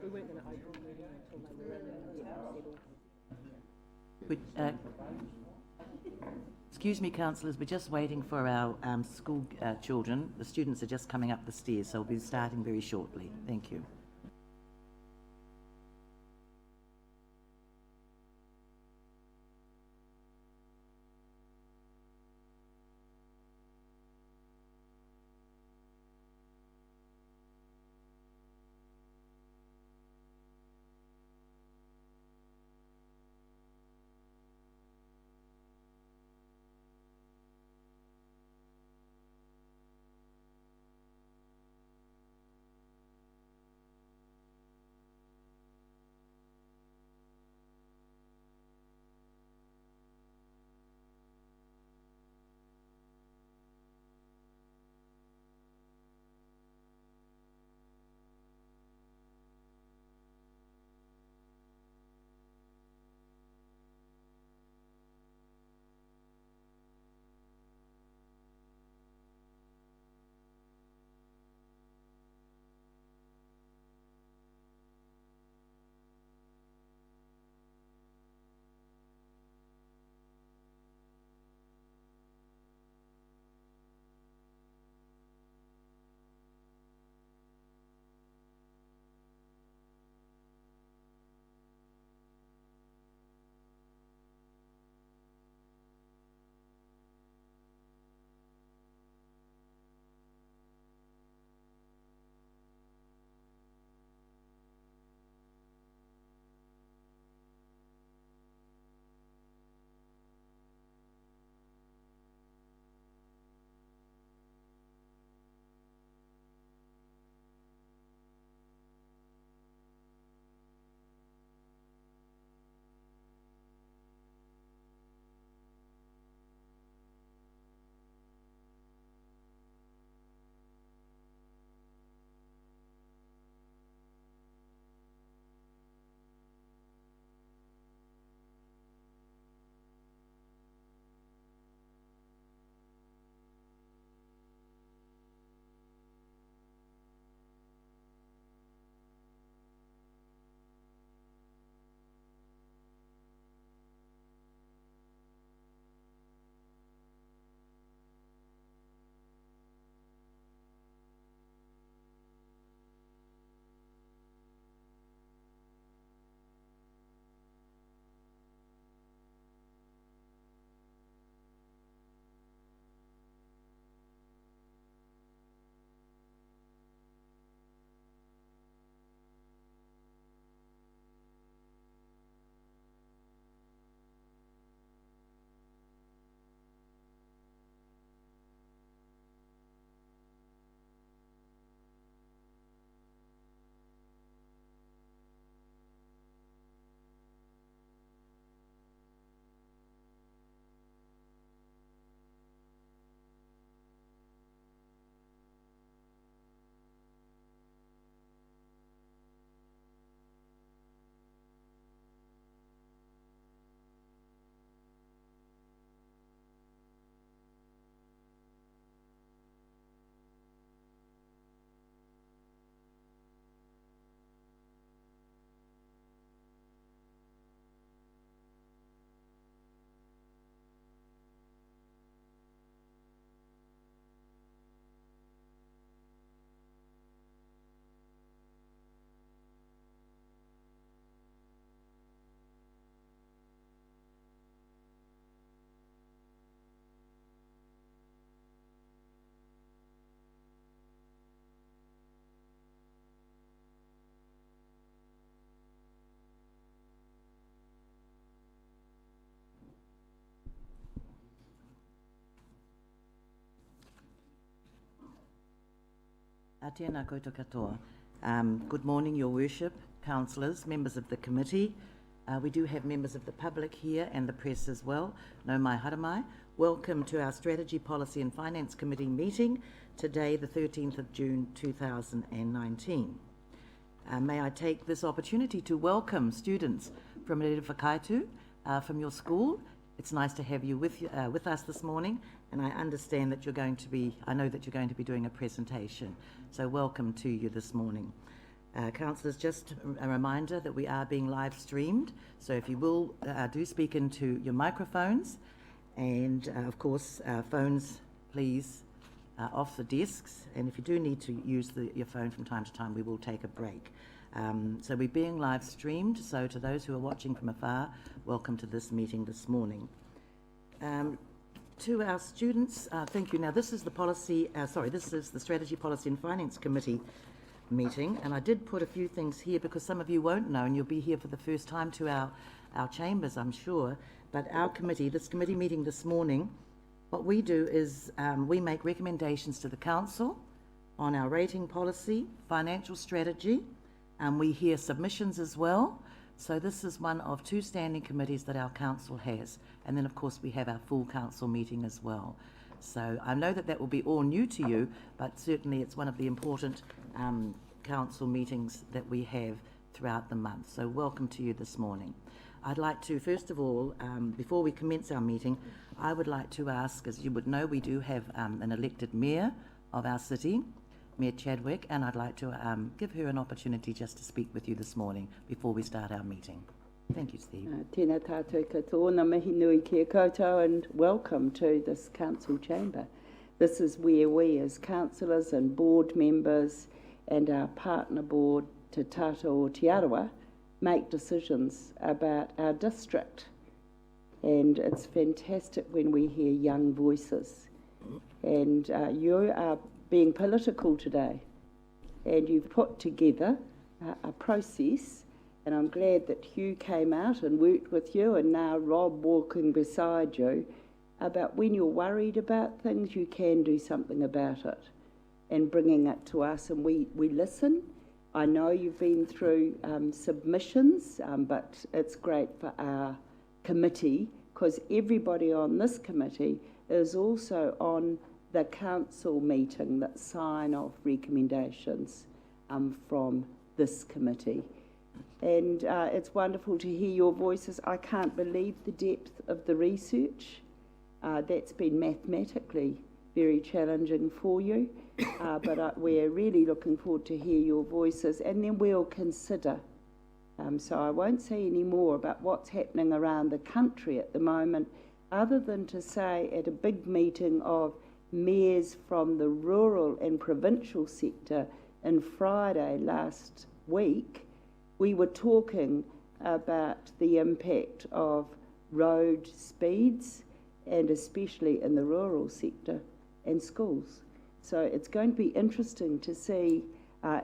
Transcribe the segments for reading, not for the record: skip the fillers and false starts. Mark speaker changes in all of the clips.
Speaker 1: We weren't going to open the meeting until they were settled.
Speaker 2: Excuse me, councillors, we're just waiting for our school children. The students are just coming up the stairs, so we'll be starting very shortly. Thank you. Tēnā koutou katoa. Good morning, Your Worship, councillors, members of the committee. We do have members of the public here and the press as well. Nau mai haramai. Welcome to our Strategy, Policy and Finance Committee meeting today, the 13th of June 2019. May I take this opportunity to welcome students from Rere Whakaitu, from your school. It's nice to have you with us this morning, and I understand that I know that you're going to be doing a presentation, so welcome to you this morning. Councillors, just a reminder that we are being live streamed, so if you will, do speak into your microphones, and of course, phones, please, off the desks, and if you do need to use your phone from time to time, we will take a break. So we're being live streamed, so to those who are watching from afar, welcome to this meeting this morning. To our students, thank you. Now this is the policy, this is the Strategy, Policy and Finance Committee meeting, and I did put a few things here because some of you won't know, and you'll be here for the first time to our chambers, I'm sure, but our committee, this committee meeting this morning, what we do is we make recommendations to the council on our rating policy, financial strategy, and we hear submissions as well. So this is one of 2 standing committees that our council has, and then of course we have our full council meeting as well. So I know that will be all new to you, but certainly it's one of the important council meetings that we have throughout the month. So welcome to you this morning. I'd like to, first of all, before we commence our meeting, I would like to ask, as you would know, we do have an elected mayor of our city, Mayor Chadwick, and I'd like to give her an opportunity just to speak with you this morning before we start our meeting. Thank you, Steve.
Speaker 3: Tēnā tātou katoa, ngā mihi nui kia koutou, and welcome to this council chamber. This is where we as councillors and board members and our partner board, Te Tata o Te Arawa, make decisions about our district. And it's fantastic when we hear young voices. And you are being political today, and you've put together a process, and I'm glad that Hugh came out and worked with you, and now Rob walking beside you, about when you're worried about things, you can do something about it, and bringing it to us, and we listen. I know you've been through submissions, but it's great for our committee, because everybody on this committee is also on the council meeting that sign off recommendations from this committee. And it's wonderful to hear your voices. I can't believe the depth of the research. That's been mathematically very challenging for you, but we're really looking forward to hear your voices, and then we'll consider. So I won't say any more about what's happening around the country at the moment, other than to say at a big meeting of mayors from the rural and provincial sector on Friday last week, we were talking about the impact of road speeds, and especially in the rural sector, and schools. So it's going to be interesting to see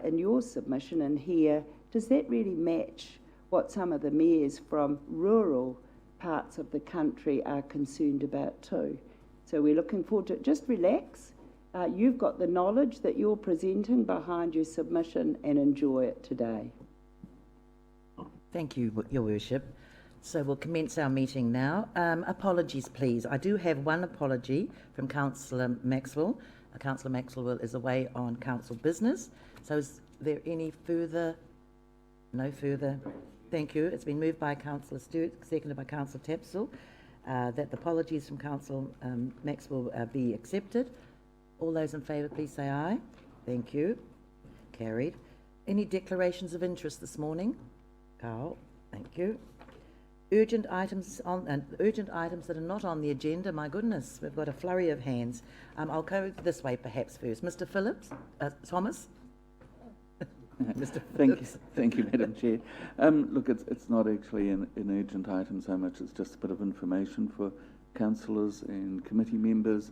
Speaker 3: in your submission and hear, does that really match what some of the mayors from rural parts of the country are concerned about too? So we're looking forward to it. Just relax. You've got the knowledge that you're presenting behind your submission, and enjoy it today.
Speaker 2: Thank you, Your Worship. So we'll commence our meeting now. Apologies, please. I do have one apology from Councillor Maxwell. Councillor Maxwell is away on council business. So is there any further? No further. Thank you. It's been moved by Councillor Stewart, seconded by Councillor Tapsell, that the apologies from Councillor Maxwell be accepted. All those in favour, please say aye. Thank you. Carried. Any declarations of interest this morning? Carl, thank you. Urgent items that are not on the agenda. My goodness, we've got a flurry of hands. I'll go this way perhaps first. Mr. Phillips, Thomas. Mr.
Speaker 4: Thank you, Madam Chair. Look, it's not actually an urgent item so much. It's just a bit of information for councillors and committee members.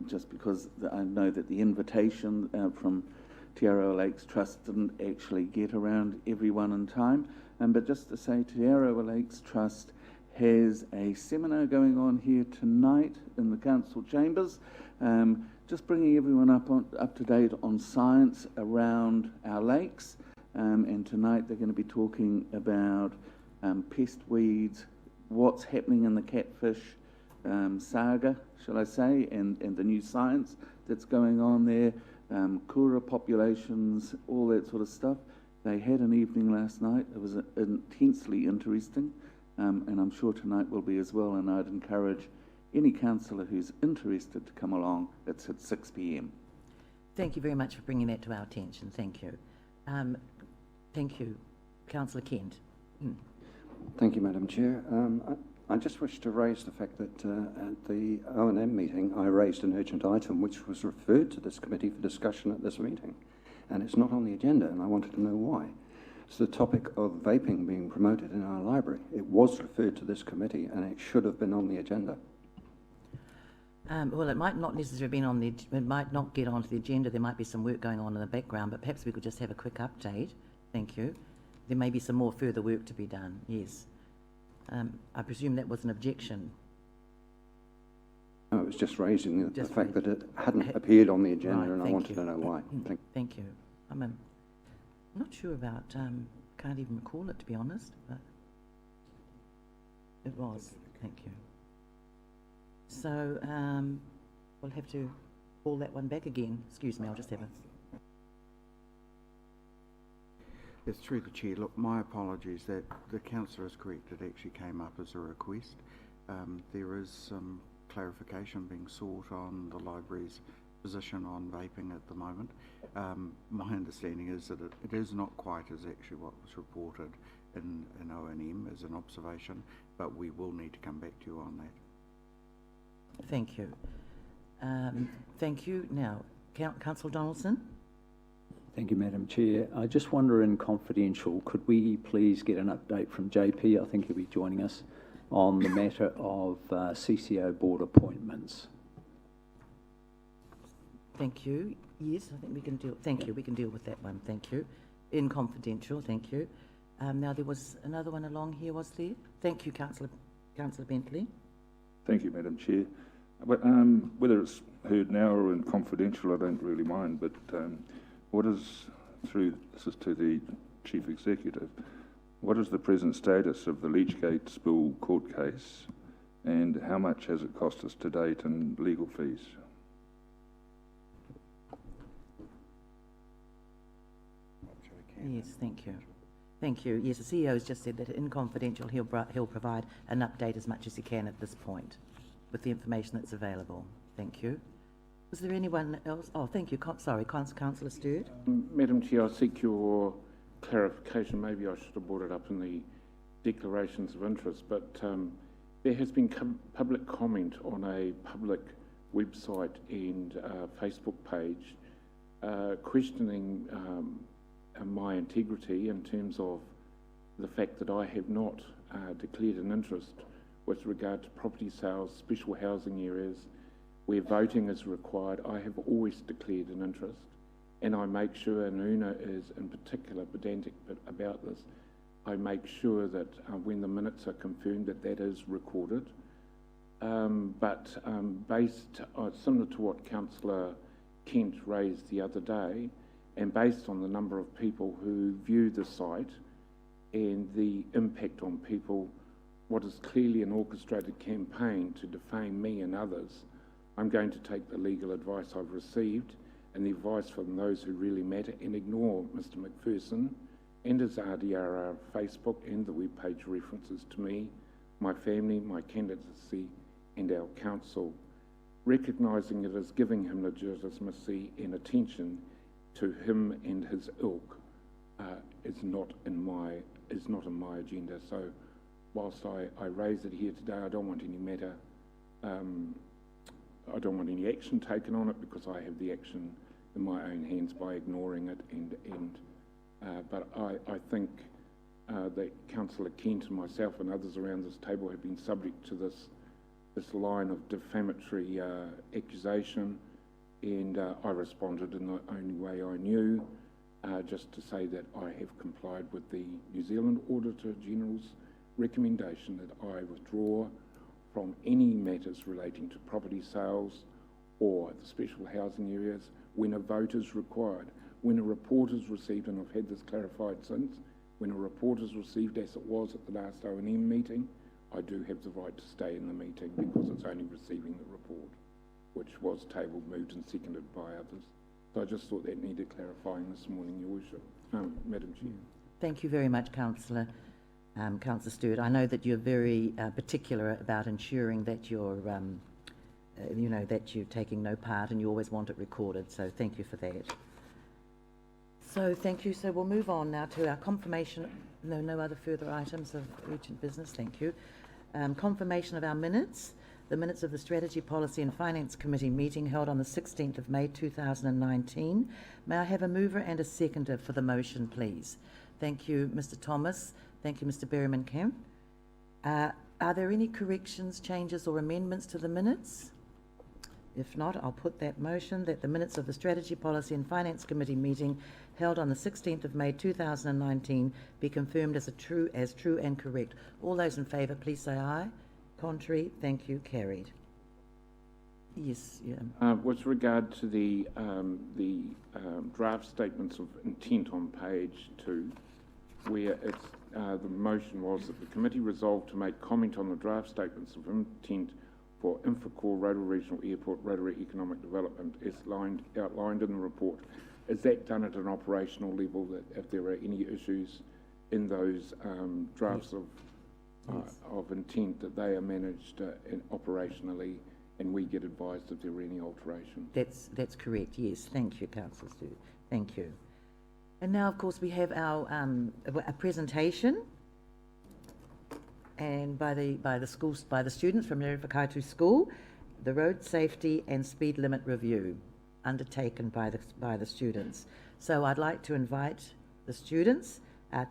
Speaker 4: Just because I know that the invitation from Te Arawa Lakes Trust didn't actually get around everyone in time. But just to say, Te Arawa Lakes Trust has a seminar going on here tonight in the council chambers, just bringing everyone up to date on science around our lakes. And tonight they're going to be talking about pest weeds, what's happening in the catfish saga, shall I say, and the new science that's going on there, kura populations, all that sort of stuff. They had an evening last night. It was intensely interesting, and I'm sure tonight will be as well, and I'd encourage any councillor who's interested to come along. It's at 6 p.m.
Speaker 2: Thank you very much for bringing that to our attention. Thank you. Thank you. Councillor Kent.
Speaker 5: Thank you, Madam Chair. I just wish to raise the fact that at the O&M meeting, I raised an urgent item which was referred to this committee for discussion at this meeting, and it's not on the agenda, and I wanted to know why. It's the topic of vaping being promoted in our library. It was referred to this committee, and it should have been on the agenda.
Speaker 2: Well, it might not necessarily be on the. It might not get onto the agenda. There might be some work going on in the background, but perhaps we could just have a quick update. Thank you. There may be some more further work to be done. Yes. I presume that was an objection.
Speaker 5: No, it was just raising the fact that it hadn't appeared on the agenda,
Speaker 2: Right,
Speaker 5: and I
Speaker 2: thank
Speaker 5: wanted
Speaker 2: you.
Speaker 5: to know why.
Speaker 2: Thank you. I'm not sure about. Can't even recall it, to be honest. But it was. Thank you. So we'll have to call that one back again. Excuse me. I'll just have a.
Speaker 6: It's through the chair. Look, my apologies that the councillor is correct. It actually came up as a request. There is some clarification being sought on the library's position on vaping at the moment. My understanding is that it is not quite as actually what was reported in O&M as an observation, but we will need to come back to you on that.
Speaker 2: Thank you. Thank you. Now, Councillor Donaldson.
Speaker 7: Thank you, Madam Chair. I just wonder, in confidential, could we please get an update from JP, I think he'll be joining us, on the matter of CCO board appointments?
Speaker 2: Thank you. Yes, I think we can deal. Thank you. We can deal with that one. Thank you. In confidential. Thank you. Now there was another one along here, was there? Thank you, Councillor Bentley.
Speaker 8: Thank you, Madam Chair. But whether it's heard now or in confidential, I don't really mind. But what is this is to the Chief Executive. What is the present status of the Leachgate spill court case, and how much has it cost us to date in legal fees?
Speaker 2: Yes, thank you. Thank you. Yes, the CEO has just said that in confidential he'll provide an update as much as he can at this point with the information that's available. Thank you. Is there anyone else? Oh, thank you. Sorry, Councillor Stewart.
Speaker 9: Madam Chair, I seek your clarification. Maybe I should have brought it up in the declarations of interest, but there has been public comment on a public website and Facebook page questioning my integrity in terms of the fact that I have not declared an interest with regard to property sales, special housing areas, where voting is required. I have always declared an interest, and I make sure, and Una is in particular pedantic about this, I make sure that when the minutes are confirmed that is recorded. Based similar to what Councillor Kent raised the other day, and based on the number of people who view the site and the impact on people, what is clearly an orchestrated campaign to defame me and others, I'm going to take the legal advice I've received and the advice from those who really matter and ignore Mr McPherson and his RDRR Facebook and the webpage references to me, my family, my candidacy and our council, recognising it as giving him legitimacy and attention to him and his ilk is not in my agenda. So whilst I raise it here today, I don't want any matter, I don't want any action taken on it because I have the action in my own hands by ignoring it. But I think that Councillor Kent and myself and others around this table have been subject to this line of defamatory accusation, and I responded in the only way I knew, just to say that I have complied with the New Zealand Auditor General's recommendation that I withdraw from any matters relating to property sales or the special housing areas when a vote is required. When a report is received, and I've had this clarified since, when a report is received, as it was at the last O&M meeting, I do have the right to stay in the meeting because it's only receiving the report, which was tabled, moved and seconded by others. So I just thought that needed clarifying this morning, Your Worship. Madam Chair.
Speaker 2: Thank you very much, Councillor Stewart. I know that you're very particular about ensuring that you're, that you're taking no part and you always want it recorded, so thank you for that. So thank you. So we'll move on now to our confirmation. No other further items of urgent business. Thank you. Confirmation of our minutes. The minutes of the Strategy, Policy and Finance Committee meeting held on the 16th of May 2019. May I have a mover and a seconder for the motion, please? Thank you, Mr. Thomas. Thank you, Mr. Berriman-Kemp. Are there any corrections, changes or amendments to the minutes? If not, I'll put that motion that the minutes of the Strategy, Policy and Finance Committee meeting held on the 16th of May 2019 be confirmed as true and correct. All those in favour, please say aye. Contrary, thank you, carried. Yes, yeah.
Speaker 9: With regard to the draft statements of intent on page 2, where it's, the motion was that the committee resolved to make comment on the draft statements of intent for Infocore Rotorua Regional Airport Rotorua Economic Development as outlined in the report. Is that done at an operational level, that if there are any issues in those drafts of intent, that they are managed operationally and we get advised if there are any alterations?
Speaker 2: That's correct, yes. Thank you, Councillor Stu. Thank you. And now, of course, we have our a presentation and by the students from Raukawa-Tait School, the Road Safety and Speed Limit Review undertaken by the students. So I'd like to invite the students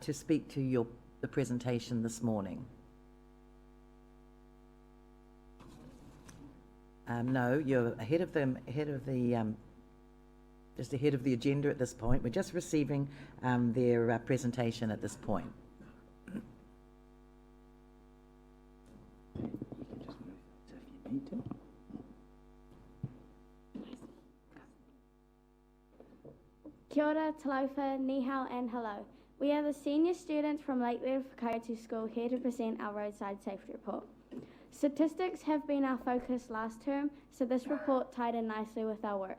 Speaker 2: to speak to the presentation this morning. No, you're ahead of the just ahead of the agenda at this point. We're just receiving their presentation at this point.
Speaker 10: Kia ora, talofa, ni hao and hello. We are the senior students from Lake Raukawa-Tait School here to present our roadside safety report. Statistics have been our focus last term, so this report tied in nicely with our work.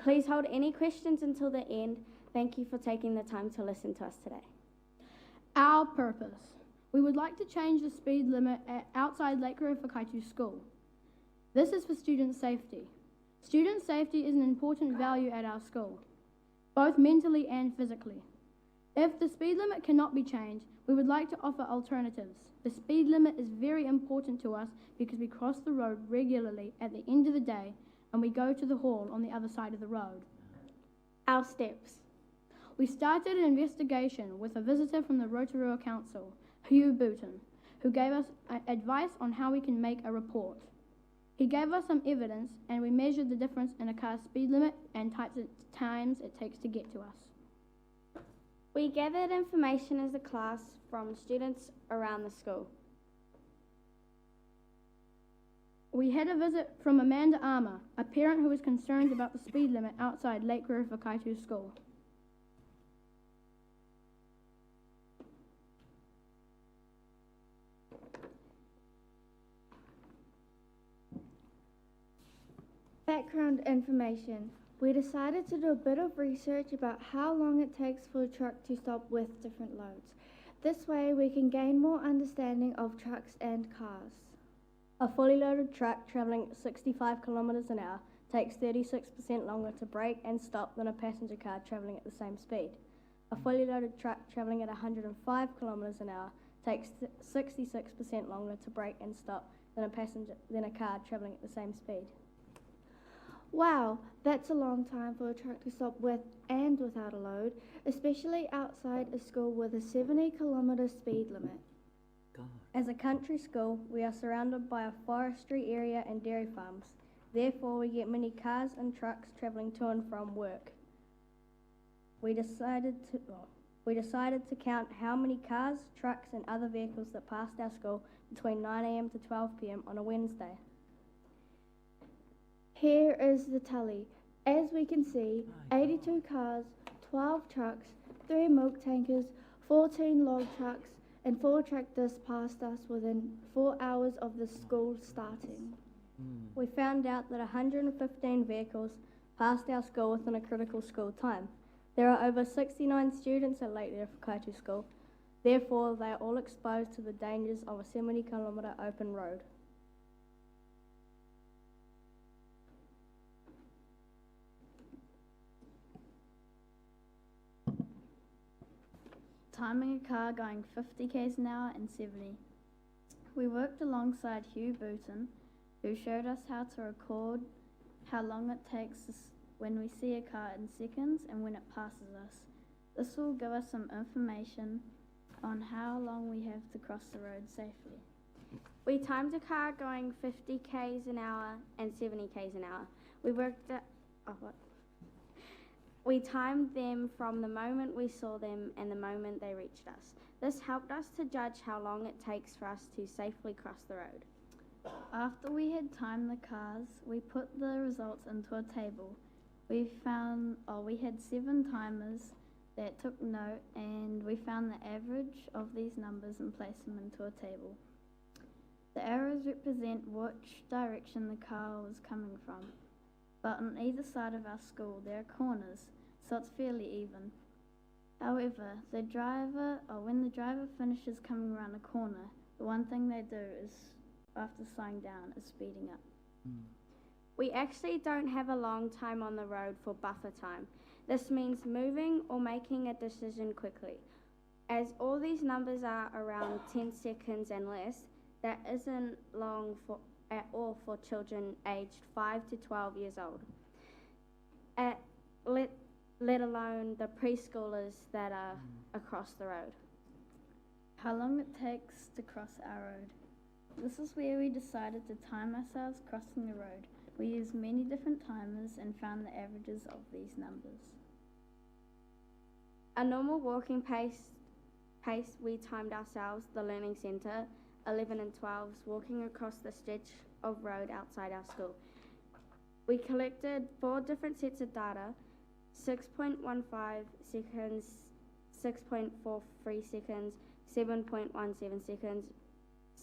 Speaker 10: Please hold any questions until the end. Thank you for taking the time to listen to us today.
Speaker 11: Our purpose. We would like to change the speed limit outside Lake Raukawa-Tait School. This is for student safety. Student safety is an important value at our school, both mentally and physically. If the speed limit cannot be changed, we would like to offer alternatives. The speed limit is very important to us because we cross the road regularly at the end of the day and we go to the hall on the other side of the road.
Speaker 10: Our steps.
Speaker 11: We started an investigation with a visitor from the Rotorua Council, Hugh Booton, who gave us advice on how we can make a report. He gave us some evidence and we measured the difference in a car's speed limit and times it takes to get to us.
Speaker 10: We gathered information as a class from students around the school.
Speaker 11: We had a visit from Amanda Armour, a parent who was concerned about the speed limit outside Lake Raukawa-Tait School.
Speaker 12: Background information. We decided to do a bit of research about how long it takes for a truck to stop with different loads. This way we can gain more understanding of trucks and cars.
Speaker 13: A fully loaded truck travelling at 65 kilometres an hour takes 36% longer to brake and stop than a passenger car travelling at the same speed. A fully loaded truck travelling at 105 kilometres an hour takes 66% longer to brake and stop than a car travelling at the same speed.
Speaker 12: Wow, that's a long time for a truck to stop with and without a load, especially outside a school with a 70-kilometre speed limit.
Speaker 13: As a country school, we are surrounded by a forestry area and dairy farms. Therefore, we get many cars and trucks travelling to and from work. We decided to count how many cars, trucks and other vehicles that passed our school between 9 a.m. to 12 p.m. on a Wednesday.
Speaker 12: Here is the tally. As we can see, 82 cars, 12 trucks, 3 milk tankers, 14 log trucks, and 4 tractors passed us within 4 hours of the school starting.
Speaker 13: We found out that 115 vehicles passed our school within a critical school time. There are over 69 students at Lake Raukawa-Tait School. Therefore, they are all exposed to the dangers of a 70-kilometre open road.
Speaker 14: timing a car going 50 k's an hour and 70. We worked alongside Hugh Booton, who showed us how to record how long it takes us when we see a car in seconds and when it passes us. This will give us some information on how long we have to cross the road safely.
Speaker 10: We timed a car going 50 k's an hour and 70 k's an hour. We timed them from the moment we saw them and the moment they reached us. This helped us to judge how long it takes for us to safely cross the road.
Speaker 14: After we had timed the cars, we put the results into a table. We had 7 timers that took note, and we found the average of these numbers and placed them into a table. The arrows represent which direction the car was coming from, but on either side of our school there are corners, so it's fairly even. However, when the driver finishes coming around a corner, the one thing they do is, after slowing down, is speeding up.
Speaker 10: We actually don't have a long time on the road for buffer time. This means moving or making a decision quickly. As all these numbers are around 10 seconds and less, that isn't long at all for children aged 5 to 12 years old, let alone the preschoolers that are across the road.
Speaker 14: How long it takes to cross our road. This is where we decided to time ourselves crossing the road. We used many different timers and found the averages of these numbers.
Speaker 10: A normal walking pace we timed ourselves, the Learning Centre, 11 and 12s, walking across the stretch of road outside our school. We collected 4 different sets of data, 6.15 seconds, 6.43 seconds, 7.17 seconds,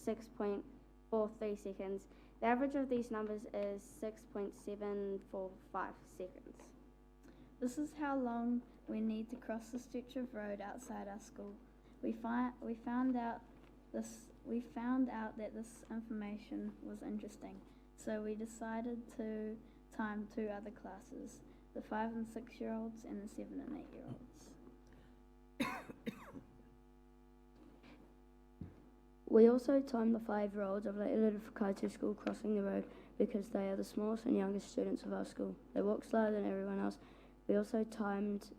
Speaker 10: 6.43 seconds. The average of these numbers is 6.745 seconds.
Speaker 14: This is how long we need to cross the stretch of road outside our school. We found out that this information was interesting, so we decided to time 2 other classes, the 5 and 6 year olds and the 7 and 8 year olds.
Speaker 15: We also timed the 5-year-olds of Lake Raukawa-Tait school crossing the road because they are the smallest and youngest students of our school. They walk slower than everyone else. We also timed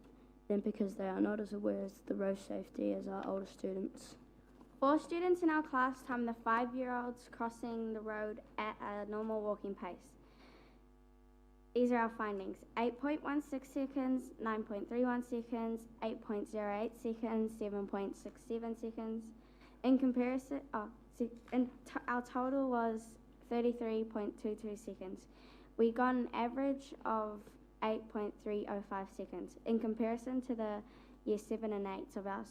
Speaker 15: them because they are not as aware of the road safety as our older students.
Speaker 10: 4 students in our class timed the 5-year-olds crossing the road at a normal walking pace. These are our findings: 8.16 seconds, 9.31 seconds, 8.08 seconds, 7.67 seconds. In comparison, our total was 33.22 seconds. We got an average of 8.305 seconds. In comparison to the year 7 and 8s of our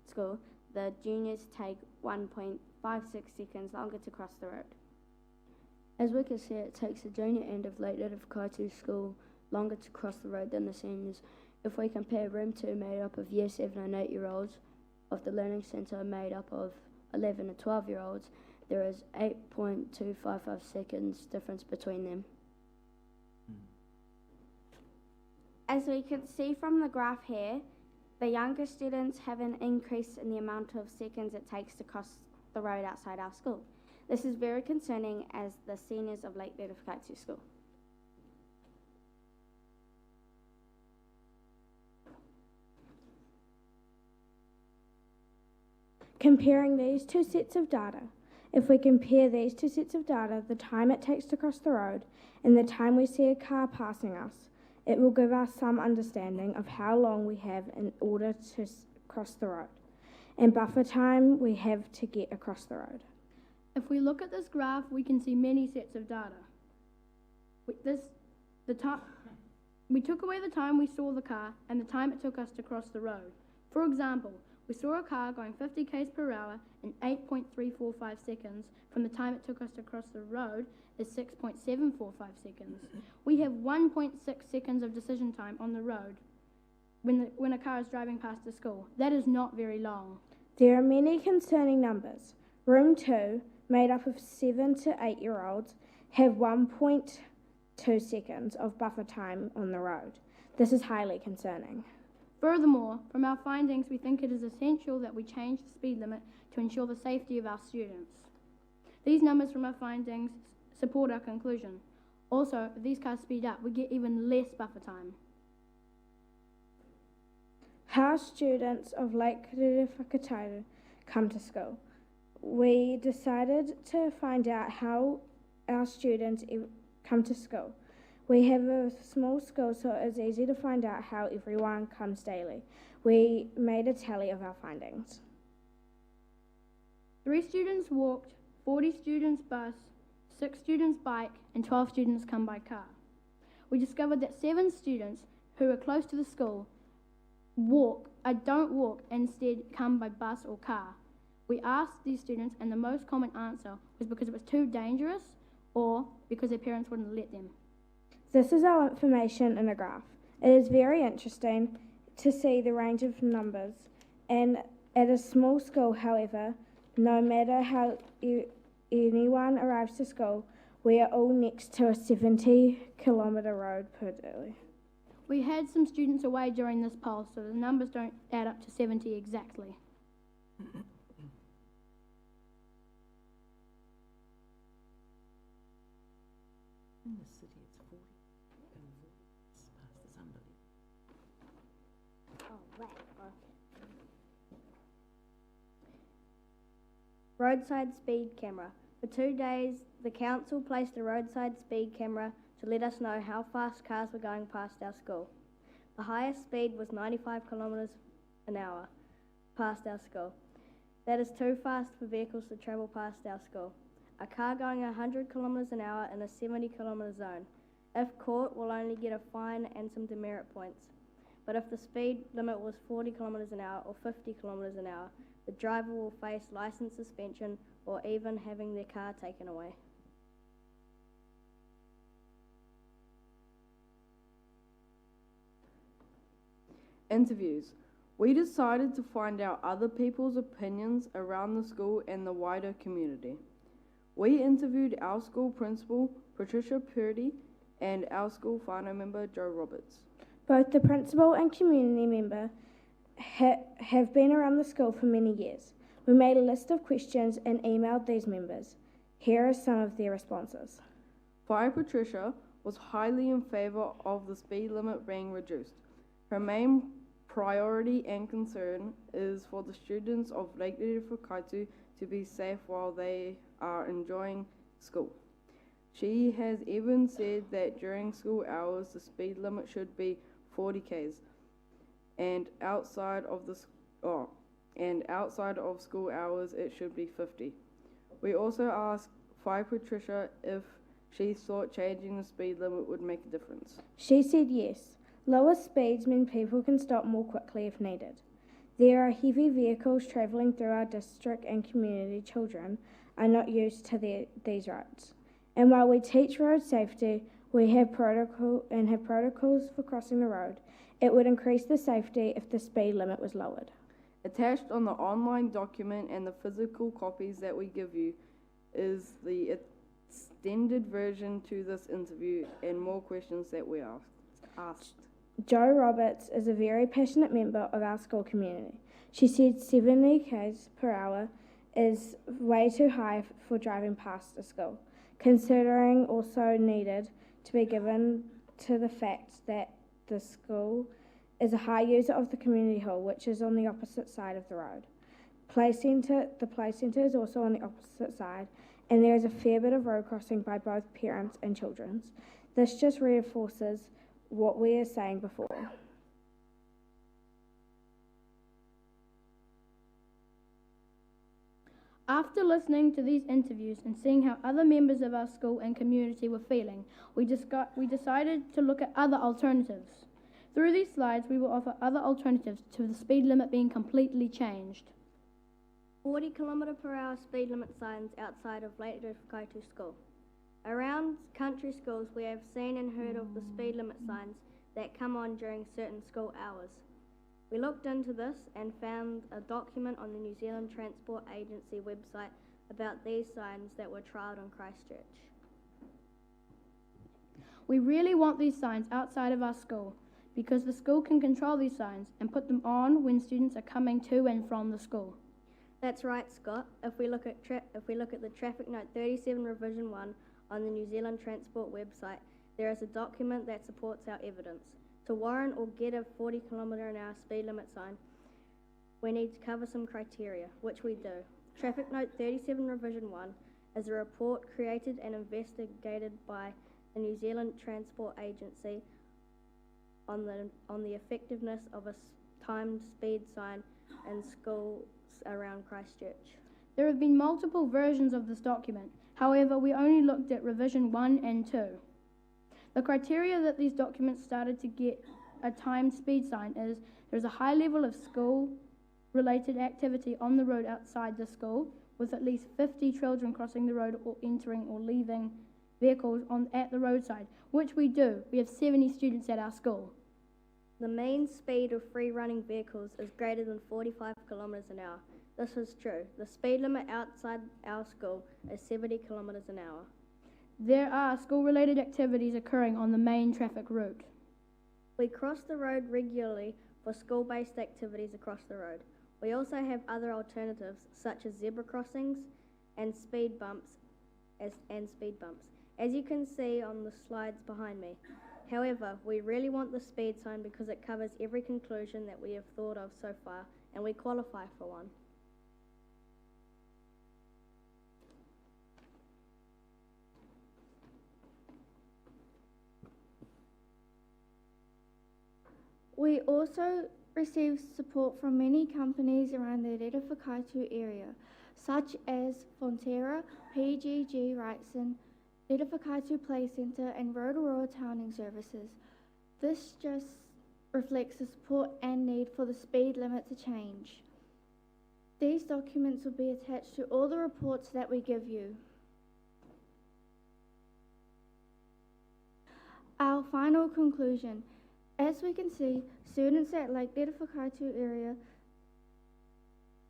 Speaker 10: school, the juniors take 1.56 seconds longer to cross the road.
Speaker 15: As we can see, it takes the junior end of Lake Raukawa-Tait school longer to cross the road than the seniors. If we compare room 2 made up of year 7 and 8 year olds of the Learning Centre made up of 11 and 12 year olds, there is 8.255 seconds difference between them.
Speaker 10: As we can see from the graph here, the younger students have an increase in the amount of seconds it takes to cross the road outside our school. This is very concerning as the seniors of Lake Raukawa-Tait school.
Speaker 16: Comparing these 2 sets of data. If we compare these 2 sets of data, the time it takes to cross the road and the time we see a car passing us, it will give us some understanding of how long we have in order to cross the road and buffer time we have to get across the road.
Speaker 11: If we look at this graph, we can see many sets of data. We took away the time we saw the car and the time it took us to cross the road. For example, we saw a car going 50 k's per hour in 8.345 seconds. From the time it took us to cross the road is 6.745 seconds. We have 1.6 seconds of decision time on the road when a car is driving past the school. That is not very long.
Speaker 16: There are many concerning numbers. Room 2, made up of 7 to 8 year olds, have 1.2 seconds of buffer time on the road. This is highly concerning.
Speaker 11: Furthermore, from our findings, we think it is essential that we change the speed limit to ensure the safety of our students. These numbers from our findings support our conclusion. Also, if these cars speed up, we get even less buffer time.
Speaker 16: How students of Lake Raukawa-Tait come to school. We decided to find out how our students come to school. We have a small school, so it's easy to find out how everyone comes daily. We made a tally of our findings.
Speaker 11: 3 students walked, 40 students bus, 6 students bike, and 12 students come by car. We discovered that 7 students who are close to the school don't walk, instead come by bus or car. We asked these students, and the most common answer was because it was too dangerous or because their parents wouldn't let them.
Speaker 16: This is our information in a graph. It is very interesting to see the range of numbers, and at a small school, however, no matter how anyone arrives to school, we are all next to a 70-kilometre road per day.
Speaker 11: We had some students away during this poll, so the numbers don't add up to 70 exactly.
Speaker 2: In the city, it's 40. It's past this unbelievable.
Speaker 13: Roadside speed camera. For 2 days, the council placed a roadside speed camera to let us know how fast cars were going past our school. The highest speed was 95 kilometres an hour past our school. That is too fast for vehicles to travel past our school. A car going 100 kilometres an hour in a 70 kilometre zone, if caught, will only get a fine and some demerit points. But if the speed limit was 40 kilometres an hour or 50 kilometres an hour, the driver will face licence suspension or even having their car taken away.
Speaker 17: Interviews. We decided to find out other people's opinions around the school and the wider community. We interviewed our school principal, Patricia Purdy, and our school whānau member, Joe Roberts.
Speaker 16: Both the principal and community member have been around the school for many years. We made a list of questions and emailed these members. Here are some of their responses.
Speaker 17: Fire Patricia was highly in favour of the speed limit being reduced. Her main priority and concern is for the students of Lake Raukawa-Tait to be safe while they are enjoying school. She has even said that during school hours the speed limit should be 40 k's, and outside of school hours it should be 50. We also asked Fire Patricia if she thought changing the speed limit would make a difference.
Speaker 16: She said yes. Lower speeds mean people can stop more quickly if needed. There are heavy vehicles travelling through our district, and community children are not used to these roads. And while we teach road safety, we have protocols for crossing the road. It would increase the safety if the speed limit was lowered.
Speaker 17: Attached on the online document and the physical copies that we give you is the extended version to this interview and more questions that we asked.
Speaker 16: Jo Roberts is a very passionate member of our school community. She said 70 k's per hour is way too high for driving past a school, considering also needed to be given to the fact that the school is a high user of the community hall, which is on the opposite side of the road. The play centre is also on the opposite side, and there is a fair bit of road crossing by both parents and children. This just reinforces what we were saying before.
Speaker 11: After listening to these interviews and seeing how other members of our school and community were feeling, we decided to look at other alternatives. Through these slides, we will offer other alternatives to the speed limit being completely changed.
Speaker 13: 40 km per hour speed limit signs outside of Lake Raukawa-Tait School. Around country schools, we have seen and heard of the speed limit signs that come on during certain school hours. We looked into this and found a document on the New Zealand Transport Agency website about these signs that were trialled in Christchurch.
Speaker 11: We really want these signs outside of our school. because the school can control these signs and put them on when students are coming to and from the school.
Speaker 13: That's right, Scott. If we look at the Traffic Note 37 Revision 1 on the New Zealand Transport website, there is a document that supports our evidence. To warrant or get a 40km/h speed limit sign, we need to cover some criteria, which we do. Traffic Note 37 Revision 1 is a report created and investigated by the New Zealand Transport Agency on the effectiveness of a timed speed sign in schools around Christchurch.
Speaker 11: There have been multiple versions of this document. However, we only looked at Revision 1 and 2. The criteria that these documents started to get a timed speed sign is there's a high level of school-related activity on the road outside the school, with at least 50 children crossing the road or entering or leaving vehicles at the roadside, which we do. We have 70 students at our school.
Speaker 13: The mean speed of free-running vehicles is greater than 45 km/h. This is true. The speed limit outside our school is 70 km/h.
Speaker 11: There are school-related activities occurring on the main traffic route.
Speaker 13: We cross the road regularly for school-based activities across the road. We also have other alternatives such as zebra crossings and speed bumps. As you can see on the slides behind me. However, we really want the speed sign because it covers every conclusion that we have thought of so far, and we qualify for one.
Speaker 12: We also receive support from many companies around the Rere Whakaitu area, such as Fonterra, PGG Wrightson, Rere Whakaitu Play Centre and Rotorua Towning Services. This just reflects the support and need for the speed limit to change. These documents will be attached to all the reports that we give you. Our final conclusion. As we can see, students at Lake Rere Whakaitu area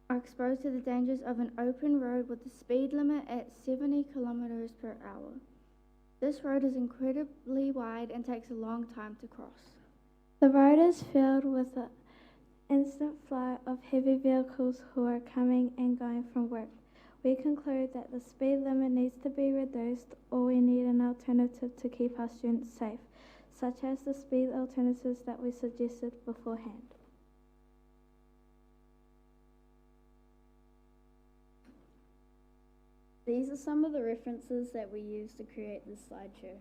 Speaker 12: are exposed to the dangers of an open road with the speed limit at 70 km/h. This road is incredibly wide and takes a long time to cross.
Speaker 16: The road is filled with an instant flow of heavy vehicles who are coming and going from work. We conclude that the speed limit needs to be reduced, or we need an alternative to keep our students safe, such as the speed alternatives that we suggested beforehand.
Speaker 14: These are some of the references that we used to create this slideshow.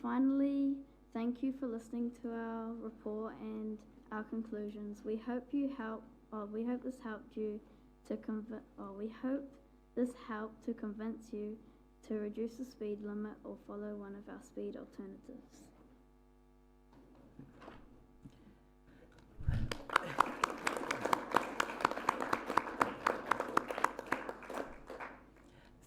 Speaker 14: Finally, thank you for listening to our report and our conclusions. We hope this helped you to we hope this helped to convince you to reduce the speed limit or follow one of our speed alternatives.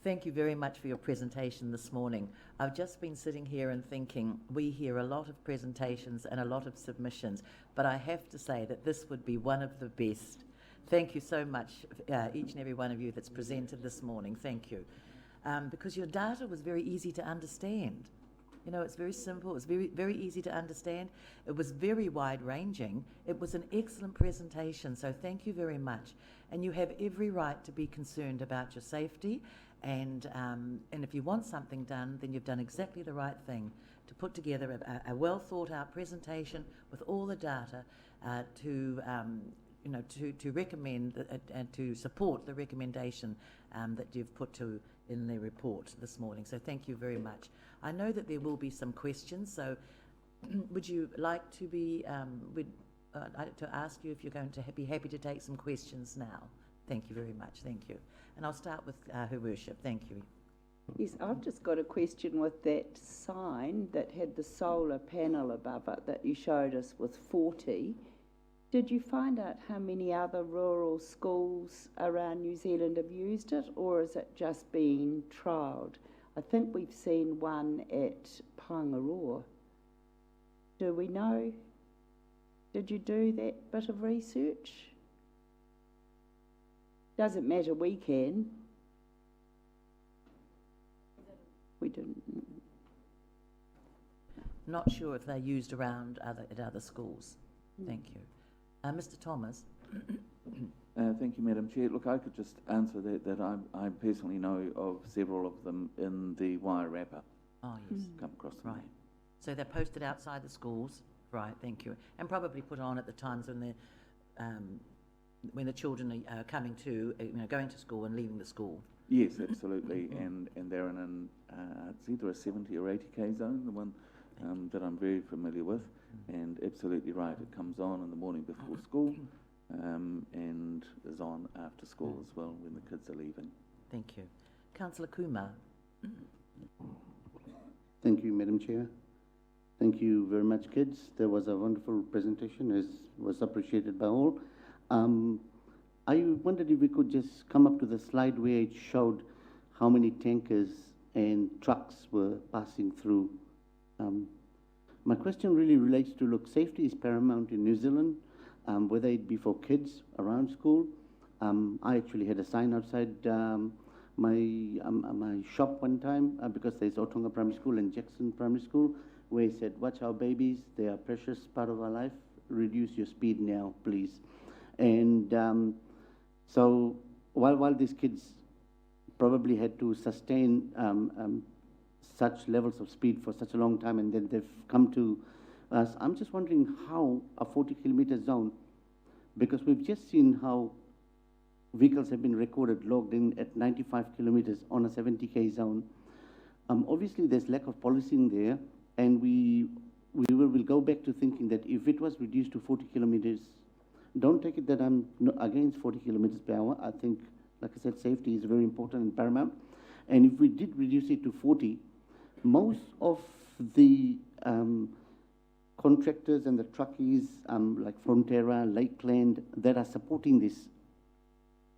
Speaker 2: Thank you very much for your presentation this morning. I've just been sitting here and thinking, we hear a lot of presentations and a lot of submissions, but I have to say that this would be one of the best. Thank you so much, each and every one of you that's presented this morning. Thank you. Because your data was very easy to understand. You know, it's very simple, it was very, very easy to understand. It was very wide-ranging. It was an excellent presentation, so thank you very much. And you have every right to be concerned about your safety, and if you want something done, then you've done exactly the right thing to put together a well-thought-out presentation with all the data to recommend and to support the recommendation that you've put in the report this morning. So thank you very much. I know that there will be some questions, so would you like to be, to ask you if you're going to be happy to take some questions now? Thank you very much, thank you. And I'll start with Her Worship, thank you.
Speaker 3: Yes, I've just got a question with that sign that had the solar panel above it that you showed us with 40. Did you find out how many other rural schools around New Zealand have used it, or is it just being trialled? I think we've seen one at Pangaroa. Do we know? Did you do that bit of research? Doesn't matter, we can. We didn't.
Speaker 2: not sure if they're used around at other schools. Thank you. Mr. Thomas.
Speaker 4: Thank you, Madam Chair. Look, I could just answer that I personally know of several of them in the Wairarapa.
Speaker 2: Oh, yes.
Speaker 4: Come across them.
Speaker 2: Right. So they're posted outside the schools. Right, thank you. And probably put on at the times when the children are coming to, going to school and leaving the school.
Speaker 4: Yes, absolutely. And they're in it's either a 70 or 80k zone, the one that I'm very familiar with. And absolutely right, it comes on in the morning before school and is on after school as well when the kids are leaving.
Speaker 2: Thank you. Councillor Kumar.
Speaker 18: Thank you, Madam Chair. Thank you very much, kids. There was a wonderful presentation, as was appreciated by all. I wondered if we could just come up to the slide where it showed how many tankers and trucks were passing through. My question really relates to, look, safety is paramount in New Zealand, whether it be for kids around school. I actually had a sign outside my shop one time because there's Otonga Primary School and Jackson Primary School, where he said, watch our babies, they are a precious part of our life, reduce your speed now, please. And so while these kids probably had to sustain such levels of speed for such a long time, and then they've come to us, I'm just wondering how a 40-kilometer zone, because we've just seen how vehicles have been recorded, logged in at 95 kilometers on a 70k zone. Obviously, there's lack of policing there, and we will go back to thinking that if it was reduced to 40 kilometers, don't take it that I'm against 40 kilometers per hour. I think, like I said, safety is very important and paramount. And if we did reduce it to 40, most of the contractors and the truckies, like Frontiera, Lakeland, that are supporting this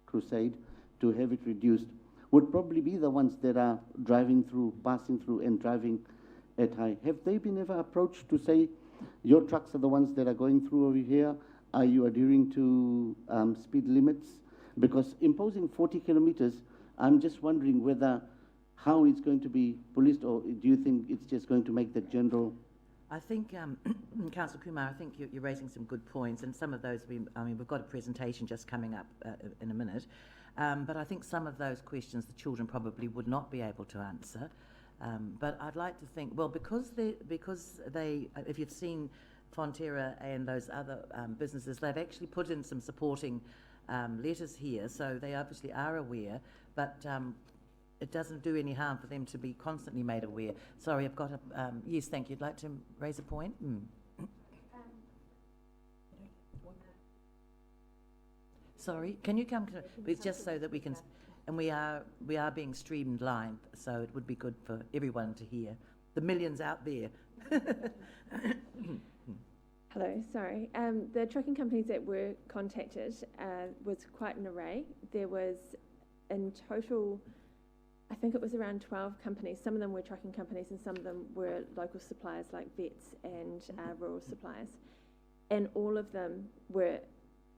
Speaker 18: crusade to have it reduced, would probably be the ones that are driving through, passing through, and driving at high. Have they been ever approached to say, your trucks are the ones that are going through over here? Are you adhering to speed limits? Because imposing 40 kilometers, I'm just wondering how it's going to be policed, or do you think it's just going to make the general?
Speaker 2: I think, Councillor Kumar, I think you're raising some good points, and some of those, we've got a presentation just coming up in a minute, but I think some of those questions the children probably would not be able to answer. But I'd like to think, well, because they, if you've seen Fonterra and those other businesses, they've actually put in some supporting letters here, so they obviously are aware, but it doesn't do any harm for them to be constantly made aware. Sorry, I've got a, yes, thank you. You'd like to raise a point? Sorry, can you come to, it's just so that we can, and we are being streamed live, so it would be good for everyone to hear. The millions out there.
Speaker 19: Hello, sorry. The trucking companies that were contacted was quite an array. There was in total, I think it was around 12 companies. Some of them were trucking companies and some of them were local suppliers like vets and rural suppliers. And all of them were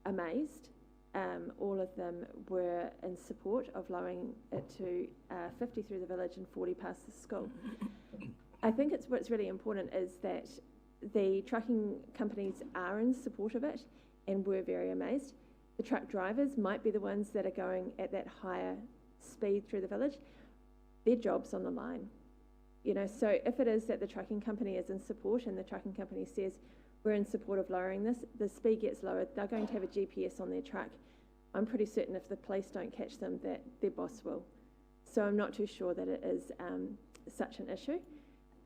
Speaker 19: amazed. All of them were in support of lowering it to 50 through the village and 40 past the school. I think what's really important is that the trucking companies are in support of it and were very amazed. The truck drivers might be the ones that are going at that higher speed through the village. Their job's on the line. You know, so if it is that the trucking company is in support and the trucking company says, we're in support of lowering this, the speed gets lowered, they're going to have a GPS on their truck. I'm pretty certain if the police don't catch them that their boss will. So I'm not too sure that it is such an issue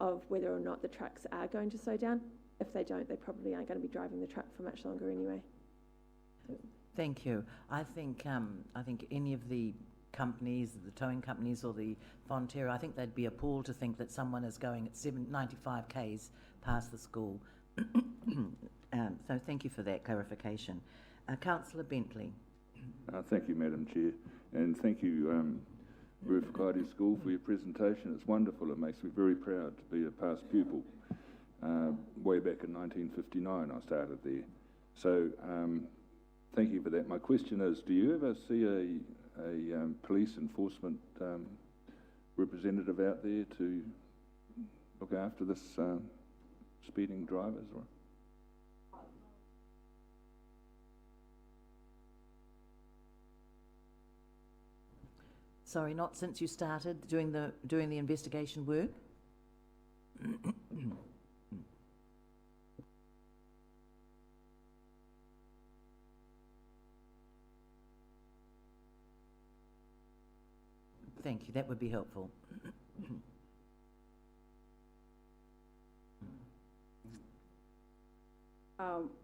Speaker 19: of whether or not the trucks are going to slow down. If they don't, they probably aren't going to be driving the truck for much longer anyway.
Speaker 2: Thank you. I think any of the companies, the towing companies or the Fonterra, I think they'd be appalled to think that someone is going at 95 k's past the school. So thank you for that clarification. Councillor Bentley.
Speaker 8: Thank you, Madam Chair, and thank you, Raukawa-Tait School, for your presentation. It's wonderful. It makes me very proud to be a past pupil. Way back in 1959, I started there. So thank you for that. My question is, do you ever see a police enforcement representative out there to look after this speeding drivers? Or?
Speaker 2: Sorry, not since you started doing the investigation work? Thank you, that would be helpful.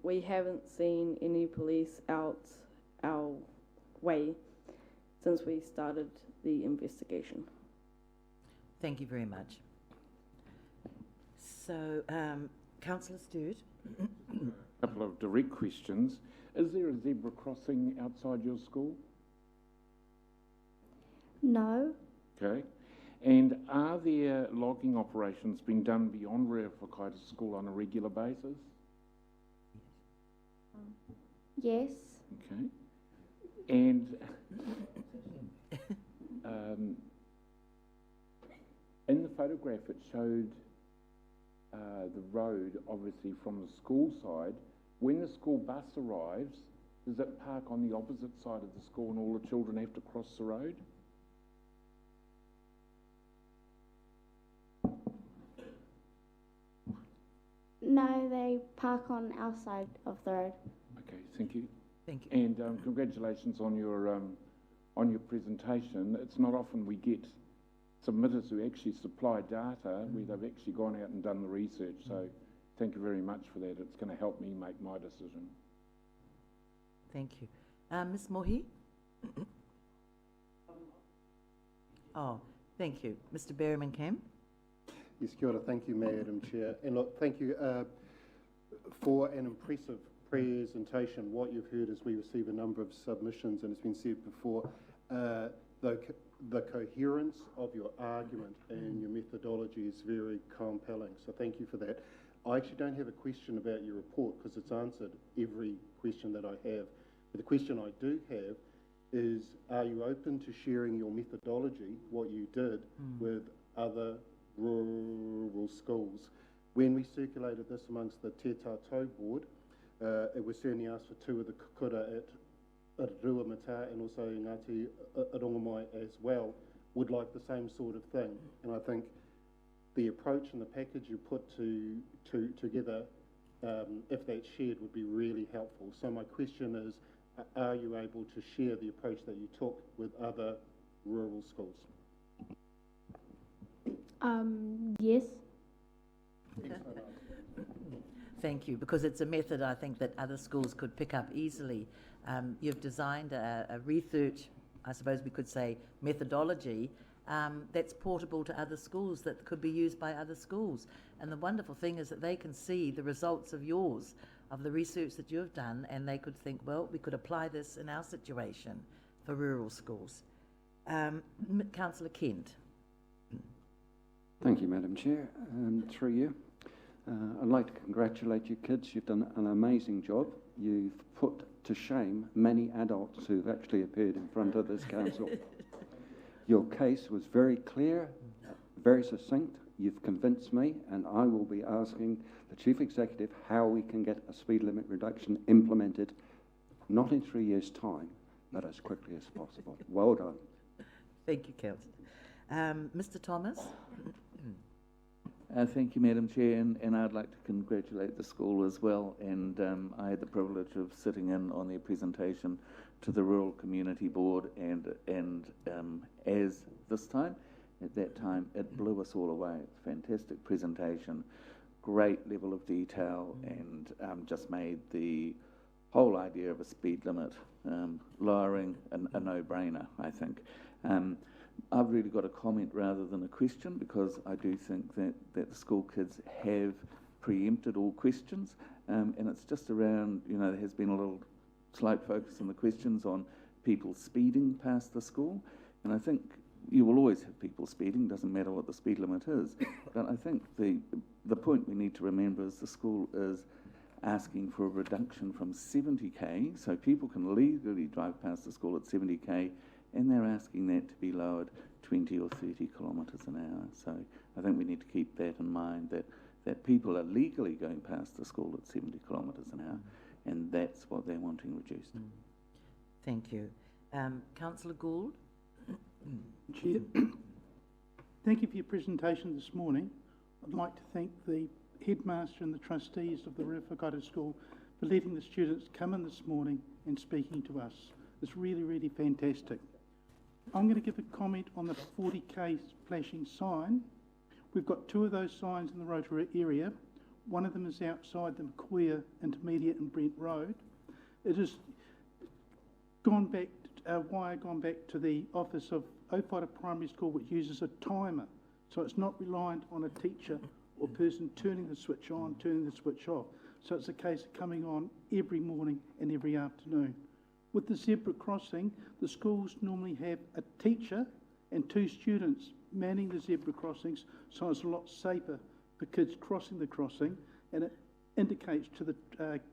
Speaker 17: We haven't seen any police out our way since we started the investigation.
Speaker 2: Thank you very much. So, Councillor Stewart.
Speaker 9: A couple of direct questions. Is there a zebra crossing outside your school?
Speaker 12: No.
Speaker 9: Okay. And are there logging operations being done beyond Raukawa-Tait School on a regular basis?
Speaker 12: Yes.
Speaker 9: Okay. And in the photograph it showed the road obviously from the school side. When the school bus arrives, does it park on the opposite side of the school and all the children have to cross the road?
Speaker 10: No, they park on our side of the road.
Speaker 9: Okay, thank you.
Speaker 2: Thank you.
Speaker 9: And congratulations on your presentation. It's not often we get submitters who actually supply data where they've actually gone out and done the research. So thank you very much for that. It's going to help me make my decision.
Speaker 2: Thank you. Ms. Mohi? Oh, thank you. Mr. Berriman-Kam?
Speaker 20: Yes, kia ora. Thank you, Madam Chair. And look, thank you for an impressive presentation. What you've heard is we receive a number of submissions, and it's been said before, the coherence of your argument and your methodology is very compelling. So thank you for that. I actually don't have a question about your report because it's answered every question that I have. But the question I do have is, are you open to sharing your methodology, what you did, with other rural schools? When we circulated this amongst the Te Tātou board, it was certainly asked for two of the kura at Raukawa-Tait and also Ngāti Rongamai as well, would like the same sort of thing. And I think the approach and the package you put together, if that's shared, would be really helpful. So my question is, are you able to share the approach that you took with other rural schools?
Speaker 11: Yes.
Speaker 2: Thank you, because it's a method I think that other schools could pick up easily. You've designed a research, I suppose we could say, methodology that's portable to other schools, that could be used by other schools. And the wonderful thing is that they can see the results of yours, of the research that you've done, and they could think, well, we could apply this in our situation for rural schools. Councillor Kent.
Speaker 5: Thank you, Madam Chair. Through you. I'd like to congratulate you kids. You've done an amazing job. You've put to shame many adults who've actually appeared in front of this council. Your case was very clear, very succinct. You've convinced me, and I will be asking the Chief Executive how we can get a speed limit reduction implemented, not in 3 years' time, but as quickly as possible. Well done.
Speaker 2: Thank you, Councillor. Mr. Thomas?
Speaker 4: Thank you, Madam Chair, and I'd like to congratulate the school as well. And I had the privilege of sitting in on their presentation to the Rural Community Board, and as this time, at that time, it blew us all away. Fantastic presentation, great level of detail, and just made the whole idea of a speed limit lowering a no-brainer, I think. I've really got a comment rather than a question, because I do think that the school kids have preempted all questions, and it's just around, there has been a little slight focus in the questions on people speeding past the school, and I think you will always have people speeding, doesn't matter what the speed limit is, but I think the point we need to remember is the school is asking for a reduction from 70k, so people can legally drive past the school at 70k, and they're asking that to be lowered 20 or 30 kilometres an hour. So I think we need to keep that in mind, that that people are legally going past the school at 70 kilometres an hour, and that's what they're wanting reduced.
Speaker 2: Thank you. Councillor Gould?
Speaker 21: Chair, thank you for your presentation this morning. I'd like to thank the headmaster and the trustees of the Raukawa-Tait School for letting the students come in this morning and speaking to us. It's really, really fantastic. I'm going to give a comment on the 40k flashing sign. We've got 2 of those signs in the Rotorua area. One of them is outside the Macquarie Intermediate and Brent Road. It has gone back, wire gone back to the office of Owhara Primary School, which uses a timer. So it's not reliant on a teacher or person turning the switch on, turning the switch off. So it's a case of coming on every morning and every afternoon. With the zebra crossing, the schools normally have a teacher and 2 students manning the zebra crossings, so it's a lot safer for kids crossing the crossing, and it indicates to the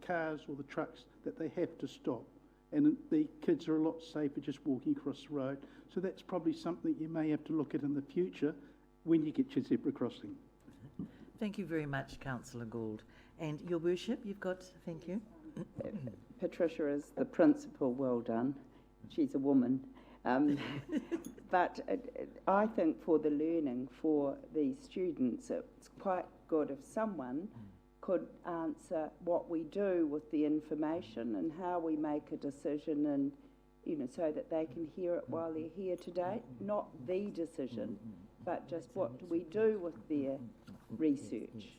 Speaker 21: cars or the trucks that they have to stop. And the kids are a lot safer just walking across the road. So that's probably something you may have to look at in the future when you get your zebra crossing.
Speaker 2: Thank you very much, Councillor Gould. And Your Worship, you've got, thank you.
Speaker 3: Patricia is the principal, well done. She's a woman. But I think for the learning for these students, it's quite good if someone could answer what we do with the information and how we make a decision, and so that they can hear it while they're here today. Not the decision, but just what do we do with their research.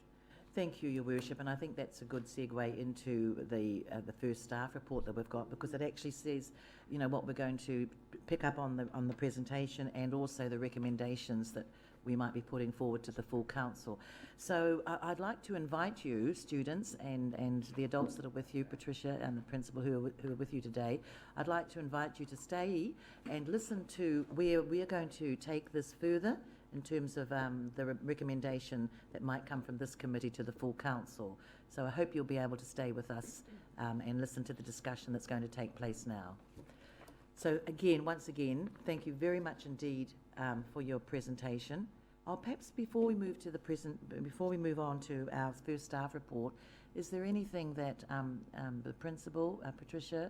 Speaker 2: Thank you, Your Worship, and I think that's a good segue into the first staff report that we've got, because it actually says, what we're going to pick up on the presentation, and also the recommendations that we might be putting forward to the full council. So I'd like to invite you, students, and the adults that are with you, Patricia and the principal who are with you today, I'd like to invite you to stay and listen to where we are going to take this further in terms of the recommendation that might come from this committee to the full council. So I hope you'll be able to stay with us and listen to the discussion that's going to take place now. So again, once again, thank you very much indeed for your presentation. Perhaps before we move to before we move on to our first staff report, is there anything that the principal, Patricia,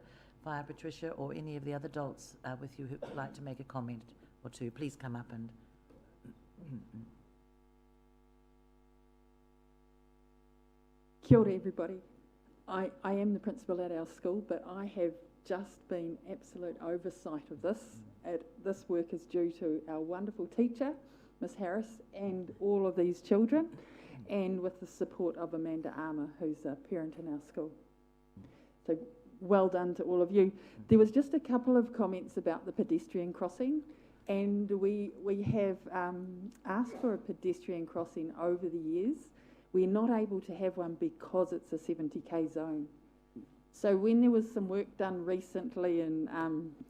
Speaker 2: or any of the other adults with you who would like to make a comment or two? Please come up and.
Speaker 22: Kia ora, everybody. I am the principal at our school, but I have just been absolute oversight of this. This work is due to our wonderful teacher, Miss Harris, and all of these children, and with the support of Amanda Armour, who's a parent in our school. So well done to all of you. There was just a couple of comments about the pedestrian crossing, and we have asked for a pedestrian crossing over the years. We're not able to have one because it's a 70k zone. So when there was some work done recently in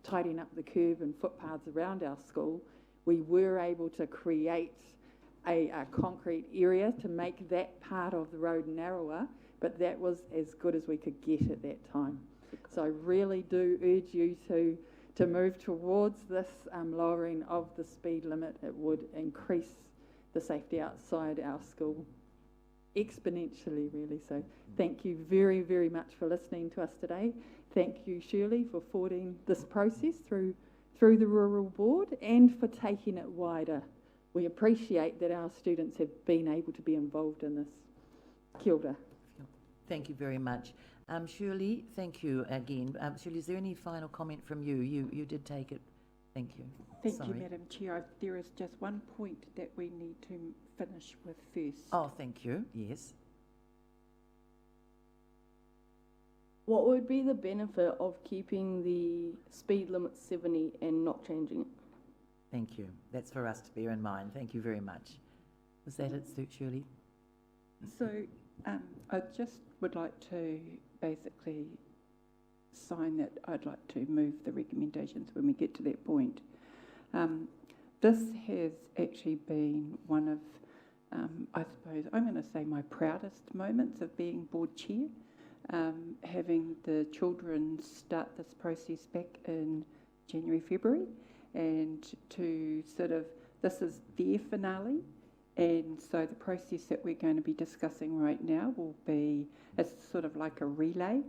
Speaker 22: tidying up the curb and footpaths around our school, we were able to create a concrete area to make that part of the road narrower, but that was as good as we could get at that time. So I really do urge you to move towards this lowering of the speed limit. It would increase the safety outside our school exponentially, really. So thank you very, very much for listening to us today. Thank you, Shirley, for forwarding this process through the Rural Board and for taking it wider. We appreciate that our students have been able to be involved in this. Kia ora.
Speaker 2: Thank you very much. Shirley, thank you again. Shirley, is there any final comment from you? You did take it. Thank you.
Speaker 23: Thank you, Madam Chair. There is just one point that we need to finish with first.
Speaker 2: Oh, thank you. Yes.
Speaker 17: What would be the benefit of keeping the speed limit 70 and not changing it?
Speaker 2: Thank you. That's for us to bear in mind. Thank you very much. Was that it, Shirley?
Speaker 23: So I just would like to basically sign that I'd like to move the recommendations when we get to that point. This has actually been one of, I suppose, I'm going to say my proudest moments of being board chair, having the children start this process back in January, February, and to sort of, this is their finale, And so the process that we're going to be discussing right now will be, it's sort of like a relay.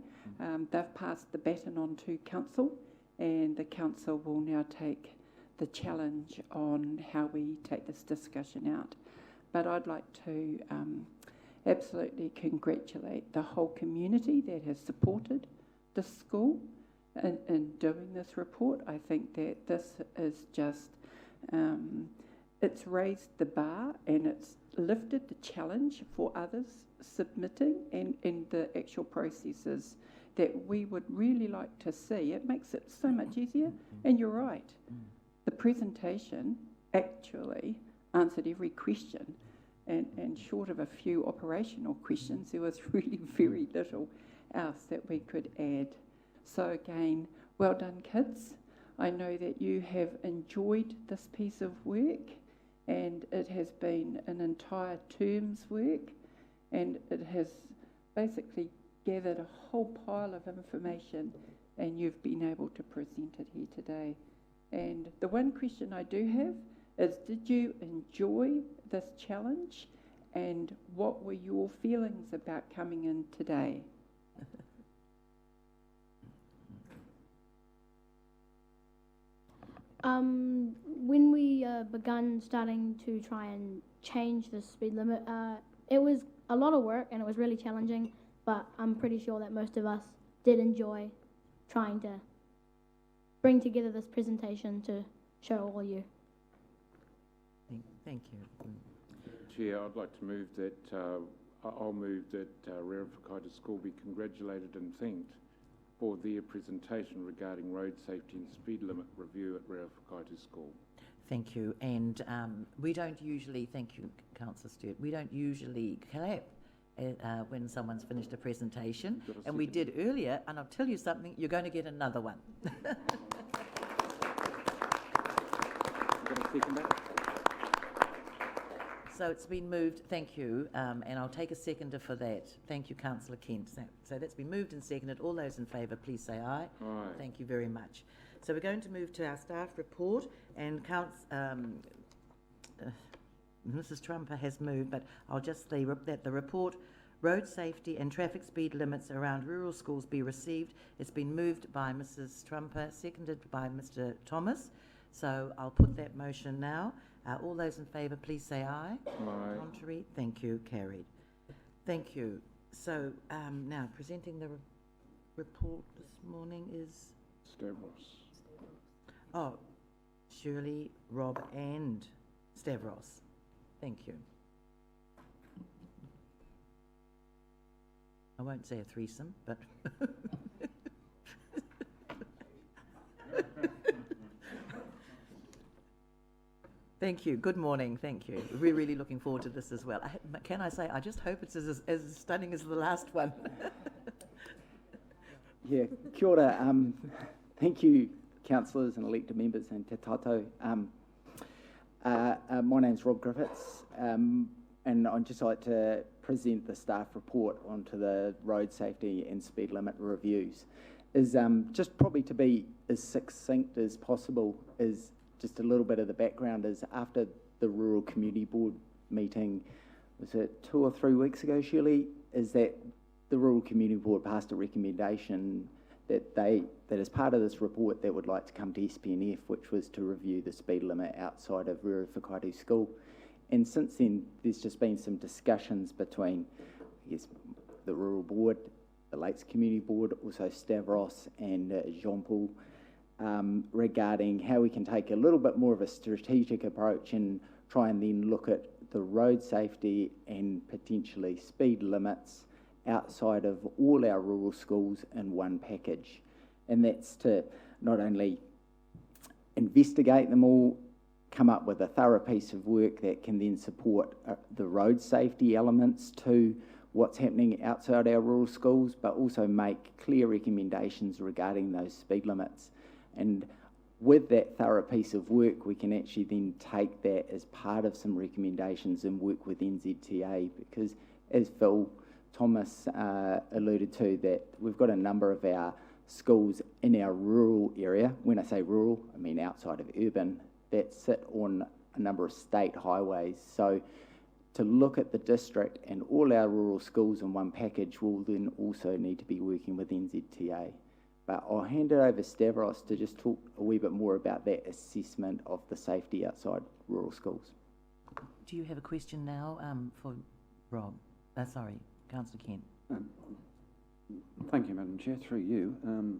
Speaker 23: They've passed the baton on to council, and the council will now take the challenge on how we take this discussion out. But I'd like to absolutely congratulate the whole community that has supported the school in doing this report. I think that this is just, it's raised the bar and it's lifted the challenge for others submitting and the actual processes that we would really like to see. It makes it so much easier. And you're right, the presentation actually answered every question, and short of a few operational questions, there was really very little else that we could add. So again, well done, kids. I know that you have enjoyed this piece of work, and it has been an entire term's work, and it has basically gathered a whole pile of information, and you've been able to present it here today. And the one question I do have is, did you enjoy this challenge, and what were your feelings about coming in today?
Speaker 11: When we begun starting to try and change the speed limit, it was a lot of work and it was really challenging, but I'm pretty sure that most of us did enjoy trying to bring together this presentation to show all you.
Speaker 2: Thank you.
Speaker 9: Chair, I'd like to move that, I'll move that Raukawa-Tait School be congratulated and thanked for their presentation regarding road safety and speed limit review at Raukawa-Tait School.
Speaker 2: Thank you. And we don't usually, thank you, Councillor Stewart, we don't usually clap when someone's finished a presentation. And we did earlier, and I'll tell you something, you're going to get another one. So it's been moved, thank you, and I'll take a seconder for that. Thank you, Councillor Kent. So that's been moved and seconded. All those in favour, please say aye.
Speaker 9: Aye.
Speaker 2: Thank you very much. So we're going to move to our staff report, and Mrs. Trumper has moved, but I'll just say that the report, road safety and traffic speed limits around rural schools, be received. It's been moved by Mrs. Trumper, seconded by Mr. Thomas. So I'll put that motion now. All those in favour, please say aye.
Speaker 9: Aye.
Speaker 2: Contrary, thank you, carried. Thank you. So now presenting the report this morning is
Speaker 9: Stavros.
Speaker 2: Oh, Shirley, Rob and Stavros. Thank you. I won't say a threesome, but thank you. Good morning. Thank you. We're really looking forward to this as well. Can I say, I just hope it's as stunning as the last one.
Speaker 1: Yeah, kia ora. Thank you, councillors and elected members, and te tātou. My name's Rob Griffiths, and I'd just like to present the staff report onto the road safety and speed limit reviews. Is just probably to be as succinct as possible, is just a little bit of the background. Is after the Rural Community Board meeting, was it 2 or 3 weeks ago, Shirley, is that the Rural Community Board passed a recommendation that as part of this report, they would like to come to SPNF, which was to review the speed limit outside of Raukawa-Tait School. And since then, there's just been some discussions between, I guess, the Rural Board, the Lakes Community Board, also Stavros and Jean-Paul, regarding how we can take a little bit more of a strategic approach and try and then look at the road safety and potentially speed limits outside of all our rural schools in one package. And that's to not only investigate them all, come up with a thorough piece of work that can then support the road safety elements to what's happening outside our rural schools, but also make clear recommendations regarding those speed limits. And with that thorough piece of work, we can actually then take that as part of some recommendations and work with NZTA, because as Phil Thomas alluded to, that we've got a number of our schools in our rural area. When I say rural, I mean outside of urban, that sit on a number of state highways. So to look at the district and all our rural schools in one package, we'll then also need to be working with NZTA. But I'll hand it over to Stavros to just talk a wee bit more about that assessment of the safety outside rural schools.
Speaker 2: Do you have a question now for Rob? Sorry, Councillor Kent.
Speaker 5: Thank you, Madam Chair. Through you,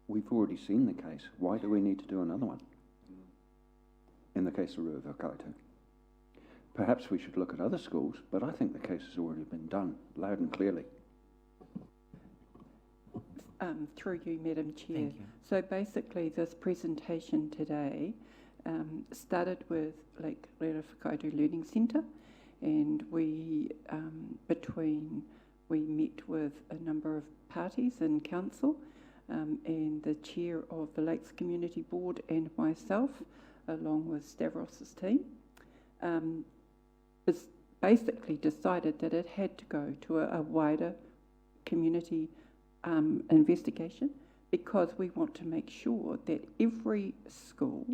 Speaker 5: we've already seen the case. Why do we need to do another one in the case of Raukawa-Tait? Perhaps we should look at other schools, but I think the case has already been done, loud and clearly.
Speaker 23: Through you, Madam Chair.
Speaker 2: Thank you.
Speaker 23: So basically, this presentation today started with Lake Raukawa-Tait Learning Centre, and we met with a number of parties in council, and the chair of the Lakes Community Board and myself, along with Stavros' team, basically decided that it had to go to a wider community investigation, because we want to make sure that every school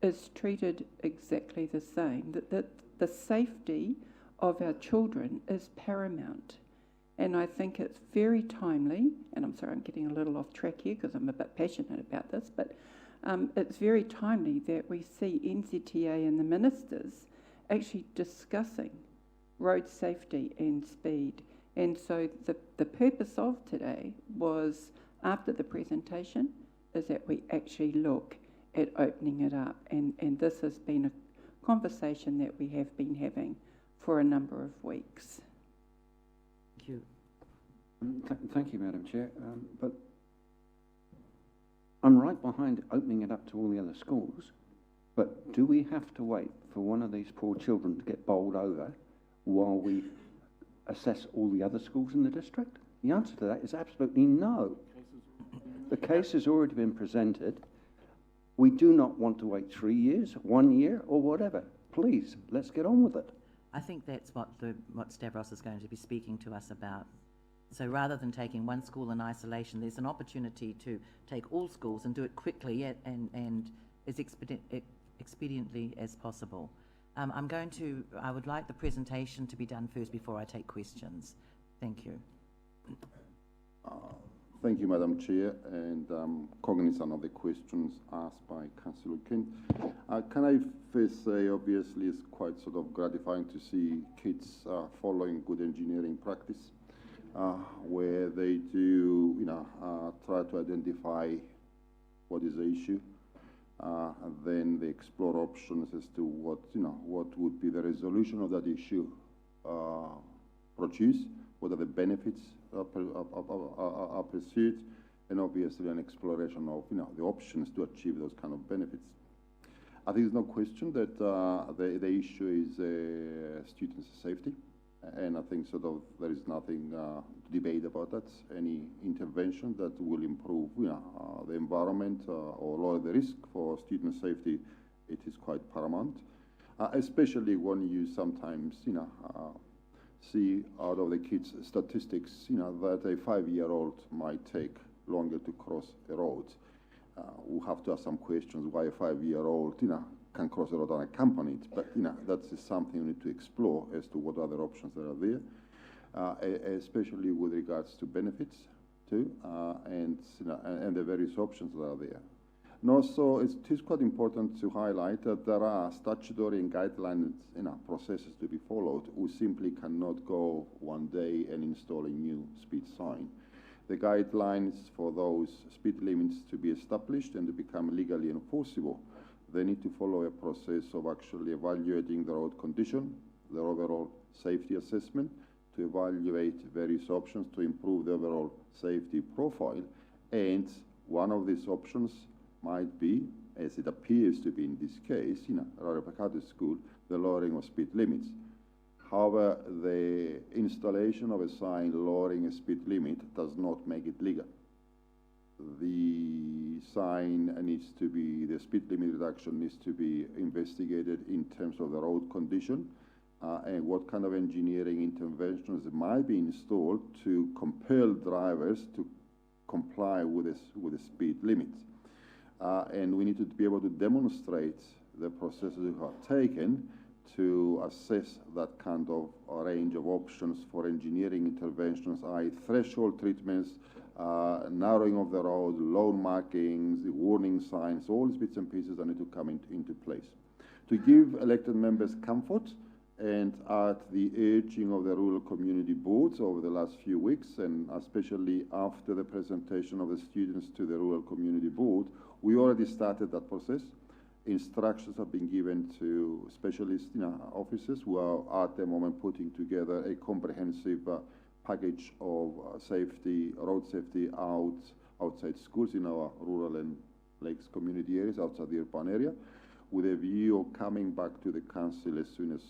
Speaker 23: is treated exactly the same, that the safety of our children is paramount. And I think it's very timely, and I'm sorry I'm getting a little off track here because I'm a bit passionate about this, but it's very timely that we see NZTA and the ministers actually discussing road safety and speed. And so the purpose of today was, after the presentation, is that we actually look at opening it up. And this has been a conversation that we have been having for a number of weeks.
Speaker 2: Thank you.
Speaker 5: Thank you, Madam Chair. But I'm right behind opening it up to all the other schools, but do we have to wait for one of these poor children to get bowled over while we assess all the other schools in the district? The answer to that is absolutely no. The case has already been presented. We do not want to wait 3 years, 1 year, or whatever. Please, let's get on with it.
Speaker 2: I think that's what Stavros is going to be speaking to us about. So rather than taking one school in isolation, there's an opportunity to take all schools and do it quickly and as expediently as possible. I would like the presentation to be done first before I take questions. Thank you.
Speaker 6: Thank you, Madam Chair, and cognizant of the questions asked by Councillor Kent. Can I first say, obviously, it's quite sort of gratifying to see kids following good engineering practice, where they do, try to identify what is the issue, and then they explore options as to what would be the resolution of that issue produced, what are the benefits are pursued, and obviously an exploration of the options to achieve those kind of benefits. I think there's no question that the issue is students' safety, and I think sort of there is nothing to debate about that. Any intervention that will improve the environment or lower the risk for student safety, it is quite paramount, especially when you sometimes see out of the kids' statistics that a 5-year-old might take longer to cross a road. We'll have to ask some questions why a 5-year-old can cross a road unaccompanied, but that's something we need to explore as to what other options that are there, especially with regards to benefits too, and the various options that are there. And also, it is quite important to highlight that there are statutory and guidelines processes to be followed. We simply cannot go one day and install a new speed sign. The guidelines for those speed limits to be established and to become legally enforceable, they need to follow a process of actually evaluating the road condition, the overall safety assessment, to evaluate various options to improve the overall safety profile. And one of these options might be, as it appears to be in this case, Raukawa-Tait School, the lowering of speed limits. However, the installation of a sign lowering a speed limit does not make it legal. The sign needs to be, the speed limit reduction needs to be investigated in terms of the road condition and what kind of engineering interventions might be installed to compel drivers to comply with the speed limits. And we need to be able to demonstrate the processes we have taken to assess that kind of range of options for engineering interventions, i.e. threshold treatments, narrowing of the road, lone markings, the warning signs, all these bits and pieces that need to come into place. To give elected members comfort, and at the urging of the rural community boards over the last few weeks, and especially after the presentation of the students to the rural community board, we already started that process. Instructions have been given to specialist officers who are at the moment putting together a comprehensive package of safety, road safety outside schools in our rural and lakes community areas outside the urban area, with a view of coming back to the council as soon as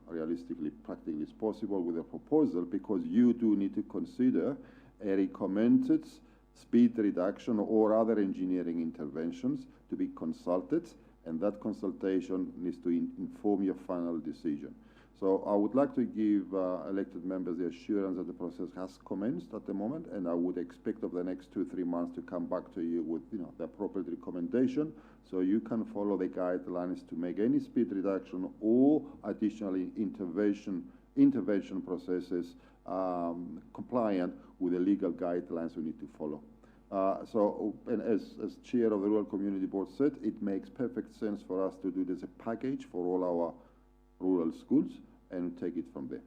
Speaker 6: realistically, practically as possible with a proposal, because you do need to consider a recommended speed reduction or other engineering interventions to be consulted, and that consultation needs to inform your final decision. So I would like to give elected members the assurance that the process has commenced at the moment, and I would expect over the next 2-3 months to come back to you with the appropriate recommendation, so you can follow the guidelines to make any speed reduction or additional intervention processes compliant with the legal guidelines we need to follow. And as chair of the Rural Community Board said, it makes perfect sense for us to do this a package for all our rural schools and take it from there.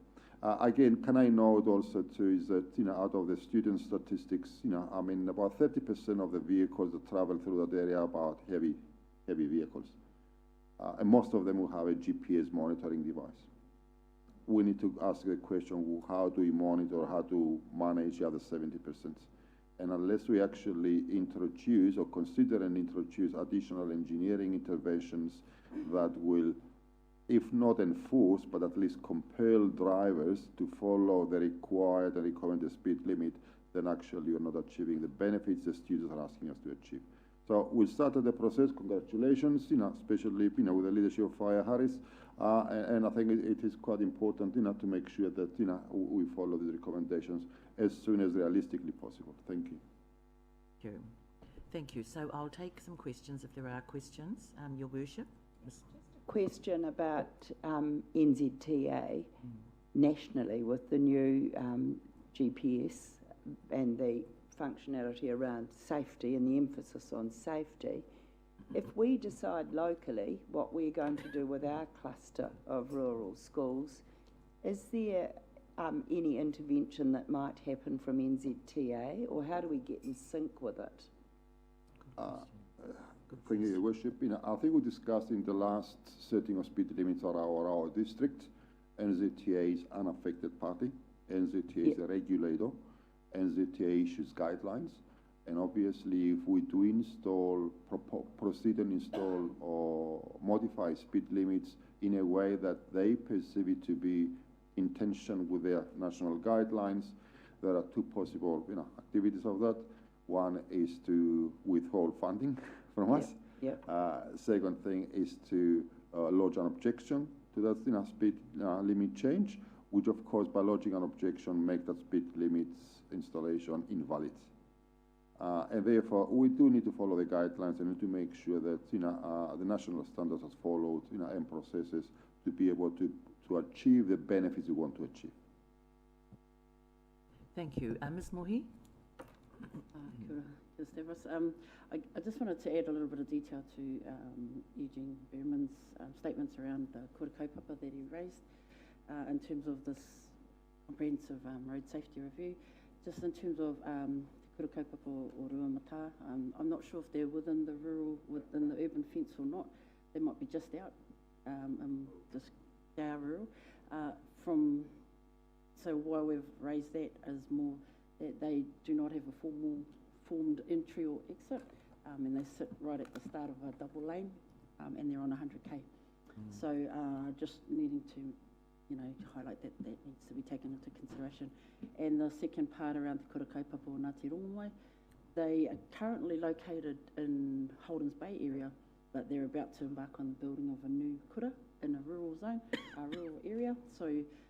Speaker 6: Again, can I note also too is that out of the student statistics, I mean about 30% of the vehicles that travel through that area are about heavy vehicles, and most of them will have a GPS monitoring device. We need to ask the question: well, how do we monitor? How to manage the other 70%? And unless we actually introduce or consider and introduce additional engineering interventions that will, if not enforce, but at least compel drivers to follow the required and recommended speed limit, then actually you're not achieving the benefits the students are asking us to achieve. So we started the process. Congratulations, especially with the leadership of Fire Harris, and I think it is quite important, to make sure that we follow these recommendations as soon as realistically possible. Thank you.
Speaker 2: Thank you. So I'll take some questions if there are questions. Your Worship.
Speaker 3: Question about NZTA nationally with the new GPS and the functionality around safety and the emphasis on safety. If we decide locally what we're going to do with our cluster of rural schools, is there any intervention that might happen from NZTA, or how do we get in sync with it?
Speaker 6: Thank you, Your Worship. I think we discussed in the last setting of speed limits of our district. NZTA is an unaffected party. NZTA is a regulator. NZTA issues guidelines. And obviously, if we do proceed and install or modify speed limits in a way that they perceive it to be in tension with their national guidelines, there are two possible activities of that. One is to withhold funding from us. Second thing is to lodge an objection to that speed limit change, which of course by lodging an objection make that speed limits installation invalid. And therefore we do need to follow the guidelines and need to make sure that the national standards are followed and processes to be able to achieve the benefits we want to achieve.
Speaker 2: Thank you. Ms. Mohi?
Speaker 7: Kia ora, I just wanted to add a little bit of detail to Eugene Berman's statements around the kura kaupapa that he raised in terms of this comprehensive road safety review. Just in terms of kura kaupapa o Rua Mata, I'm not sure if they're within the urban fence or not. They might be just out, just our rural. So why we've raised that is more that they do not have a formed entry or exit, and they sit right at the start of a double lane, and they're on 100k. So just needing to, highlight that needs to be taken into consideration. And the second part around the kura kaupapa o Ngāti Rongoai, they are currently located in Holden's Bay area, but they're about to embark on the building of a new kura in a rural zone, a rural area. So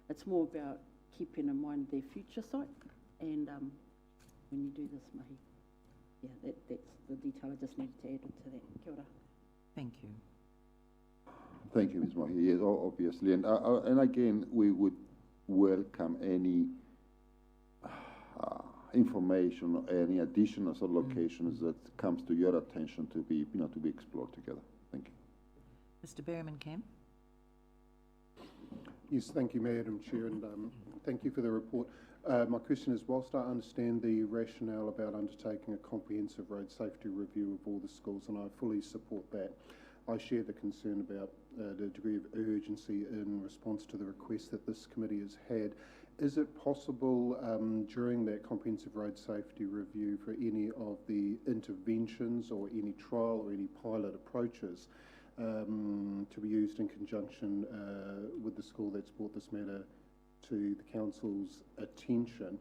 Speaker 7: it's more about keeping in mind their future site. And when you do this, mahi, that's the detail I just needed to add to that. Kia ora.
Speaker 2: Thank you.
Speaker 6: Thank you, Ms. Mahi. Yes, obviously. And again, we would welcome any information or any additional sort of locations that comes to your attention to be, to be explored together. Thank you.
Speaker 2: Mr. Berriman-Kemp.
Speaker 20: Yes, thank you, Madam Chair, and thank you for the report. My question is, whilst I understand the rationale about undertaking a comprehensive road safety review of all the schools, and I fully support that, I share the concern about the degree of urgency in response to the request that this committee has had. Is it possible during that comprehensive road safety review for any of the interventions or any trial or any pilot approaches to be used in conjunction with the school that's brought this matter to the Council's attention?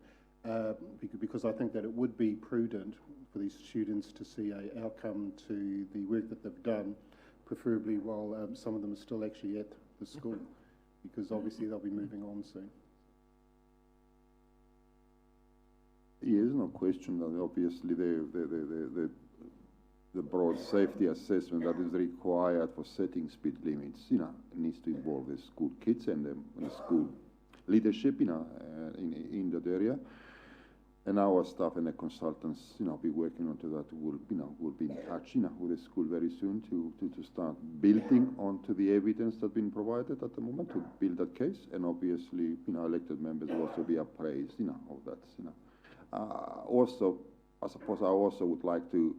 Speaker 20: Because I think that it would be prudent for these students to see an outcome to the work that they've done, preferably while some of them are still actually at the school, because obviously they'll be moving on soon.
Speaker 6: Yeah, there's no question that obviously the broad safety assessment that is required for setting speed limits, needs to involve the school kids and the school leadership, in that area. And our staff and the consultants, be working onto that. Will be in touch, with the school very soon to start building onto the evidence that's been provided at the moment to build that case. And obviously, elected members will also be appraised, of that, Also, I suppose I also would like to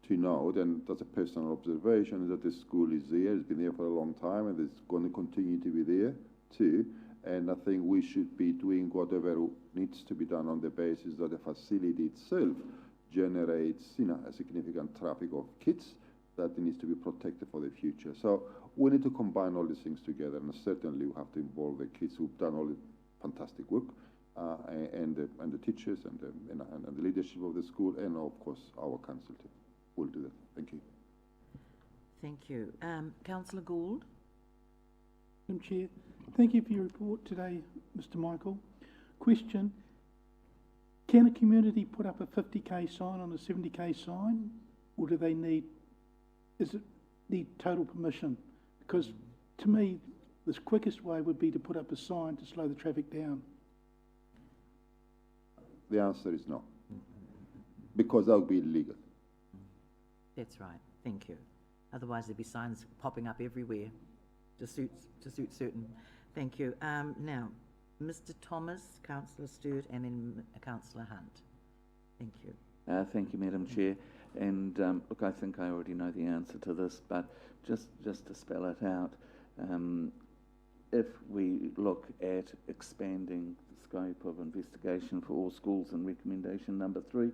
Speaker 6: note, and that's a personal observation, that the school is there, it's been there for a long time, and it's going to continue to be there too. And I think we should be doing whatever needs to be done on the basis that the facility itself generates, a significant traffic of kids that needs to be protected for the future. So we need to combine all these things together, and certainly we have to involve the kids who've done all the fantastic work, and the teachers and the leadership of the school, and of course our council too. We'll do that. Thank you.
Speaker 2: Thank you. Councillor Gould.
Speaker 21: Madam Chair, thank you for your report today, Mr. Michael. Question: can a community put up a 50k sign on a 70k sign, or do they need total permission? Because to me, the quickest way would be to put up a sign to slow the traffic down.
Speaker 6: The answer is no, because that would be illegal.
Speaker 2: That's right. Thank you. Otherwise, there'd be signs popping up everywhere to suit certain. Thank you. Now, Mr. Thomas, Councillor Stewart, and then Councillor Hunt. Thank you.
Speaker 4: Thank you, Madam Chair. And look, I think I already know the answer to this, but just to spell it out, if we look at expanding the scope of investigation for all schools in recommendation number 3,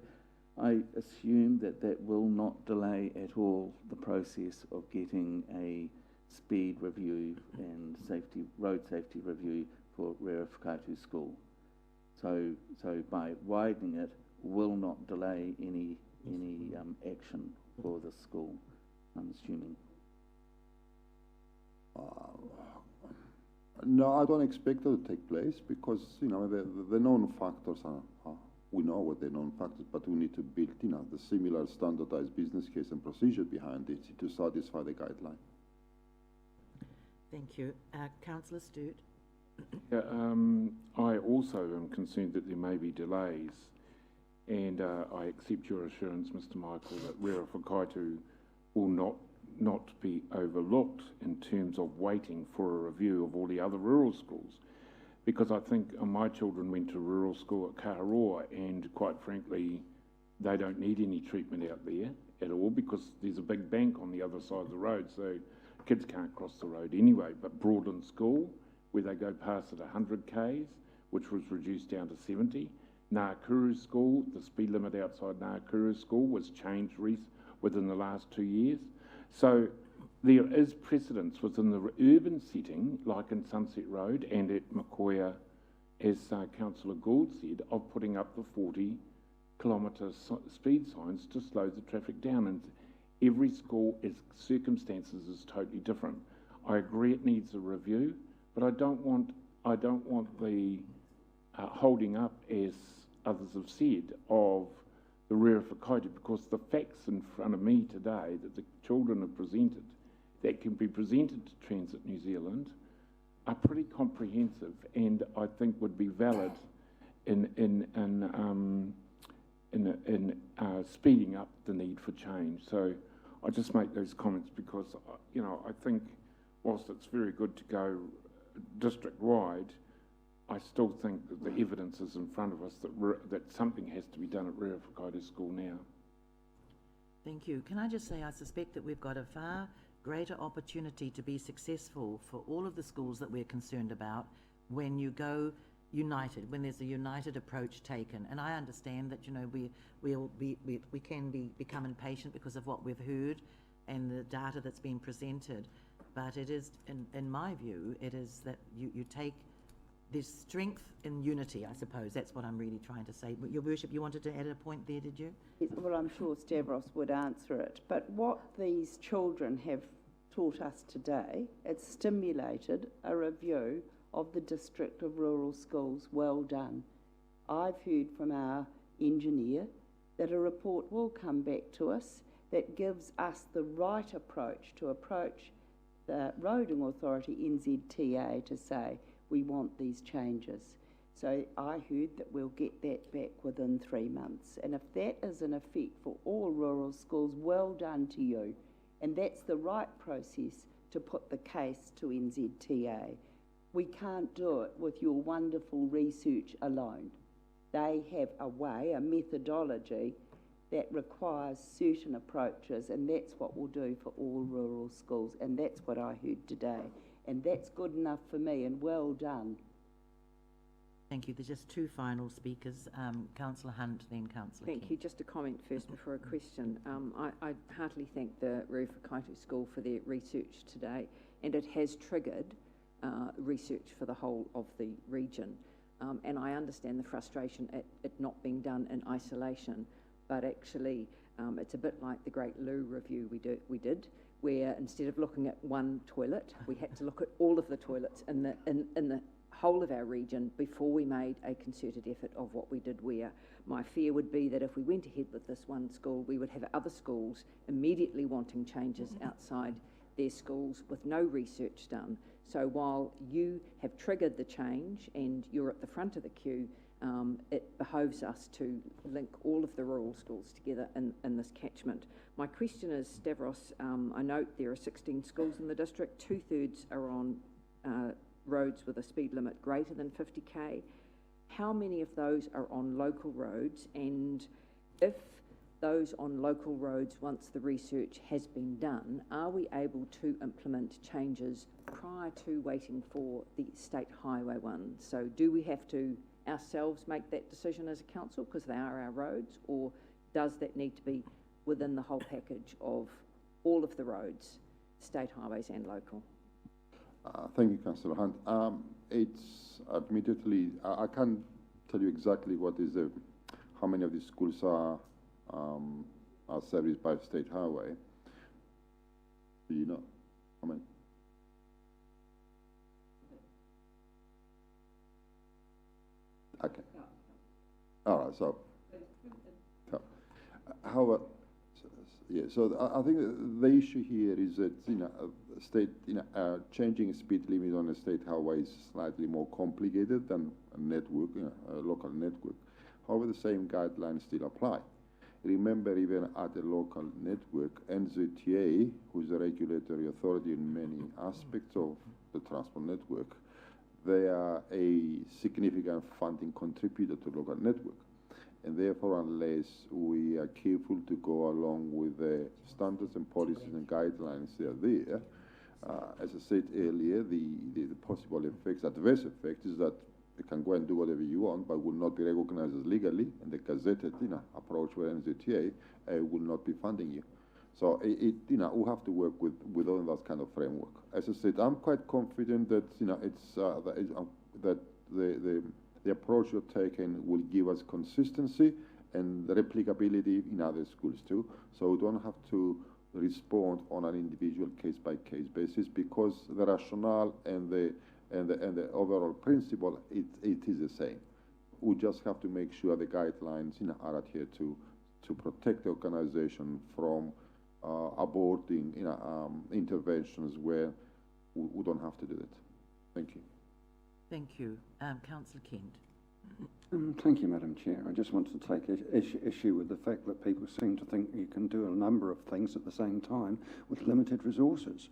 Speaker 4: I assume that will not delay at all the process of getting a speed review and road safety review for Raukawa-Tait School. So by widening it will not delay any action for the school, I'm assuming.
Speaker 6: No, I don't expect that to take place because, the known factors are, we know what the known factors, but we need to build, the similar standardized business case and procedure behind it to satisfy the guideline.
Speaker 2: Thank you. Councillor Stewart.
Speaker 9: Yeah, I also am concerned that there may be delays, and I accept your assurance, Mr. Michael, that Raukawa-Tait will not be overlooked in terms of waiting for a review of all the other rural schools. Because I think my children went to rural school at Kaharoa, and quite frankly, they don't need any treatment out there at all because there's a big bank on the other side of the road, so kids can't cross the road anyway. But Broadland School, where they go past at 100 k's, which was reduced down to 70. Ngākuru School, the speed limit outside Ngākuru School was changed within the last 2 years. So there is precedence within the urban setting, like in Sunset Road and at Makoia, as Councillor Gould said, of putting up the 40-kilometre speed signs to slow the traffic down. And every school, circumstances is totally different. I agree it needs a review, but I don't want the holding up, as others have said, of the Raukawa-Tait, because the facts in front of me today that the children have presented that can be presented to Transit New Zealand are pretty comprehensive, and I think would be valid in speeding up the need for change. So I just make those comments because, you know, I think whilst it's very good to go district-wide, I still think that the evidence is in front of us that something has to be done at Raukawa-Tait School now.
Speaker 2: Thank you. Can I just say, I suspect that we've got a far greater opportunity to be successful for all of the schools that we're concerned about when you go united, when there's a united approach taken. And I understand that, you know, we can become impatient because of what we've heard and the data that's been presented. But it is, in my view, it is that you take this strength in unity, I suppose. That's what I'm really trying to say. Your Worship, you wanted to add a point there, did you?
Speaker 3: Well, I'm sure Stavros would answer it. But what these children have taught us today, it's stimulated a review of the District of Rural Schools. Well done. I've heard from our engineer that a report will come back to us that gives us the right approach to approach the Roading Authority, NZTA, to say we want these changes. So I heard that we'll get that back within 3 months. And if that is in effect for all rural schools, well done to you. And that's the right process to put the case to NZTA. We can't do it with your wonderful research alone. They have a way, a methodology that requires certain approaches, and that's what we'll do for all rural schools, and that's what I heard today. And that's good enough for me, and well done.
Speaker 2: Thank you. There's just two final speakers, Councillor Hunt, then Councillor
Speaker 13: Thank you. Just a comment first before a question. I heartily thank the Raukawa-Tait School for their research today, and it has triggered research for the whole of the region. And I understand the frustration at it not being done in isolation, but actually it's a bit like the Great Loo review we did, where instead of looking at one toilet, we had to look at all of the toilets in the whole of our region before we made a concerted effort of what we did where. My fear would be that if we went ahead with this one school, we would have other schools immediately wanting changes outside their schools with no research done. So while you have triggered the change and you're at the front of the queue, it behoves us to link all of the rural schools together in this catchment. My question is, Stavros, I note there are 16 schools in the district, 2/3 are on roads with a speed limit greater than 50k. How many of those are on local roads? And if those on local roads, once the research has been done, are we able to implement changes prior to waiting for the state highway one? So do we have to ourselves make that decision as a council because they are our roads, or does that need to be within the whole package of all of the roads, state highways and local?
Speaker 6: Thank you, Councillor Hunt. It's admittedly, I can't tell you exactly what is how many of these schools are serviced by state highway. Do you know how many? Okay. All right. So how about? Yeah, so I think the issue here is that changing speed limit on a state highway is slightly more complicated than a network, a local network. However, the same guidelines still apply. Remember, even at a local network, NZTA, who is a regulatory authority in many aspects of the transport network, they are a significant funding contributor to local network. And therefore, unless we are careful to go along with the standards and policies and guidelines that are there, as I said earlier, the possible effects, adverse effect, is that you can go and do whatever you want, but will not be recognized as legally, and the gazetted approach with NZTA will not be funding you. So we have to work with all that kind of framework. As I said, I'm quite confident that that the approach you're taking will give us consistency and replicability in other schools too. So we don't have to respond on an individual case-by-case basis, because the rationale and the overall principle, it is the same. We just have to make sure the guidelines are adhered to protect the organization from aborting interventions where we don't have to do that. Thank you.
Speaker 2: Thank you. Councillor Kent.
Speaker 5: Thank you, Madam Chair. I just want to take issue with the fact that people seem to think you can do a number of things at the same time with limited resources.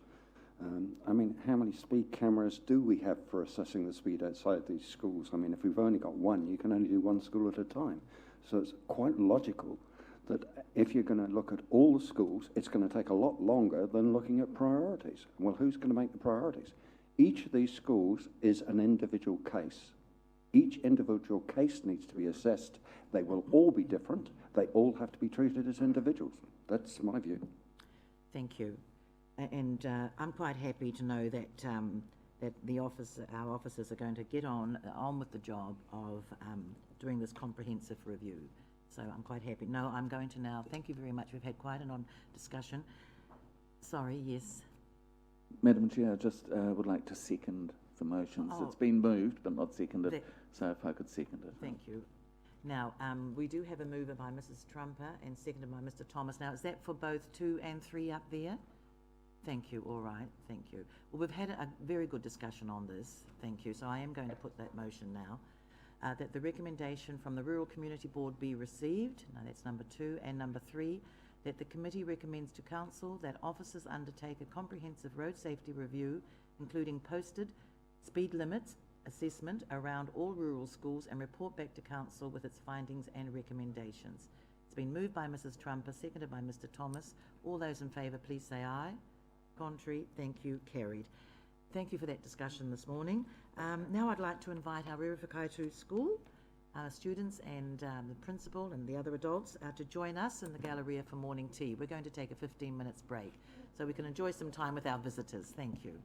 Speaker 5: I mean, how many speed cameras do we have for assessing the speed outside these schools? I mean, if we've only got one, you can only do one school at a time. So it's quite logical that if you're going to look at all the schools, it's going to take a lot longer than looking at priorities. Well, who's going to make the priorities? Each of these schools is an individual case. Each individual case needs to be assessed. They will all be different. They all have to be treated as individuals. That's my view.
Speaker 2: Thank you. And I'm quite happy to know that that our officers are going to get on with the job of doing this comprehensive review. So I'm quite happy. No, I'm going to now. Thank you very much. We've had quite an on discussion. Sorry, yes.
Speaker 4: Madam Chair, I just would like to second the motions.
Speaker 2: Oh.
Speaker 4: It's been moved but not seconded, so if I could second it.
Speaker 2: Thank you. Now, we do have a mover by Mrs. Trumper and seconded by Mr. Thomas. Now, is that for both 2 and 3 up there? Thank you. All right. Thank you. Well, we've had a very good discussion on this. Thank you. So I am going to put that motion now. That the recommendation from the Rural Community Board be received. Now, that's number 2. And number 3, that the committee recommends to Council that officers undertake a comprehensive road safety review, including posted speed limits assessment around all rural schools, and report back to Council with its findings and recommendations. It's been moved by Mrs. Trumper, seconded by Mr. Thomas. All those in favour, please say aye. Contrary, thank you, carried. Thank you for that discussion this morning. Now I'd like to invite our Raukawa-Tait School students and the principal and the other adults to join us in the Galleria for morning tea. We're going to take a 15 minutes break so we can enjoy some time with our visitors. Thank you.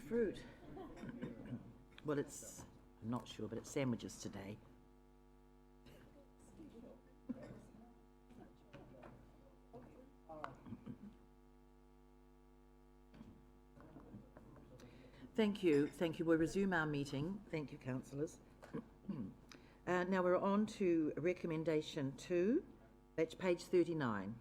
Speaker 2: fruit. Well, I'm not sure, but it's sandwiches today. Thank you. We'll resume our meeting. Thank you, councillors. Now we're on to recommendation 2. That's page 39.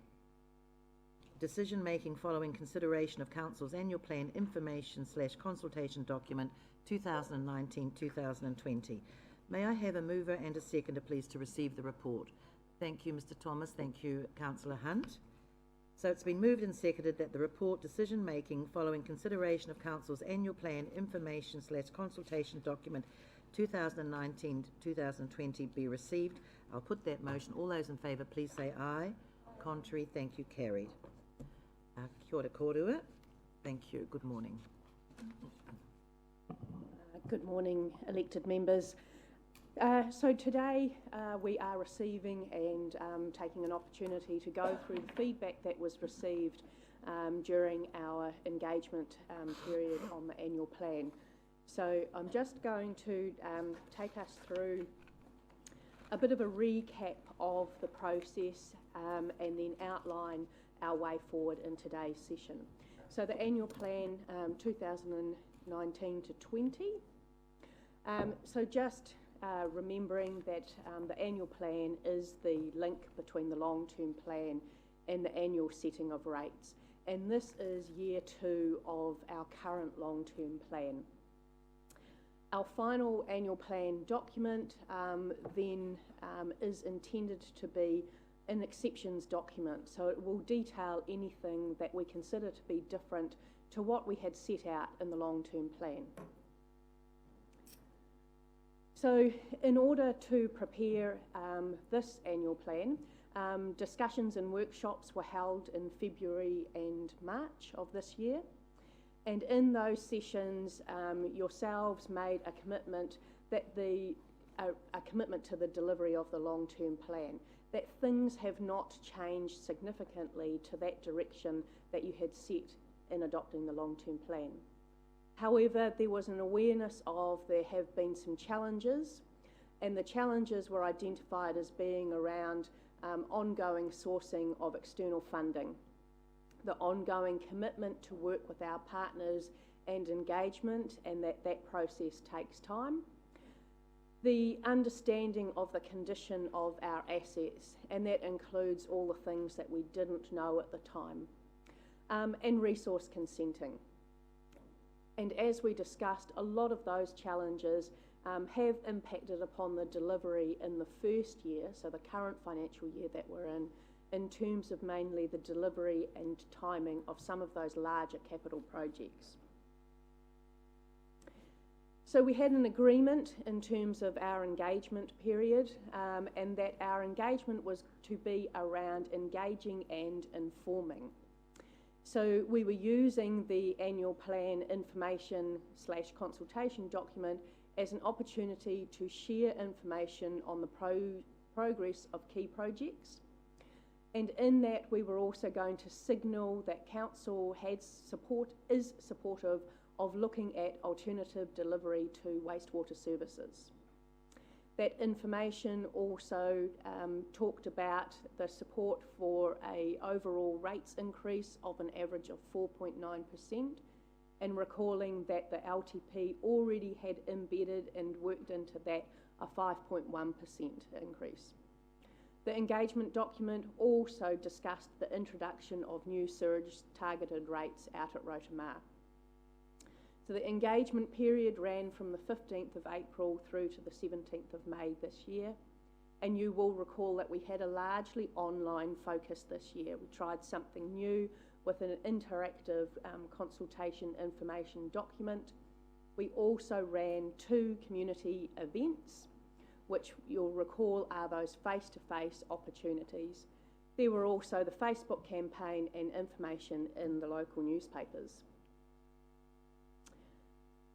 Speaker 2: Decision-making following consideration of Council's annual plan information/consultation document 2019-2020. May I have a mover and a seconder, please, to receive the report? Thank you, Mr. Thomas. Thank you, Councillor Hunt. So it's been moved and seconded that the report decision-making following consideration of Council's annual plan information/consultation document 2019-2020 be received. I'll put that motion. All those in favour, please say aye. Contrary, thank you, carried. Kia ora kōrua. Thank you. Good morning.
Speaker 14: Good morning, elected members. So today we are receiving and taking an opportunity to go through the feedback that was received during our engagement period on the annual plan. So I'm just going to take us through a bit of a recap of the process and then outline our way forward in today's session. So the annual plan 2019 to 20. So just remembering that the annual plan is the link between the long-term plan and the annual setting of rates. And this is year 2 of our current long-term plan. Our final annual plan document then is intended to be an exceptions document, so it will detail anything that we consider to be different to what we had set out in the long-term plan. So in order to prepare this annual plan, discussions and workshops were held in February and March of this year. And in those sessions, yourselves made a commitment that a commitment to the delivery of the long-term plan, that things have not changed significantly to that direction that you had set in adopting the long-term plan. However, there was an awareness of there have been some challenges, and the challenges were identified as being around ongoing sourcing of external funding, the ongoing commitment to work with our partners and engagement, and that process takes time. The understanding of the condition of our assets, and that includes all the things that we didn't know at the time, and resource consenting. And as we discussed, a lot of those challenges have impacted upon the delivery in the first year, so the current financial year that we're in terms of mainly the delivery and timing of some of those larger capital projects. So we had an agreement in terms of our engagement period, and that our engagement was to be around engaging and informing. So we were using the annual plan information/consultation document as an opportunity to share information on the progress of key projects. And in that, we were also going to signal that Council is supportive of looking at alternative delivery to wastewater services. That information also talked about the support for an overall rates increase of an average of 4.9%, and recalling that the LTP already had embedded and worked into that a 5.1% increase. The engagement document also discussed the introduction of new surge targeted rates out at Rotorua. So the engagement period ran from the 15th of April through to the 17th of May this year. And you will recall that we had a largely online focus this year. We tried something new with an interactive consultation information document. We also ran 2 community events, which you'll recall are those face-to-face opportunities. There were also the Facebook campaign and information in the local newspapers.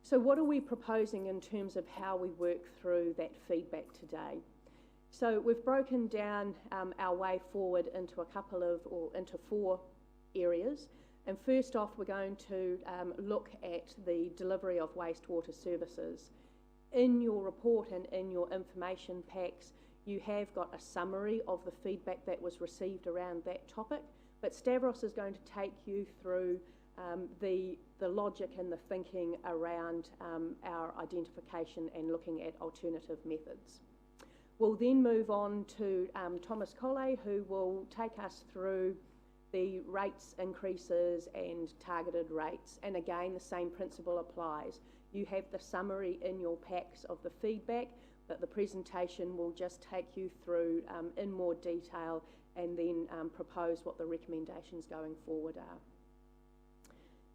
Speaker 14: So what are we proposing in terms of how we work through that feedback today? So we've broken down our way forward into into 4 areas, And first off, we're going to look at the delivery of wastewater services. In your report and in your information packs, you have got a summary of the feedback that was received around that topic, but Stavros is going to take you through the logic and the thinking around our identification and looking at alternative methods. We'll then move on to Thomas Colley, who will take us through the rates increases and targeted rates. And again, the same principle applies. You have the summary in your packs of the feedback, but the presentation will just take you through in more detail and then propose what the recommendations going forward are.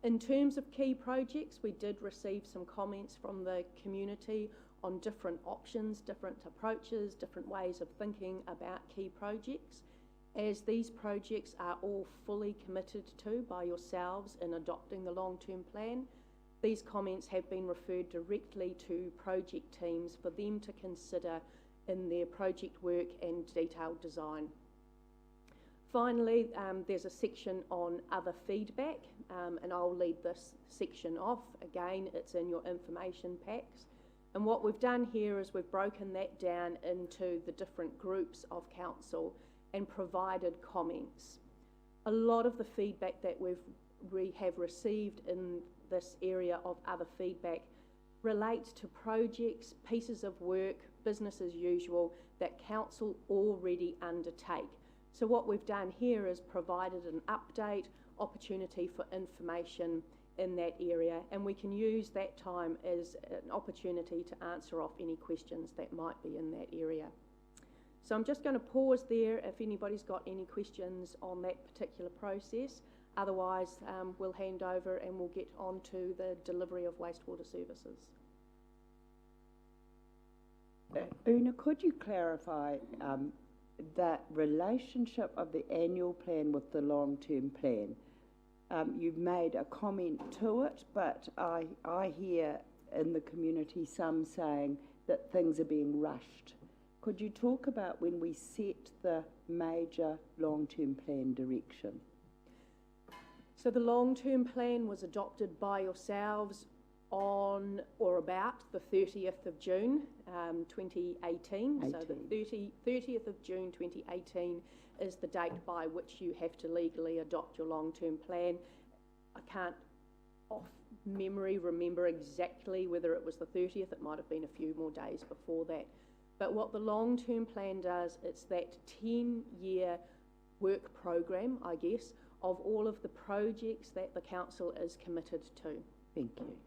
Speaker 14: In terms of key projects, we did receive some comments from the community on different options, different approaches, different ways of thinking about key projects. As these projects are all fully committed to by yourselves in adopting the long-term plan, these comments have been referred directly to project teams for them to consider in their project work and detailed design. Finally, there's a section on other feedback, and I'll lead this section off. Again, it's in your information packs. And what we've done here is we've broken that down into the different groups of council and provided comments. A lot of the feedback that we have received in this area of other feedback relates to projects, pieces of work, business as usual, that council already undertake. So what we've done here is provided an update, opportunity for information in that area, and we can use that time as an opportunity to answer off any questions that might be in that area. So I'm just going to pause there if anybody's got any questions on that particular process. Otherwise, we'll hand over and we'll get on to the delivery of wastewater services.
Speaker 3: Una, could you clarify that relationship of the annual plan with the long-term plan? You've made a comment to it, but I hear in the community some saying that things are being rushed. Could you talk about when we set the major long-term plan direction?
Speaker 14: So the long-term plan was adopted by yourselves on or about the 30th of June 2018. So the 30th of June 2018 is the date by which you have to legally adopt your long-term plan. I can't off memory remember exactly whether it was the 30th. It might have been a few more days before that. But what the long-term plan does, it's that 10-year work program, I guess, of all of the projects that the council is committed to.
Speaker 3: Thank you.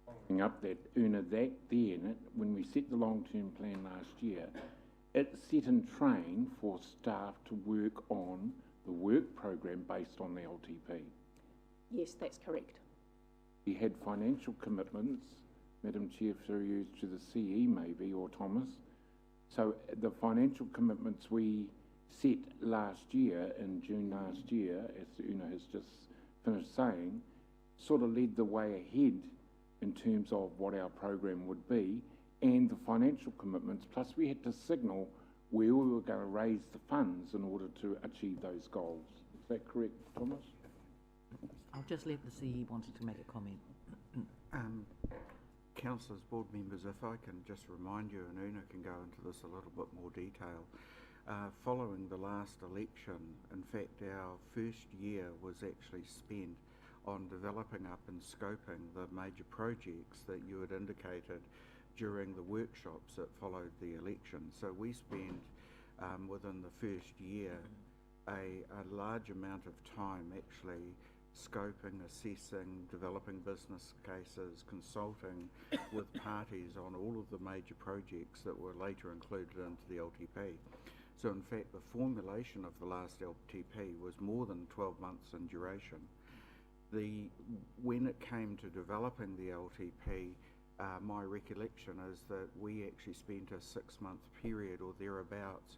Speaker 9: Following up that, Una, that then, when we set the long-term plan last year, it set in train for staff to work on the work program based on the LTP.
Speaker 14: Yes, that's correct.
Speaker 9: We had financial commitments, Madam Chair, through you to the CE maybe, or Thomas. So the financial commitments we set last year, in June last year, as Una has just finished saying, sort of led the way ahead in terms of what our program would be and the financial commitments, plus we had to signal where we were going to raise the funds in order to achieve those goals. Is that correct, Thomas?
Speaker 2: I'll just let the CE wanted to make a comment.
Speaker 15: Councillors, board members, if I can just remind you, and Una can go into this a little bit more detail, following the last election, in fact our first year was actually spent on developing up and scoping the major projects that you had indicated during the workshops that followed the election. So we spent within the first year a large amount of time actually scoping, assessing, developing business cases, consulting with parties on all of the major projects that were later included into the LTP. So in fact the formulation of the last LTP was more than 12 months in duration. When it came to developing the LTP, my recollection is that we actually spent a 6-month period or thereabouts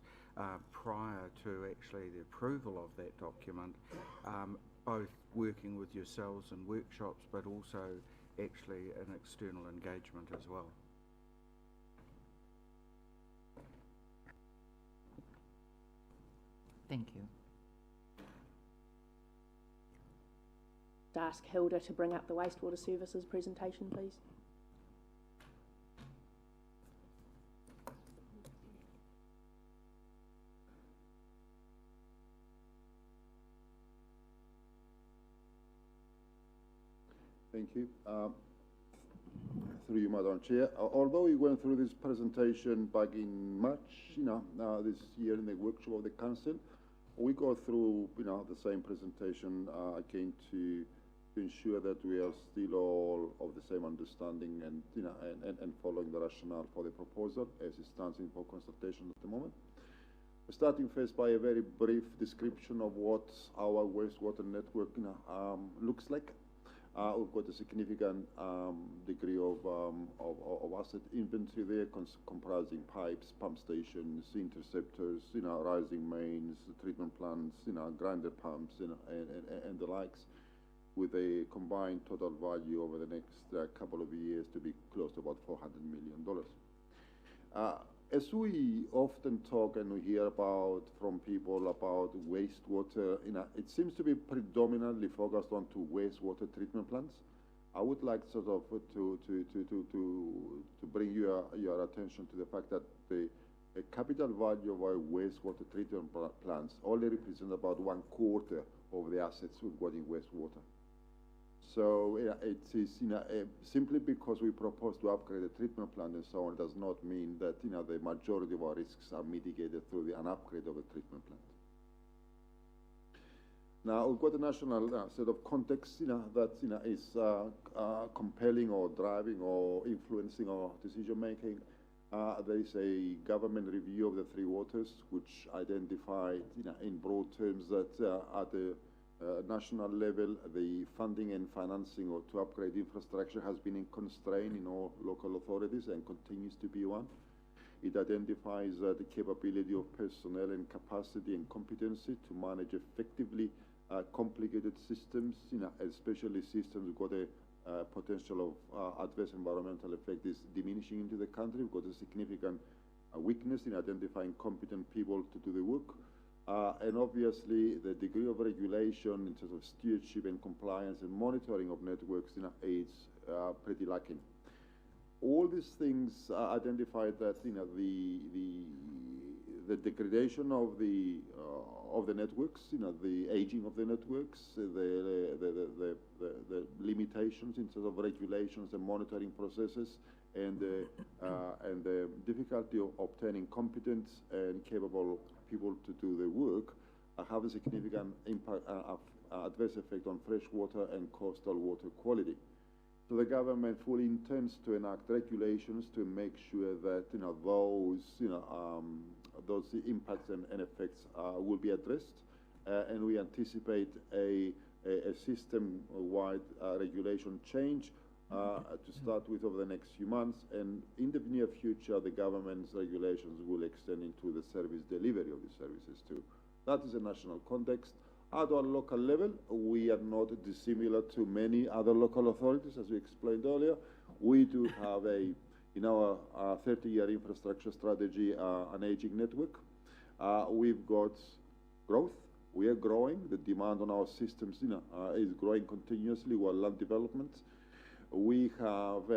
Speaker 15: prior to actually the approval of that document, both working with yourselves in workshops but also actually an external engagement as well.
Speaker 2: Thank you.
Speaker 14: To ask Hilda to bring up the wastewater services presentation, please.
Speaker 6: Thank you. Through you, Madam Chair. Although we went through this presentation back in March, this year in the workshop of the Council, we go through, the same presentation again to ensure that we are still all of the same understanding and, and following the rationale for the proposal as it stands in for consultation at the moment. Starting first by a very brief description of what our wastewater network looks like. We've got a significant degree of asset inventory there, comprising pipes, pump stations, interceptors, rising mains, treatment plants, grinder pumps, and the likes, with a combined total value over the next couple of years to be close to about $400 million. As we often talk and we hear about from people about wastewater, it seems to be predominantly focused on to wastewater treatment plants. I would like sort of to bring your attention to the fact that the capital value of our wastewater treatment plants only represent about 1/4 of the assets we've got in wastewater. So it is, simply because we propose to upgrade the treatment plant and so on, does not mean that, the majority of our risks are mitigated through an upgrade of a treatment plant. Now, we've got a national set of context, that, is compelling or driving or influencing our decision making. There is a government review of the three waters, which identified, in broad terms that at the national level, the funding and financing or to upgrade infrastructure has been a constraint in all local authorities and continues to be one. It identifies the capability of personnel and capacity and competency to manage effectively complicated systems, especially systems who've got a potential of adverse environmental effect is diminishing into the country. We've got a significant weakness in identifying competent people to do the work. And obviously, the degree of regulation in terms of stewardship and compliance and monitoring of networks is pretty lacking. All these things identified that the degradation of the networks, the aging of the networks, the limitations in terms of regulations and monitoring processes, and the difficulty of obtaining competent and capable people to do the work have a significant impact, adverse effect on freshwater and coastal water quality. So the government fully intends to enact regulations to make sure that those impacts and effects will be addressed, and we anticipate a system-wide regulation change to start with over the next few months, and in the near future, the government's regulations will extend into the service delivery of the services too. That is a national context. At our local level, we are not dissimilar to many other local authorities, as we explained earlier. We do have in our 30-year infrastructure strategy, an aging network. We've got growth. We are growing. The demand on our systems, is growing continuously with land development. We have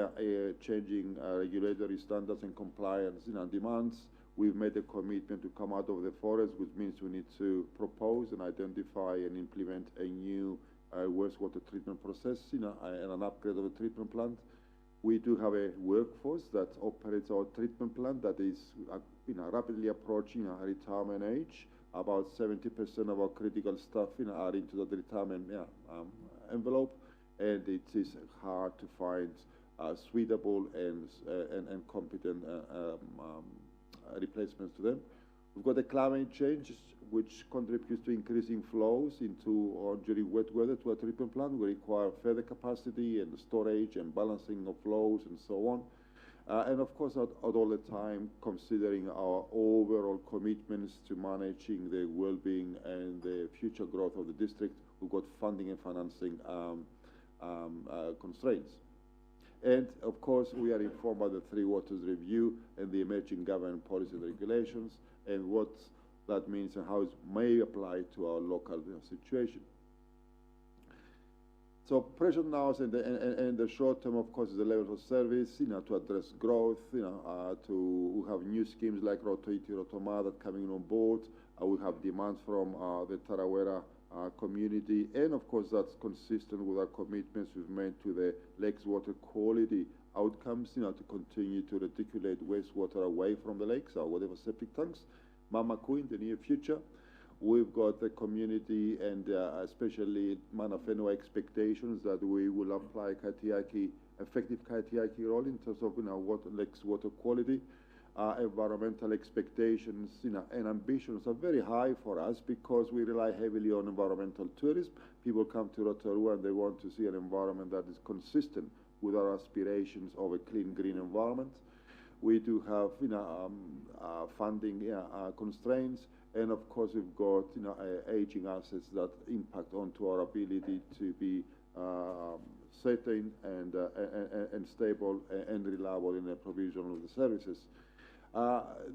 Speaker 6: changing regulatory standards and compliance demands. We've made a commitment to come out of the forest, which means we need to propose and identify and implement a new wastewater treatment process, and an upgrade of the treatment plant. We do have a workforce that operates our treatment plant that is, rapidly approaching a retirement age. About 70% of our critical staff, are into the retirement envelope, and it is hard to find suitable and competent replacements to them. We've got the climate change, which contributes to increasing flows into or during wet weather to a treatment plant. We require further capacity and storage and balancing of flows and so on. And of course, at all the time, considering our overall commitments to managing the well-being and the future growth of the district, we've got funding and financing constraints. And of course, we are informed by the Three Waters Review and the emerging government policy and regulations, and what that means and how it may apply to our local situation. So pressure now in the short term, of course, is the level of service, to address growth, we have new schemes like Rotorua that coming on board. We have demands from the Tarawera community, and of course that's consistent with our commitments we've made to the lake's water quality outcomes, to continue to reticulate wastewater away from the lakes or whatever septic tanks. Mamaku in the near future. We've got the community and especially Mana Whenua expectations that we will apply effective kaitiaki role in terms of lakes water quality. Environmental expectations and ambitions are very high for us because we rely heavily on environmental tourism. People come to Rotorua and they want to see an environment that is consistent with our aspirations of a clean, green environment. We do have funding constraints, and of course we've got aging assets that impact onto our ability to be certain and stable and reliable in the provision of the services.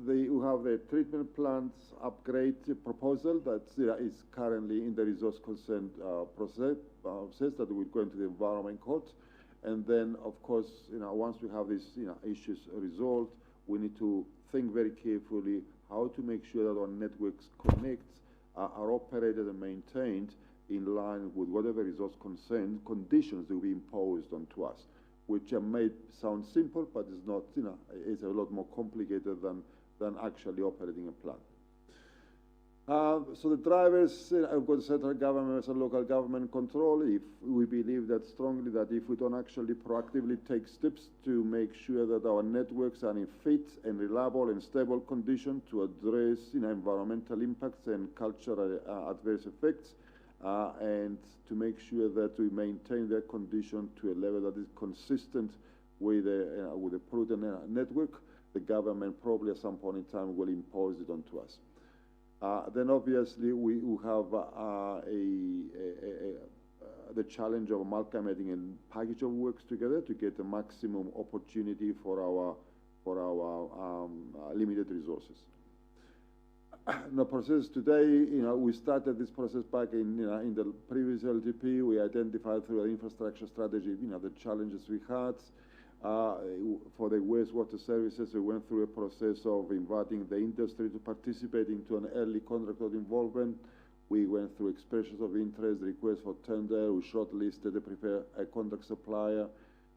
Speaker 6: We have the treatment plants upgrade proposal that is currently in the resource consent process that will go into the environment court. And then, of course, once we have these issues resolved, we need to think very carefully how to make sure that our networks connects are operated and maintained in line with whatever resource consent conditions will be imposed onto us, which may sound simple, but it's not, it's a lot more complicated than actually operating a plant. So the drivers have got central government and local government control. If we believe that strongly that if we don't actually proactively take steps to make sure that our networks are in fit and reliable and stable condition to address environmental impacts and cultural adverse effects, and to make sure that we maintain their condition to a level that is consistent with a prudent network, the government probably at some point in time will impose it onto us. Then obviously we have the challenge of amalgamating a package of works together to get the maximum opportunity for our limited resources. The process today, we started this process back in the previous LGP. We identified through our infrastructure strategy, the challenges we had. For the wastewater services, we went through a process of inviting the industry to participate into an early contractor involvement. We went through expressions of interest, requests for tender. We shortlisted a contract supplier.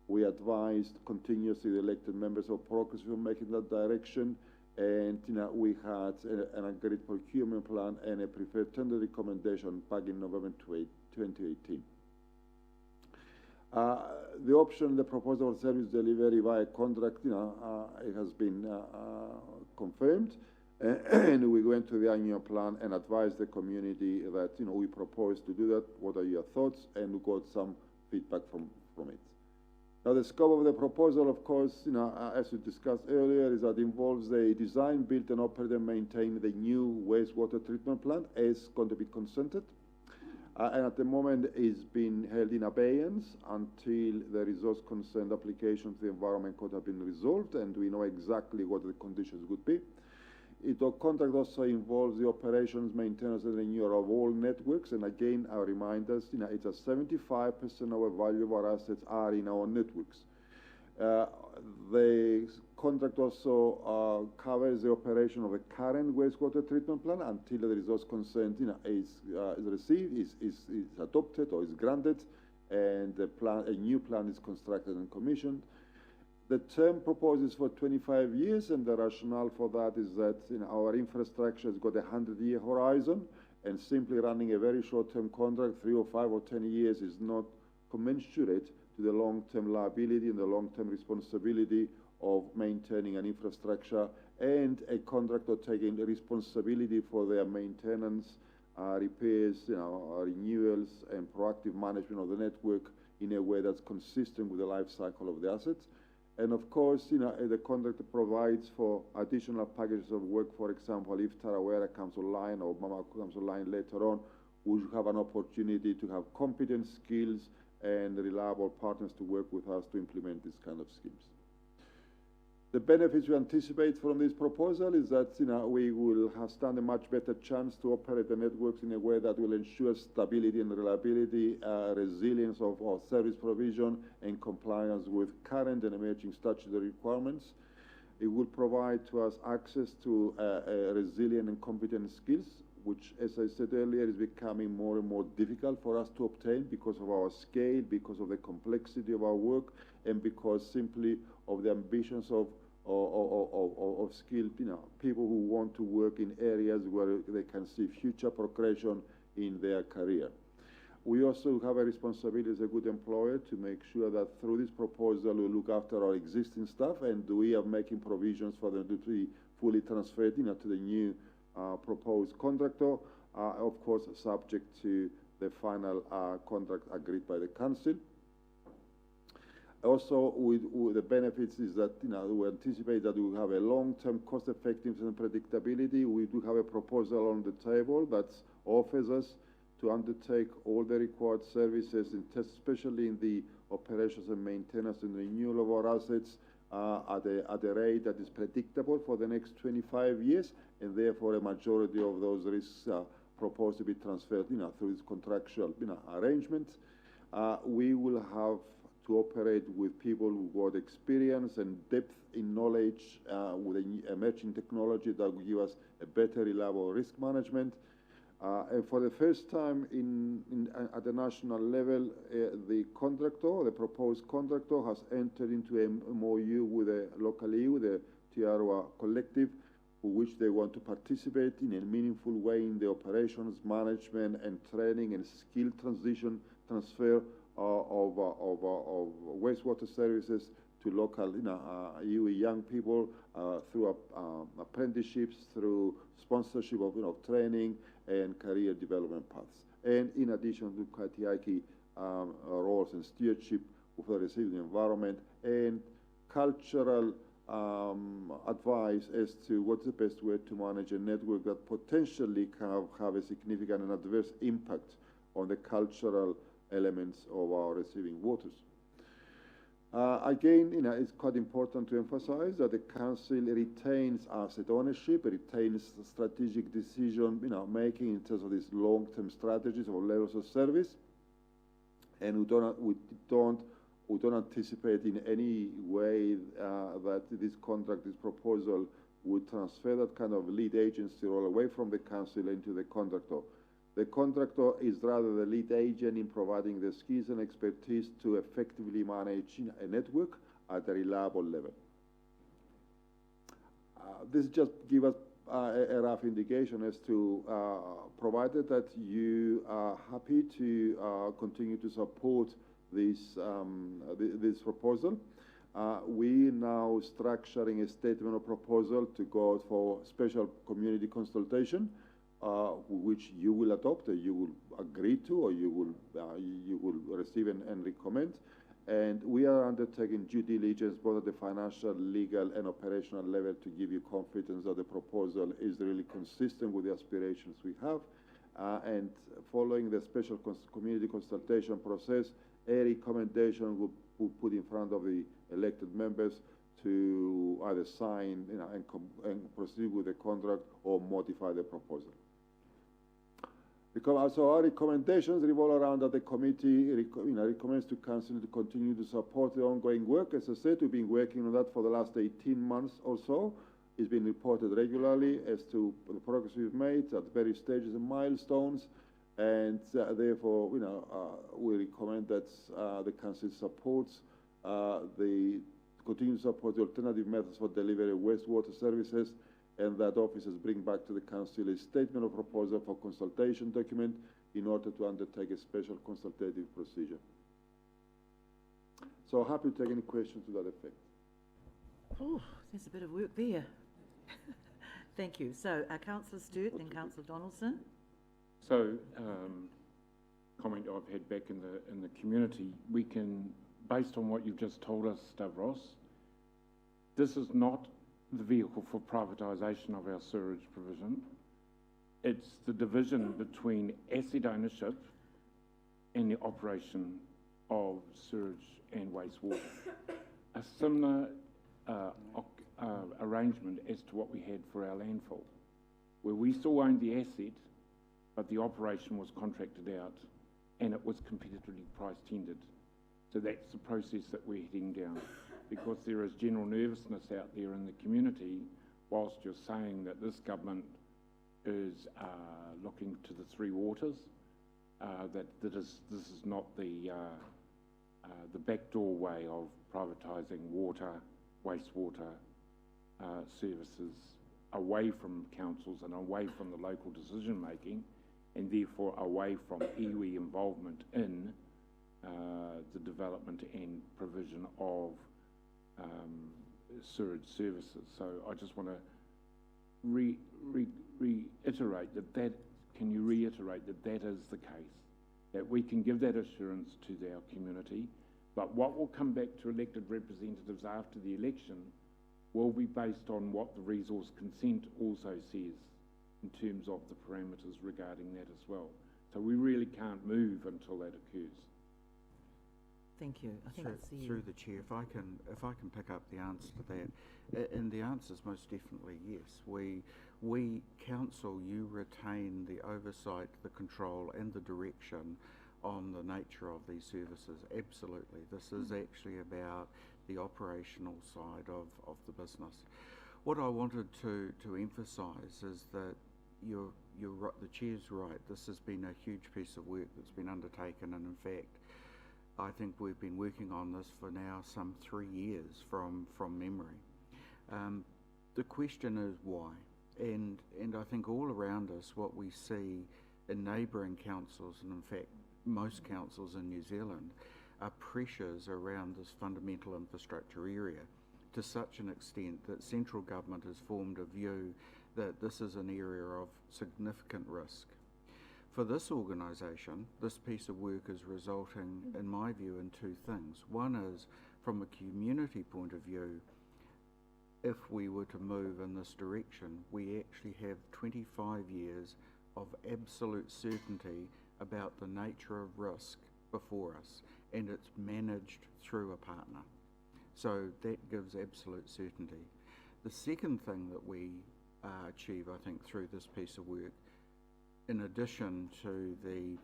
Speaker 6: We advised continuously the elected members of progress we were making that direction. And we had an agreed procurement plan and a preferred tender recommendation back in November 2018. The option, the proposal of service delivery via contract, it has been confirmed, and we went to the annual plan and advised the community that we propose to do that. What are your thoughts? And we got some feedback from it. Now, the scope of the proposal, of course, as we discussed earlier, is that involves the design, build, and operate and maintain the new wastewater treatment plant as going to be consented. And at the moment is being held in abeyance until the resource consent application to the Environment Court have been resolved and we know exactly what the conditions would be. The contract also involves the operations, maintenance, and renewal of all networks. And again, I remind us, it's a 75% of our value of our assets are in our networks. The contract also covers the operation of a current wastewater treatment plant until the resource consent is received, is adopted or is granted, and a new plan is constructed and commissioned. The term proposes for 25 years, and the rationale for that is that our infrastructure has got a 100-year horizon, and simply running a very short-term contract, 3 or 5 or 10 years, is not commensurate to the long-term liability and the long-term responsibility of maintaining an infrastructure, and a contractor taking the responsibility for their maintenance, repairs, renewals, and proactive management of the network in a way that's consistent with the life cycle of the assets. And of course, the contractor provides for additional packages of work. For example, if Tarawera comes online or Mamaku comes online later on, we have an opportunity to have competent skills and reliable partners to work with us to implement these kind of schemes. The benefits we anticipate from this proposal is that we will stand a much better chance to operate the networks in a way that will ensure stability and reliability, resilience of our service provision, and compliance with current and emerging statutory requirements. It will provide to us access to resilient and competent skills, which, as I said earlier, is becoming more and more difficult for us to obtain because of our scale, because of the complexity of our work, and because simply of the ambitions of skilled people who want to work in areas where they can see future progression in their career. We also have a responsibility as a good employer to make sure that through this proposal we look after our existing staff, and we are making provisions for them to be fully transferred to the new proposed contractor, of course subject to the final contract agreed by the council. Also, with the benefits is that we anticipate that we will have a long-term cost effectiveness and predictability. We do have a proposal on the table that offers us to undertake all the required services, especially in the operations and maintenance and renewal of our assets at a rate that is predictable for the next 25 years, and therefore a majority of those risks are proposed to be transferred through this contractual arrangement. We will have to operate with people who got experience and depth in knowledge with emerging technology that will give us a better, reliable risk management. And for the first time at the national level, the proposed contractor, has entered into a MOU with a local EU, the Rotorua collective, which they want to participate in a meaningful way in the operations, management, and training and skill transfer of wastewater services to local EU young people through apprenticeships, through sponsorship of training and career development paths. And in addition to Kaitiaki roles and stewardship for the receiving environment and cultural advice as to what's the best way to manage a network that potentially can have a significant and adverse impact on the cultural elements of our receiving waters. Again, it's quite important to emphasize that the council retains asset ownership, retains strategic decision making in terms of these long-term strategies or levels of service, and we don't anticipate in any way that this proposal would transfer that kind of lead agency role away from the council into the contractor. The contractor is rather the lead agent in providing the skills and expertise to effectively manage a network at a reliable level. This just gives us a rough indication as to, provided that you are happy to continue to support this proposal, we now structuring a statement of proposal to go for special community consultation, which you will adopt, or you will agree to, or you will receive and recommend. And we are undertaking due diligence both at the financial, legal, and operational level to give you confidence that the proposal is really consistent with the aspirations we have. And following the special community consultation process, a recommendation will be put in front of the elected members to either sign and proceed with the contract or modify the proposal. Because also our recommendations revolve around that the committee recommends to council to continue to support the ongoing work. As I said, we've been working on that for the last 18 months or so. It's been reported regularly as to the progress we've made at various stages and milestones, and therefore, we recommend that the council supports continue to support the alternative methods for delivery of wastewater services, and that officers bring back to the council a statement of proposal for consultation document in order to undertake a special consultative procedure. So happy to take any questions to that effect.
Speaker 2: Oh, there's a bit of work there. Thank you. So, Councillor Sturt and Councillor Donaldson.
Speaker 9: So, comment I've had back in the community, we can, based on what you've just told us, Stavros, this is not the vehicle for privatisation of our sewerage provision. It's the division between asset ownership and the operation of sewerage and wastewater. A similar arrangement as to what we had for our landfill, where we still owned the asset, but the operation was contracted out and it was competitively price tendered. So that's the process that we're heading down, because there is general nervousness out there in the community, whilst you're saying that this government is looking to the three waters, this is not the backdoor way of privatising water, wastewater services away from councils and away from the local decision making, and therefore away from iwi involvement in the development and provision of sewerage services. So I just want to reiterate that. Can you reiterate that that is the case, that we can give that assurance to our community, but what will come back to elected representatives after the election will be based on what the resource consent also says in terms of the parameters regarding that as well. So we really can't move until that occurs.
Speaker 2: Thank you. I think
Speaker 15: Through the chair, if I can pick up the answer to that, and the answer is most definitely yes. We council, you retain the oversight, the control, and the direction on the nature of these services. Absolutely, this is actually about the operational side of the business. What I wanted to emphasise is that you're right, the chair's right. This has been a huge piece of work that's been undertaken, and in fact, I think we've been working on this for now some 3 years from memory. The question is why, and I think all around us what we see in neighbouring councils, and in fact most councils in New Zealand, are pressures around this fundamental infrastructure area, to such an extent that central government has formed a view that this is an area of significant risk. For this organisation, this piece of work is resulting, in my view, in two things. One is, from a community point of view, if we were to move in this direction, we actually have 25 years of absolute certainty about the nature of risk before us, and it's managed through a partner. So that gives absolute certainty. The second thing that we achieve, I think, through this piece of work, in addition to the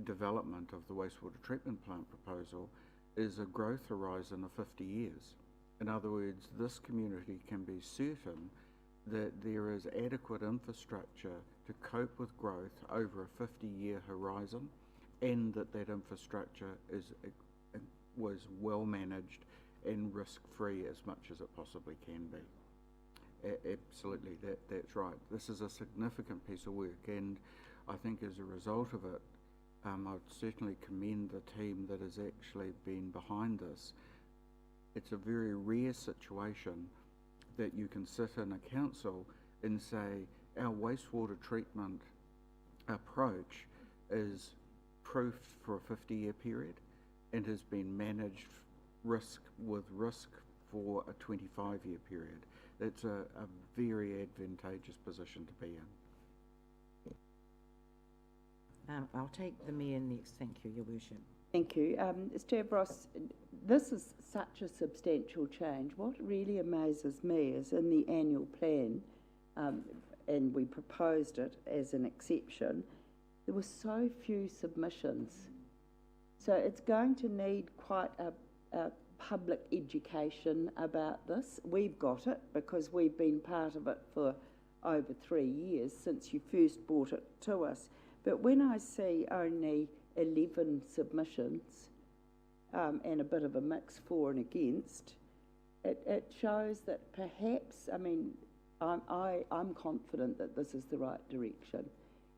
Speaker 15: development of the wastewater treatment plant proposal, is a growth horizon of 50 years. In other words, this community can be certain that there is adequate infrastructure to cope with growth over a 50-year horizon, and that infrastructure was well managed and risk-free as much as it possibly can be. Absolutely, that's right. This is a significant piece of work, and I think as a result of it, I'd certainly commend the team that has actually been behind this. It's a very rare situation that you can sit in a council and say, our wastewater treatment approach is proofed for a 50-year period and has been managed risk for a 25-year period. It's a very advantageous position to be in.
Speaker 2: I'll take the Mayor next. Thank you, Your Worship.
Speaker 3: Thank you. Stavros, this is such a substantial change. What really amazes me is in the annual plan, and we proposed it as an exception, there were so few submissions. So it's going to need quite a public education about this. We've got it because we've been part of it for over 3 years since you first brought it to us. But when I see only 11 submissions and a bit of a mix for and against, it shows that perhaps, I mean, I'm confident that this is the right direction.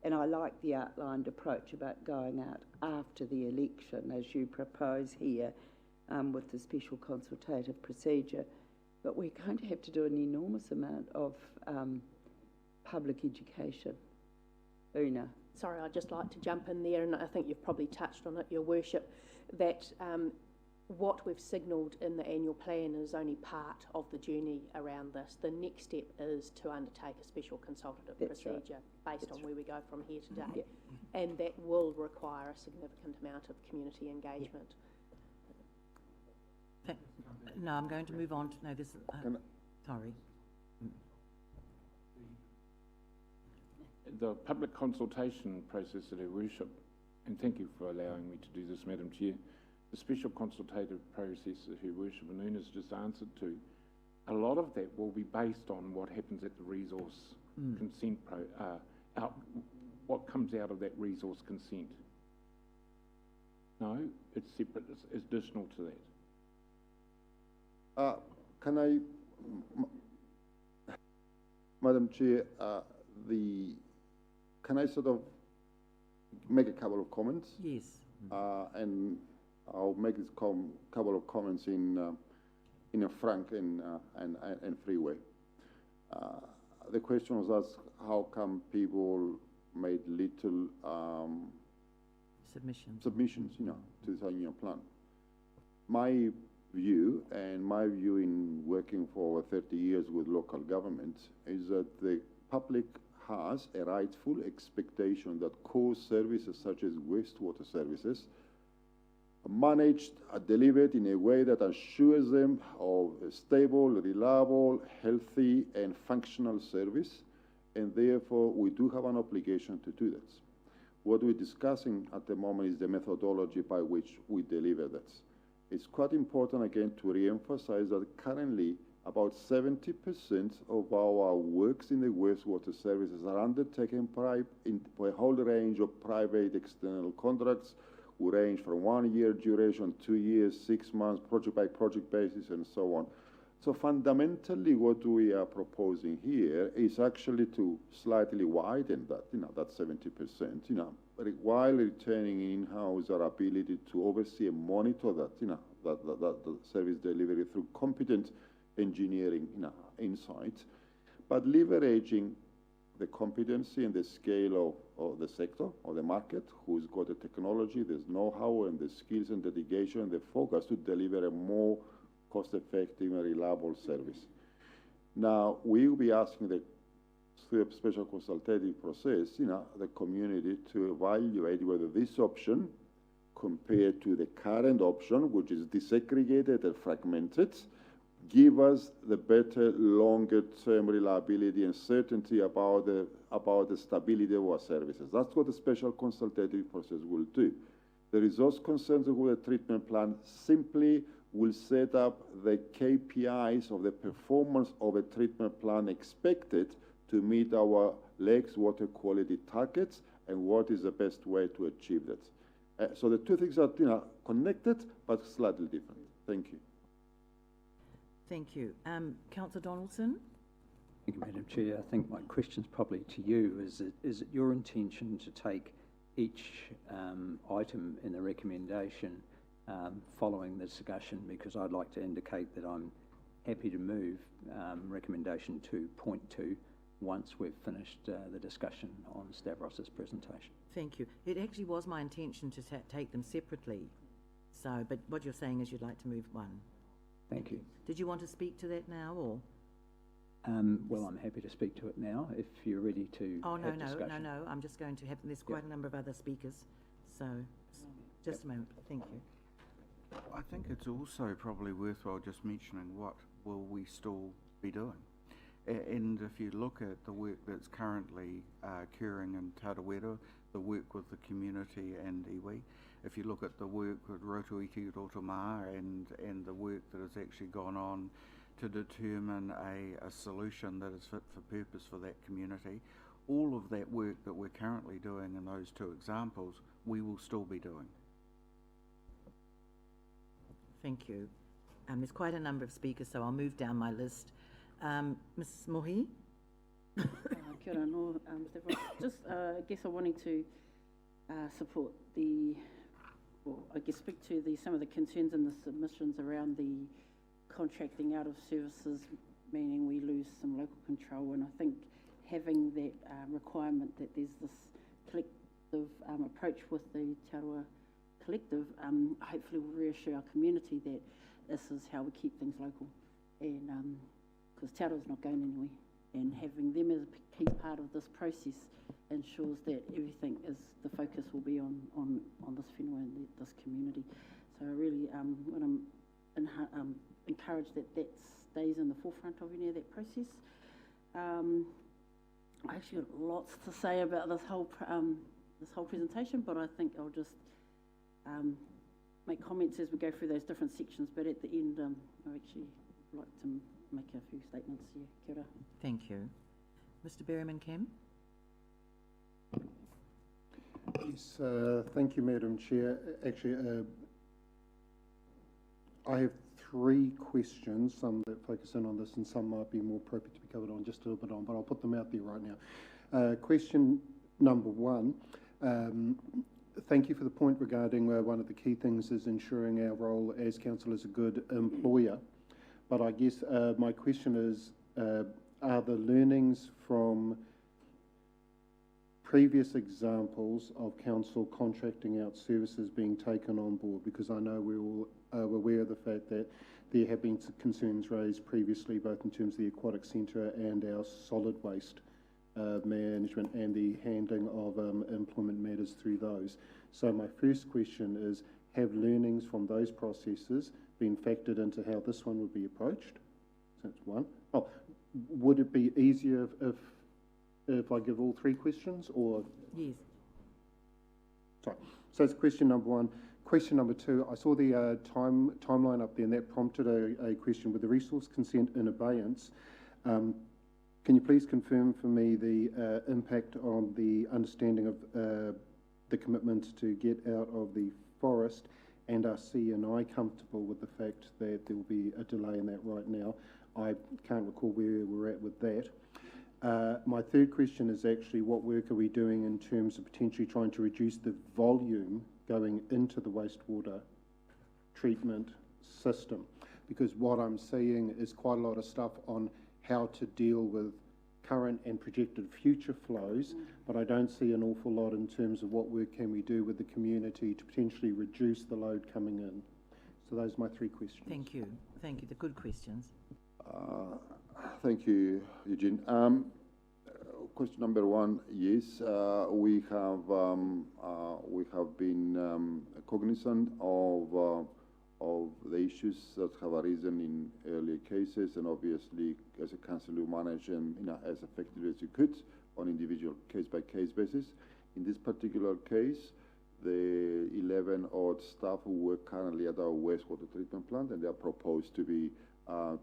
Speaker 3: And I like the outlined approach about going out after the election, as you propose here, with the special consultative procedure. But we're going to have to do an enormous amount of public education. Una.
Speaker 14: Sorry, I'd just like to jump in there, and I think you've probably touched on it, Your Worship, that what we've signalled in the annual plan is only part of the journey around this. The next step is to undertake a special consultative procedure based on where we go from here today, and that will require a significant amount of community engagement.
Speaker 2: No, I'm going to move on to, no, this Sorry.
Speaker 9: The public consultation process at Her Worship, and thank you for allowing me to do this, Madam Chair. The special consultative process that Her Worship and Una's just answered to, a lot of that will be based on what happens at the resource consent what comes out of that resource consent. No, it's separate, it's additional to that.
Speaker 6: Can I, Madam Chair, can I sort of make a couple of comments?
Speaker 2: Yes.
Speaker 6: And I'll make this couple of comments in a frank and free way. The question was asked, how come people made little submissions, to the Southern Union Plan? My view, and my view in working for over 30 years with local government, is that the public has a rightful expectation that core services such as wastewater services are managed, are delivered in a way that assures them of a stable, reliable, healthy and functional service, and therefore we do have an obligation to do that. What we're discussing at the moment is the methodology by which we deliver that. It's quite important again to re-emphasize that currently about 70% of our works in the wastewater services are undertaken by a whole range of private external contracts, who range from 1 year duration, 2 years, 6 months, project by project basis, and so on. So fundamentally, what we are proposing here is actually to slightly widen that, that 70%, while retaining in-house our ability to oversee and monitor that, the service delivery through competent engineering insight, but leveraging the competency and the scale of the sector or the market, who's got the technology, there's know-how and the skills and dedication and the focus to deliver a more cost-effective and reliable service. Now, we will be asking the special consultative process, the community to evaluate whether this option, compared to the current option, which is disaggregated and fragmented, give us the better longer-term reliability and certainty about the stability of our services. That's what the special consultative process will do. The resource concerns with the treatment plan simply will set up the KPIs of the performance of a treatment plan expected to meet our lakes water quality targets and what is the best way to achieve that. So the two things are connected but slightly different. Thank you.
Speaker 2: Thank you. Councillor Donaldson?
Speaker 5: Thank you, Madam Chair. I think my question's probably to you. Is it your intention to take each item in the recommendation following the discussion? Because I'd like to indicate that I'm happy to move recommendation 2.2 once we've finished the discussion on Stavros's presentation.
Speaker 2: Thank you. It actually was my intention to take them separately. So, but what you're saying is you'd like to move one.
Speaker 5: Thank you.
Speaker 2: Did you want to speak to that now, or?
Speaker 5: Well, I'm happy to speak to it now if you're ready to have discussion.
Speaker 2: No. I'm just going to have, there's quite a number of other speakers. So, just a moment. Thank you.
Speaker 15: I think it's also probably worthwhile just mentioning what will we still be doing. And if you look at the work that's currently occurring in Tarawera, the work with the community and iwi, if you look at the work with Rotorua and the work that has actually gone on to determine a solution that is fit for purpose for that community, all of that work that we're currently doing in those two examples, we will still be doing.
Speaker 2: Thank you. There's quite a number of speakers, so I'll move down my list. Ms. Mohi?
Speaker 7: Kia ora no, just I guess I'm wanting to support speak to some of the concerns and the submissions around the contracting out of services, meaning we lose some local control, and I think having that requirement that there's this collective approach with the Te Aroha Collective, hopefully will reassure our community that this is how we keep things local, and because Te Aroha's not going anywhere, and having them as a key part of this process ensures that everything is, the focus will be on this whenua and this community. So really, when I'm encourage that stays in the forefront of any of that process. I actually got lots to say about this whole presentation, but I think I'll just make comments as we go through those different sections. But at the end, I actually would like to make a few statements here. Kia ora.
Speaker 2: Thank you. Mr. Berriman-Kim.
Speaker 20: Yes, thank you, Madam Chair. Actually, I have 3 questions, some that focus in on this and some might be more appropriate to be covered on just a little bit on, but I'll put them out there right now. Question number 1, thank you for the point regarding one of the key things is ensuring our role as council is a good employer. But I guess my question is, are the learnings from previous examples of council contracting out services being taken on board? Because I know we're all aware of the fact that there have been concerns raised previously, both in terms of the aquatic centre and our solid waste management and the handling of employment matters through those. So my first question is, have learnings from those processes been factored into how this one would be approached? So that's one. Oh, would it be easier if I give all 3 questions, or?
Speaker 2: Yes.
Speaker 20: Sorry. So that's question number 1. Question number 2, I saw the timeline up there, and that prompted a question. With the resource consent in abeyance, can you please confirm for me the impact on the understanding of the commitment to get out of the forest, and are C&I comfortable with the fact that there will be a delay in that right now? I can't recall where we're at with that. My third question is actually, what work are we doing in terms of potentially trying to reduce the volume going into the wastewater treatment system? Because what I'm seeing is quite a lot of stuff on how to deal with current and projected future flows, but I don't see an awful lot in terms of what work can we do with the community to potentially reduce the load coming in. So those are my 3 questions.
Speaker 2: Thank you. Thank you. The good questions.
Speaker 6: Thank you, Eugene. Question number 1, yes, we have been cognizant of the issues that have arisen in earlier cases, and obviously, as a council, you manage them as effectively as you could on individual case-by-case basis. In this particular case, the 11-odd staff who work currently at our wastewater treatment plant, and they are proposed to be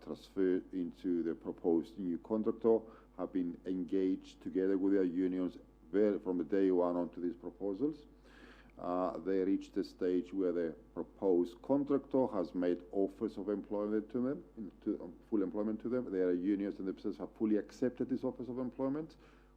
Speaker 6: transferred into the proposed new contractor, have been engaged together with their unions from the day 1 onto these proposals. They reached the stage where the proposed contractor has made offers of employment to them, full employment to them. Their unions and themselves have fully accepted these offers of employment,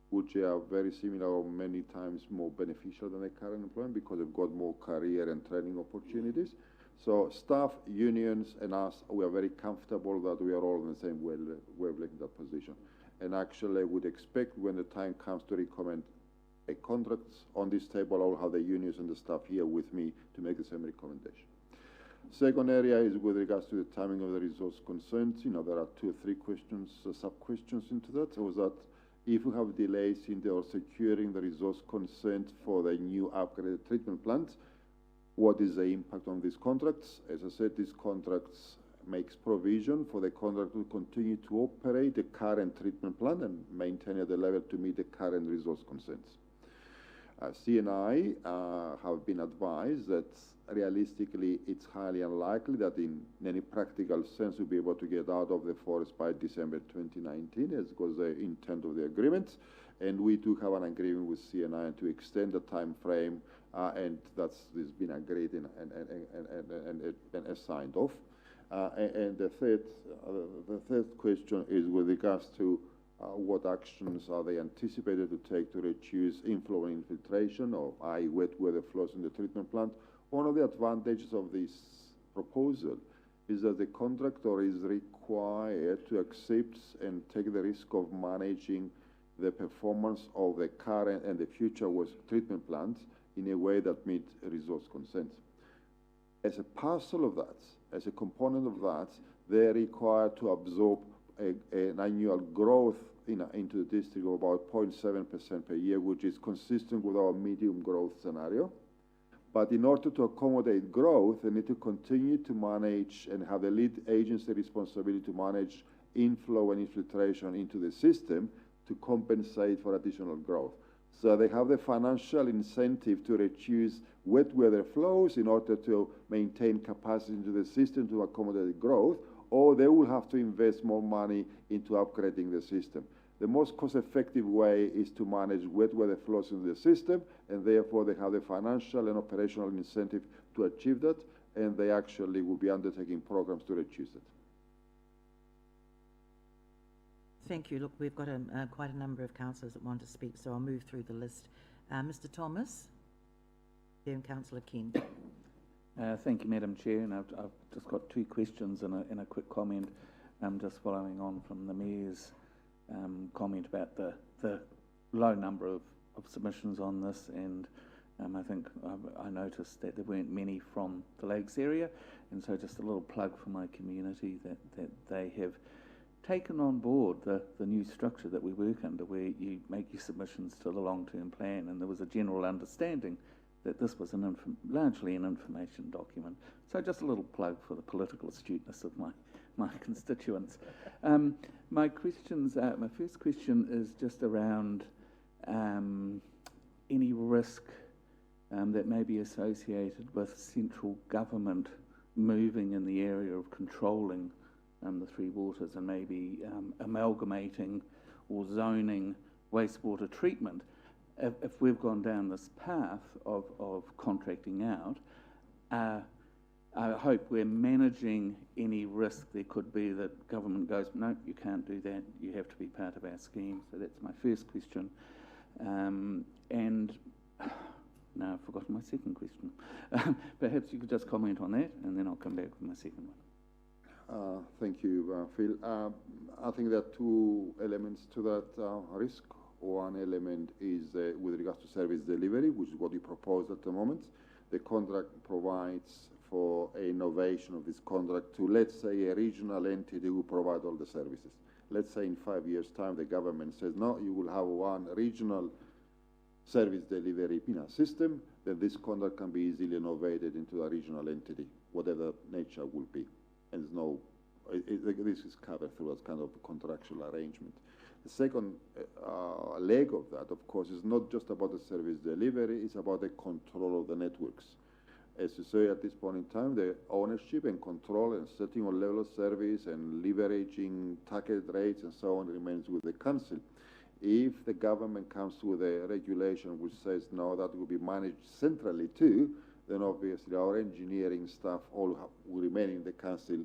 Speaker 6: which are very similar or many times more beneficial than their current employment because they've got more career and training opportunities. So staff, unions, and us, we are very comfortable that we are all in the same wavelength in that position. And actually, I would expect when the time comes to recommend a contract on this table, I will have the unions and the staff here with me to make the same recommendation. Second area is with regards to the timing of the resource consent. There are 2 or 3 questions, sub-questions into that. So that if we have delays in securing the resource consent for the new upgraded treatment plant, what is the impact on these contracts? As I said, these contracts makes provision for the contract to continue to operate the current treatment plant and maintain at the level to meet the current resource consents. C&I have been advised that realistically it's highly unlikely that in any practical sense we'll be able to get out of the forest by December 2019, as was the intent of the agreement. And we do have an agreement with C&I to extend the time frame, and that's been agreed and signed off. And the third question is with regards to what actions are they anticipated to take to reduce inflow and infiltration, or i.e. wet weather flows in the treatment plant. One of the advantages of this proposal is that the contractor is required to accept and take the risk of managing the performance of the current and the future waste treatment plants in a way that meets resource consent. As a parcel of that, as a component of that, they're required to absorb an annual growth into the district of about 0.7% per year, which is consistent with our medium growth scenario. But in order to accommodate growth, they need to continue to manage and have the lead agency responsibility to manage inflow and infiltration into the system to compensate for additional growth. So they have the financial incentive to reduce wet weather flows in order to maintain capacity into the system to accommodate growth, or they will have to invest more money into upgrading the system. The most cost-effective way is to manage wet weather flows in the system, and therefore they have the financial and operational incentive to achieve that, and they actually will be undertaking programs to reduce it.
Speaker 2: Thank you. Look, we've got quite a number of councillors that want to speak, so I'll move through the list. Mr. Thomas, then Councillor Kent.
Speaker 4: Thank you, Madam Chair, and I've just got two questions and a quick comment, just following on from the Mayor's comment about the low number of submissions on this, and I think I noticed that there weren't many from the Lakes area, and so just a little plug for my community that they have taken on board the new structure that we work under, where you make your submissions to the long-term plan, and there was a general understanding that this was largely an information document. So just a little plug for the political astuteness of my constituents. My first question is just around any risk that may be associated with central government moving in the area of controlling the three waters and maybe amalgamating or zoning wastewater treatment. If we've gone down this path of contracting out, I hope we're managing any risk there could be that government goes, no, you can't do that, you have to be part of our scheme. So that's my first question. And now I've forgotten my second question. Perhaps you could just comment on that, and then I'll come back with my second one.
Speaker 6: Thank you, Phil. I think there are two elements to that risk. One element is with regards to service delivery, which is what we propose at the moment. The contract provides for a innovation of this contract to, let's say, a regional entity who provide all the services. Let's say in 5 years' time, the government says, no, you will have one regional service delivery system, then this contract can be easily innovated into a regional entity, whatever nature will be. And there's no, this is covered through a kind of contractual arrangement. The second leg of that, of course, is not just about the service delivery, it's about the control of the networks. As you say, at this point in time, the ownership and control and setting on level of service and leveraging target rates and so on remains with the council. If the government comes with a regulation which says, no, that will be managed centrally too, then obviously our engineering staff all will remain in the council.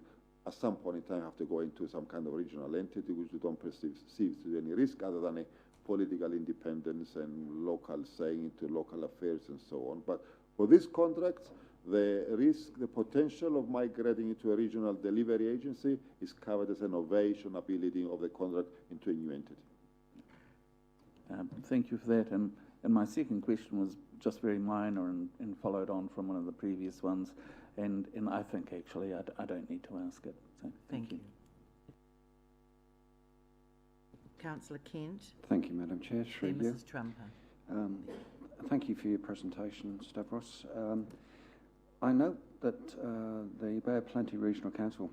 Speaker 6: At some point in time have to go into some kind of regional entity which we don't perceive to any risk other than a political independence and local saying into local affairs and so on. But for this contract, the risk, the potential of migrating into a regional delivery agency is covered as an innovation ability of the contract into a new entity.
Speaker 4: Thank you for that. And my second question was just very minor and followed on from one of the previous ones. And I think actually I don't need to ask it. So thank you.
Speaker 2: Councillor Kent.
Speaker 5: Thank you, Madam Chair.
Speaker 2: Then Mrs. Trumper.
Speaker 5: Thank you for your presentation, Stavros. I note that the Bay of Plenty Regional Council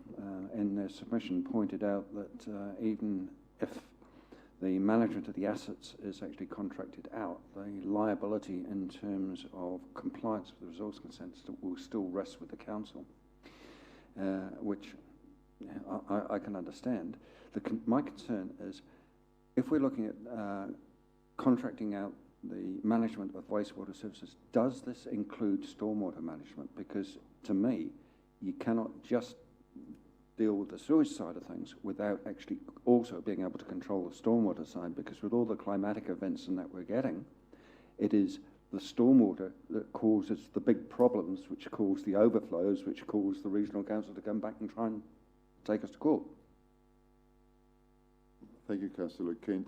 Speaker 5: in their submission pointed out that even if the management of the assets is actually contracted out, the liability in terms of compliance with the resource consents will still rest with the council, which I can understand. My concern is if we're looking at contracting out the management of wastewater services, does this include stormwater management? Because to me, you cannot just deal with the sewage side of things without actually also being able to control the stormwater side, because with all the climatic events and that we're getting, it is the stormwater that causes the big problems, which cause the overflows, which cause the regional council to come back and try and take us to court.
Speaker 6: Thank you, Councillor Kent.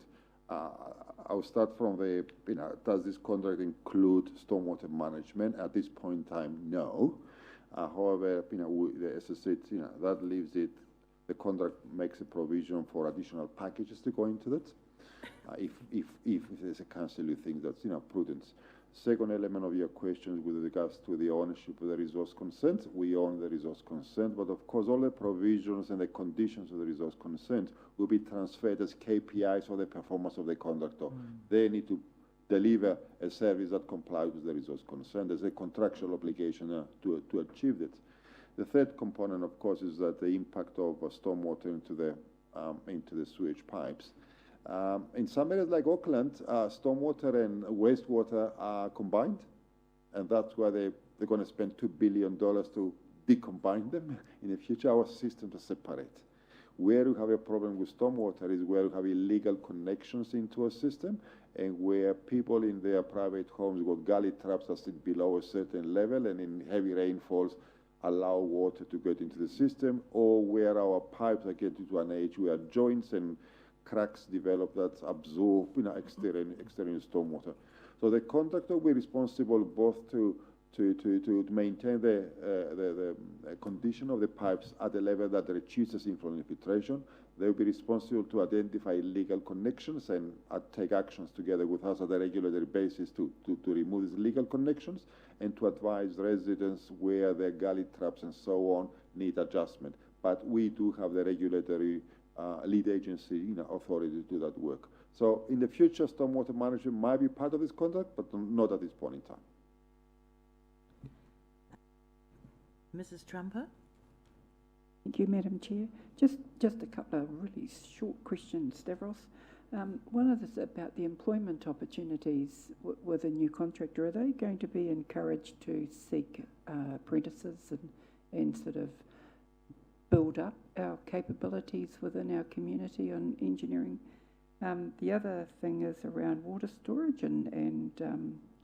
Speaker 6: I'll start from the, does this contract include stormwater management? At this point in time, no. However, as I said, that leaves it, the contract makes a provision for additional packages to go into that, if there's a council who thinks that's, prudence. Second element of your question with regards to the ownership of the resource consent, we own the resource consent, but of course all the provisions and the conditions of the resource consent will be transferred as KPIs for the performance of the contractor. They need to deliver a service that complies with the resource consent. There's a contractual obligation to achieve it. The third component, of course, is that the impact of stormwater into the sewage pipes. In some areas like Auckland, stormwater and wastewater are combined, and that's why they're going to spend $2 billion to decombine them in the future. Our system to separate. Where you have a problem with stormwater is where you have illegal connections into a system, and where people in their private homes got gully traps that sit below a certain level, and in heavy rainfalls allow water to get into the system, or where our pipes are getting to an age where joints and cracks develop that absorb external stormwater. So the contractor will be responsible both to maintain the condition of the pipes at a level that reduces inflow infiltration. They will be responsible to identify illegal connections and take actions together with us on a regulatory basis to remove these illegal connections, and to advise residents where their gully traps and so on need adjustment. But we do have the regulatory lead agency authority to do that work. So in the future, stormwater management might be part of this contract, but not at this point in time.
Speaker 2: Mrs. Trumper?
Speaker 23: Thank you, Madam Chair. Just a couple of really short questions, Stavros. One of this about the employment opportunities with a new contractor. Are they going to be encouraged to seek apprentices and sort of build up our capabilities within our community on engineering? The other thing is around water storage, and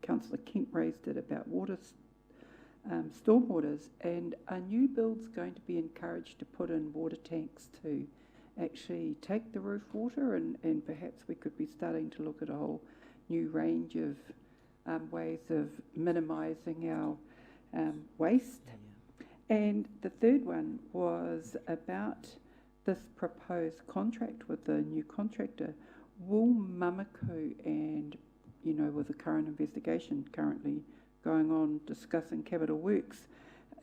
Speaker 23: Councillor Kent raised it about stormwaters, and are new builds going to be encouraged to put in water tanks to actually take the roof water, and perhaps we could be starting to look at a whole new range of ways of minimising our waste. And the third one was about this proposed contract with the new contractor. Will Mamaku, and with the current investigation currently going on discussing capital works,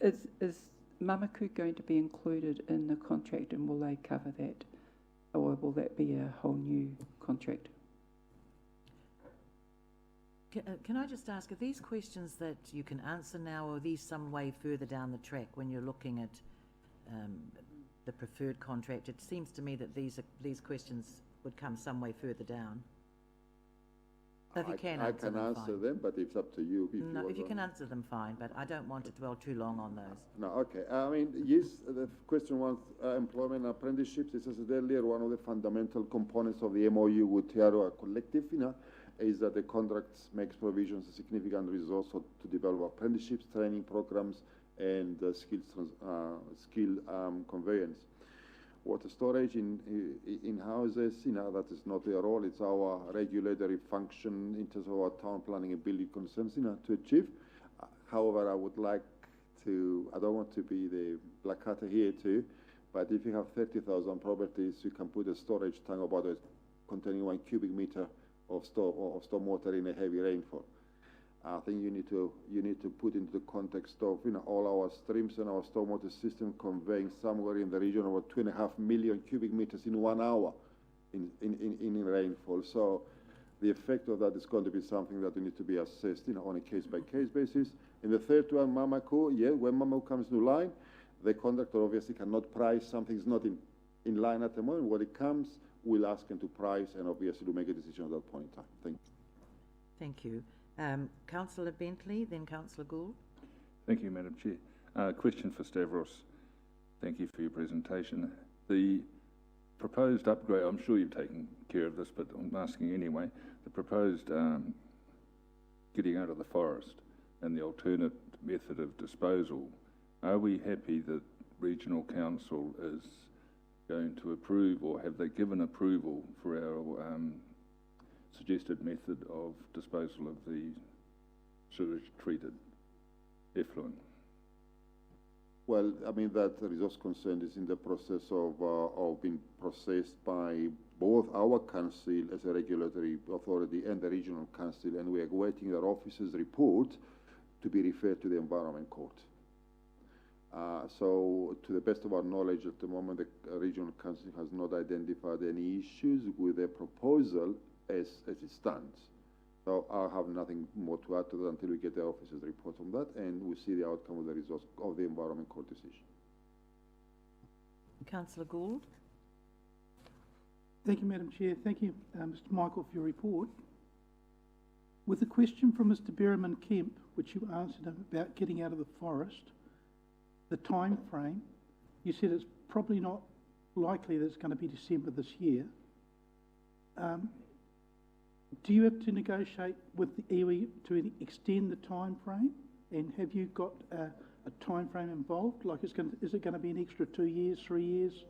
Speaker 23: is Mamaku going to be included in the contract, and will they cover that, or will that be a whole new contract?
Speaker 2: Can I just ask, are these questions that you can answer now, or are these some way further down the track when you're looking at the preferred contract? It seems to me that these questions would come some way further down. So if you can answer them,
Speaker 6: I can answer them, but it's up to you.
Speaker 2: If you can answer them, fine, but I don't want to dwell too long on those.
Speaker 6: No, okay. I mean, yes, the question was employment apprenticeships. As I said earlier, one of the fundamental components of the MOU with Te Aroha Collective, is that the contract makes provisions a significant resource to develop apprenticeships, training programs, and skill conveyance. Water storage in houses, that is not their role. It's our regulatory function in terms of our town planning and building concerns, to achieve. However, I would like to, I don't want to be the black hat here too, but if you have 30,000 properties, you can put a storage tank about containing 1 cubic meter of stormwater in a heavy rainfall. I think you need to put into the context of all our streams and our stormwater system conveying somewhere in the region of 2.5 million cubic meters in 1 hour in rainfall. So the effect of that is going to be something that needs to be assessed on a case by case basis. And the third one, Mamaku, when Mamaku comes to line, the contractor obviously cannot price something that's not in line at the moment. When it comes, we'll ask him to price, and obviously to make a decision at that point in time. Thank you.
Speaker 2: Thank you. Councillor Bentley, then Councillor Gould.
Speaker 8: Thank you, Madam Chair. Question for Stavros. Thank you for your presentation. The proposed upgrade, I'm sure you've taken care of this, but I'm asking anyway, the proposed getting out of the forest and the alternate method of disposal, are we happy that Regional Council is going to approve, or have they given approval for our suggested method of disposal of the sewage treated effluent?
Speaker 6: Well, I mean, that resource consent is in the process of being processed by both our council as a regulatory authority and the regional council, and we are awaiting their office's report to be referred to the Environment Court. So, to the best of our knowledge, at the moment, the regional council has not identified any issues with the proposal as it stands. So, I have nothing more to add to that until we get the officer's report on that, and we see the outcome of the results of the Environment Court decision.
Speaker 2: Councillor Gould.
Speaker 21: Thank you, Madam Chair. Thank you, Mr. Michael, for your report. With a question from Mr. Berriman Kemp, which you answered him about getting out of the forest, the time frame, you said it's probably not likely that it's going to be December this year. Do you have to negotiate with the iwi to extend the time frame? And have you got a time frame involved? Like, is it going to be an extra 2 years, 3 years?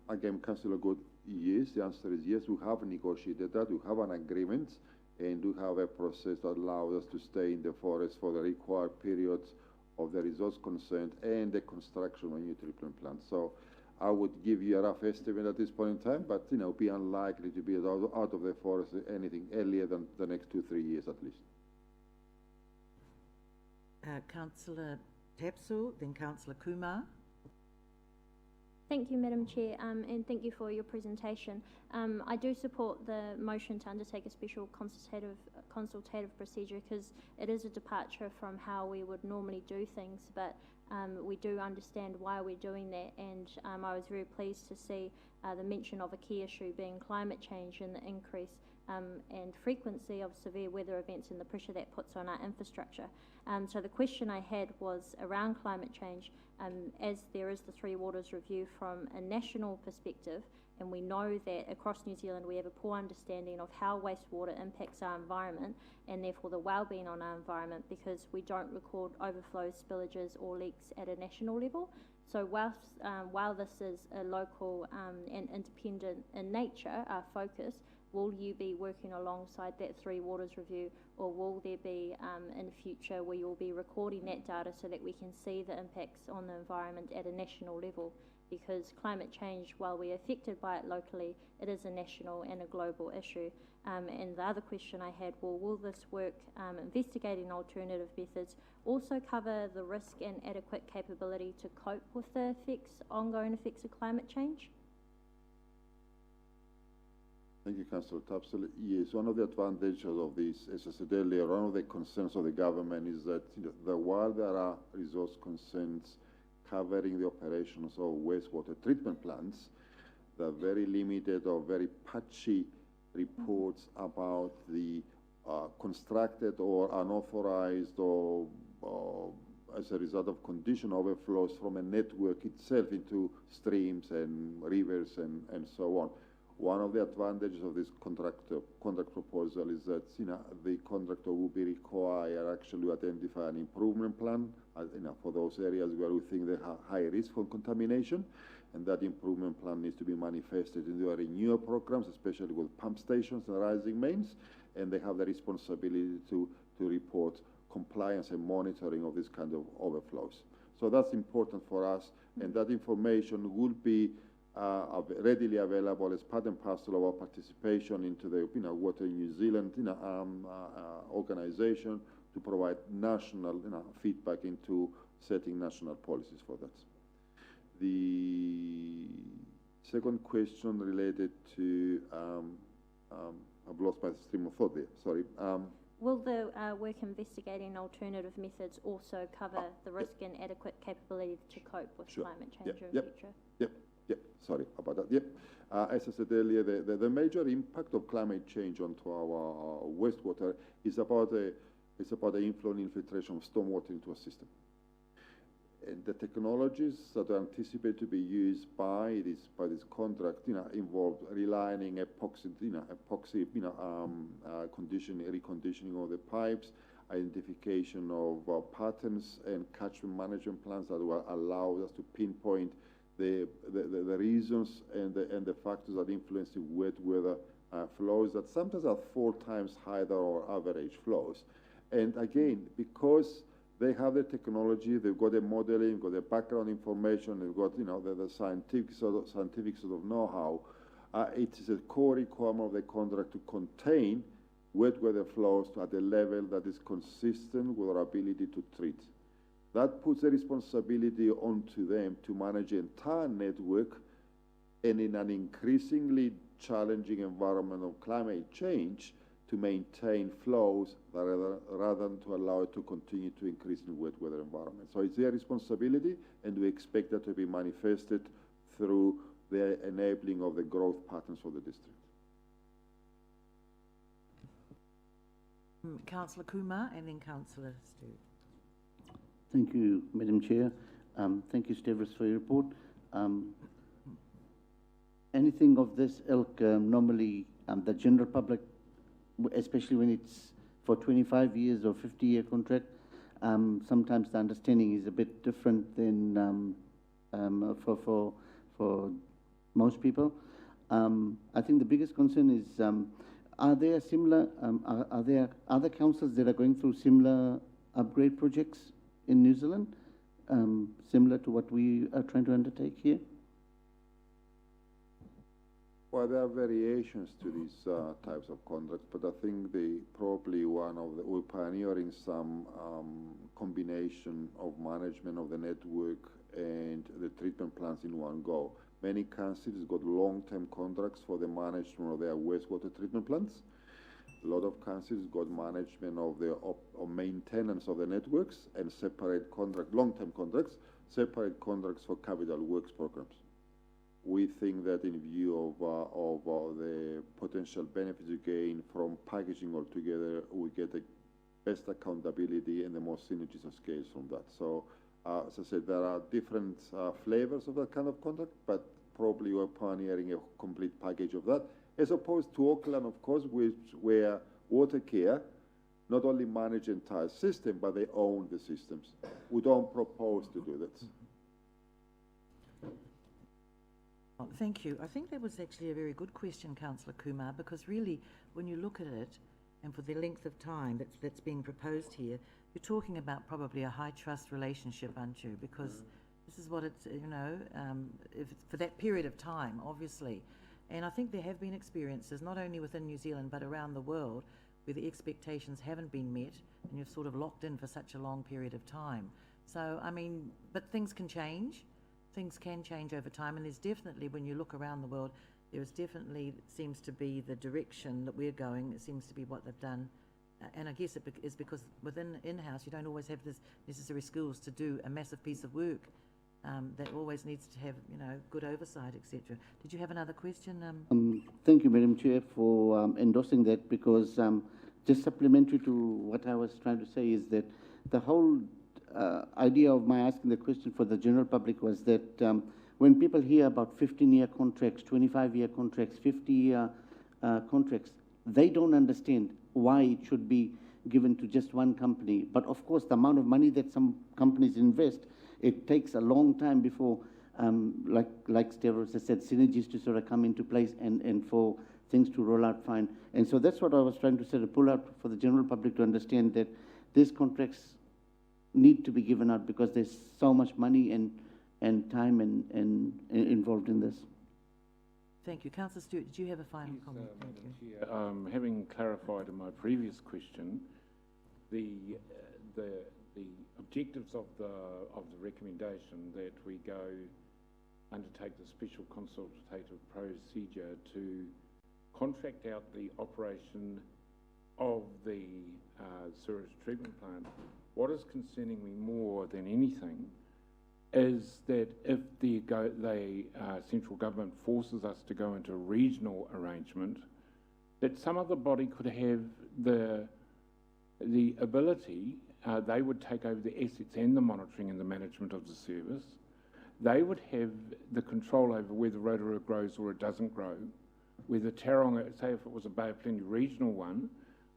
Speaker 6: Again, Councillor Good, yes, the answer is yes. We have negotiated that. We have an agreement, and we have a process that allows us to stay in the forest for the required periods of the resource consent and the construction of new treatment plants. So I would give you a rough estimate at this point in time, but be unlikely to be out of the forest anything earlier than the next 2-3 years at least.
Speaker 2: Councillor Tapsu, then Councillor Kumar.
Speaker 10: Thank you, Madam Chair, and thank you for your presentation. I do support the motion to undertake a special consultative procedure because it is a departure from how we would normally do things, but we do understand why we're doing that, and I was very pleased to see the mention of a key issue being climate change and the increase and frequency of severe weather events and the pressure that puts on our infrastructure. So the question I had was around climate change, as there is the Three Waters Review from a national perspective, and we know that across New Zealand we have a poor understanding of how wastewater impacts our environment and therefore the well-being on our environment, because we don't record overflows, spillages or leaks at a national level. So while this is a local and independent in nature, our focus, will you be working alongside that Three Waters Review, or will there be in future where you'll be recording that data so that we can see the impacts on the environment at a national level? Because climate change, while we're affected by it locally, it is a national and a global issue. And the other question I had, will this work investigating alternative methods also cover the risk and adequate capability to cope with the ongoing effects of climate change?
Speaker 6: Thank you, Councillor Tapsul. Yes, one of the advantages of this, as I said earlier, one of the concerns of the government is that while there are resource concerns covering the operations of wastewater treatment plants, there are very limited or very patchy reports about the constructed or unauthorized or as a result of condition overflows from a network itself into streams and rivers and so on. One of the advantages of this contract proposal is that the contractor will be required actually to identify an improvement plan for those areas where we think they have high risk for contamination, and that improvement plan needs to be manifested in their renewal programs, especially with pump stations and rising mains, and they have the responsibility to report compliance and monitoring of this kind of overflows. So that's important for us, and that information will be readily available as part and parcel of our participation into the Water New Zealand organization to provide national feedback into setting national policies for that. The second question related to I've lost my stream of thought there. Sorry.
Speaker 10: Will the work investigating alternative methods also cover the risk and adequate capability to cope with climate change in the future?
Speaker 6: Yep, sorry about that. Yep. As I said earlier, the major impact of climate change onto our wastewater is about the inflow and infiltration of stormwater into a system. And the technologies that are anticipated to be used by this contract, involve relining epoxy reconditioning of the pipes, identification of patterns and catchment management plans that will allow us to pinpoint the reasons and the factors that influence the wet weather flows that sometimes are 4 times higher than our average flows. And again, because They have the technology, they've got the modeling, they've got the background information, they've got, the scientific sort of know-how. It is a core requirement of the contract to contain wet weather flows at a level that is consistent with our ability to treat. That puts the responsibility onto them to manage the entire network, and in an increasingly challenging environment of climate change, to maintain flows rather than to allow it to continue to increase in wet weather environments. So it's their responsibility, and we expect that to be manifested through the enabling of the growth patterns for the district.
Speaker 2: Councillor Kumar and then Councillor Stewart.
Speaker 16: Thank you, Madam Chair. Thank you, Stavros, for your report. Anything of this ilk, normally the general public, especially when it's for 25 years or 50-year contract, sometimes the understanding is a bit different than for most people. I think the biggest concern is, are there similar, are there other councils that are going through similar upgrade projects in New Zealand, similar to what we are trying to undertake here?
Speaker 6: Well, there are variations to these types of contracts, but I think we're pioneering some combination of management of the network and the treatment plants in one go. Many councils got long-term contracts for the management of their wastewater treatment plants. A lot of councils got management of the maintenance of the networks and separate long-term contracts, separate contracts for capital works programs. We think that in view of the potential benefits you gain from packaging all together, we get the best accountability and the most synergies of scales from that. So, as I said, there are different flavors of that kind of contract, but probably we're pioneering a complete package of that, as opposed to Auckland, of course, where Watercare not only manage the entire system, but they own the systems. We don't propose to do that.
Speaker 2: Oh, thank you. I think that was actually a very good question, Councillor Kumar, because really, when you look at it, and for the length of time that's being proposed here, you're talking about probably a high trust relationship, aren't you? Because this is what it's, if it's for that period of time, obviously. And I think there have been experiences, not only within New Zealand, but around the world, where the expectations haven't been met, and you've sort of locked in for such a long period of time. So, I mean, but things can change. Things can change over time, and there's definitely, when you look around the world, there is definitely, seems to be the direction that we're going. It seems to be what they've done. And I guess it is because within in-house, you don't always have the necessary skills to do a massive piece of work. That always needs to have, good oversight, etc. Did you have another question?
Speaker 16: Thank you, Madam Chair, for endorsing that, because just supplementary to what I was trying to say is that the whole idea of my asking the question for the general public was that when people hear about 15-year contracts, 25-year contracts, 50-year contracts, they don't understand why it should be given to just one company. But of course, the amount of money that some companies invest, it takes a long time before, like Stavros has said, synergies to sort of come into place and for things to roll out fine. And so that's what I was trying to sort of pull out for the general public to understand, that these contracts need to be given out because there's so much money and time and involved in this.
Speaker 2: Thank you. Councillor Stewart, did you have a final comment? Thank you.
Speaker 9: Having clarified in my previous question, the objectives of the recommendation that we undertake the special consultative procedure to contract out the operation of the sewage treatment plant. What is concerning me more than anything is that if the central government forces us to go into a regional arrangement, that some other body could have the ability, they would take over the assets and the monitoring and the management of the service. They would have the control over whether Rotorua grows or it doesn't grow. Whether Taronga, say if it was a Bay of Plenty regional one,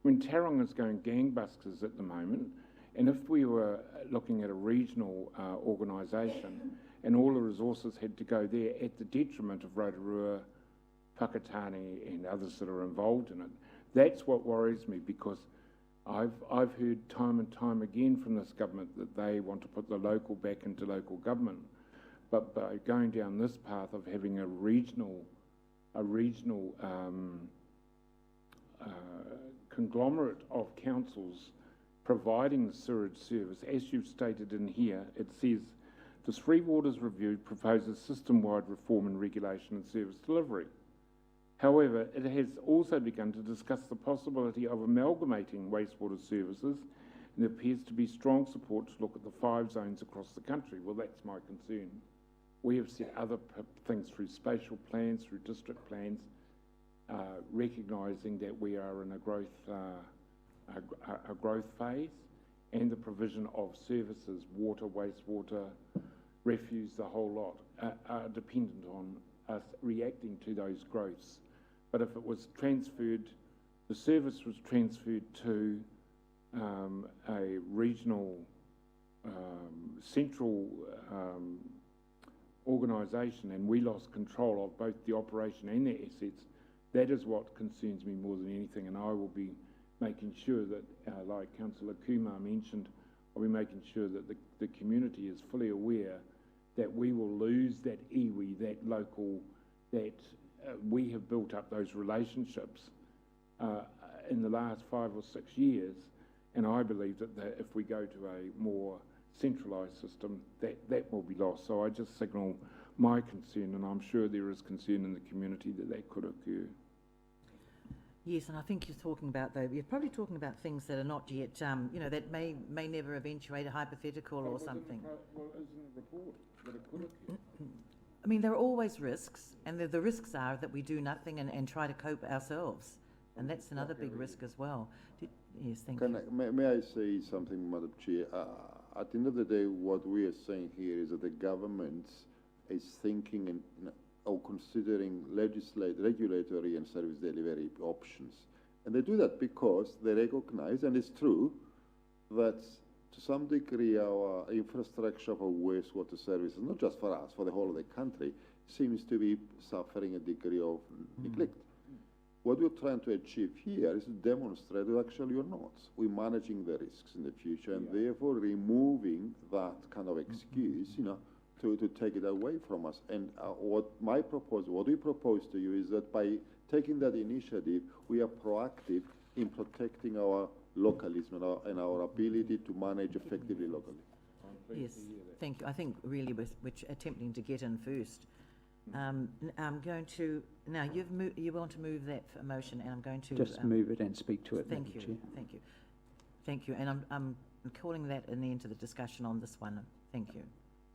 Speaker 9: when Taronga's going gangbusters at the moment, and if we were looking at a regional organisation and all the resources had to go there at the detriment of Rotorua, Whakatane and others that are involved in it, that's what worries me, because I've heard time and time again from this government that they want to put the local back into local government, but by going down this path of having a regional conglomerate of councils providing the sewerage service, as you've stated in here, it says the Three Waters Review proposes system-wide reform in regulation and service delivery. However, it has also begun to discuss the possibility of amalgamating wastewater services, and there appears to be strong support to look at the 5 zones across the country. Well, that's my concern. We have set other things through spatial plans, through district plans, recognising that we are in a growth phase, and the provision of services, water, wastewater, refuse, the whole lot, are dependent on us reacting to those growths. But if it was transferred, the service was transferred to a regional, central organisation, and we lost control of both the operation and the assets, that is what concerns me more than anything, and I will be making sure that, like Councillor Kumar mentioned, I'll be making sure that the community is fully aware that we will lose that iwi, that local, that we have built up those relationships in the last 5 or 6 years, and I believe that if we go to a more centralised system, that will be lost. So I just signal my concern, and I'm sure there is concern in the community that could occur.
Speaker 2: Yes, and I think you're talking about, though, you're probably talking about things that are not yet, that may never eventuate, a hypothetical or something.
Speaker 9: Well, isn't the report that it could occur?
Speaker 2: I mean, there are always risks, and the risks are that we do nothing and try to cope ourselves, and that's another big risk as well. Yes, thank you.
Speaker 6: May I say something, Madam Chair? At the end of the day, what we are saying here is that the government is thinking or considering regulatory and service delivery options. And they do that because they recognize, and it's true, that to some degree our infrastructure for wastewater services, not just for us, for the whole of the country, seems to be suffering a degree of neglect. What we're trying to achieve here is to demonstrate that actually you're not. We're managing the risks in the future, and therefore removing that kind of excuse, to take it away from us. And what we propose to you is that by taking that initiative, we are proactive in protecting our localism and our ability to manage effectively locally.
Speaker 2: Yes, thank you. I think really we're attempting to get in first. I'm going to, now you want to move that motion, and I'm going to...
Speaker 12: Just move it and speak to it,
Speaker 2: Thank you,
Speaker 12: Chair.
Speaker 2: thank you. Thank you, and I'm calling that an end to the discussion on this one. Thank you.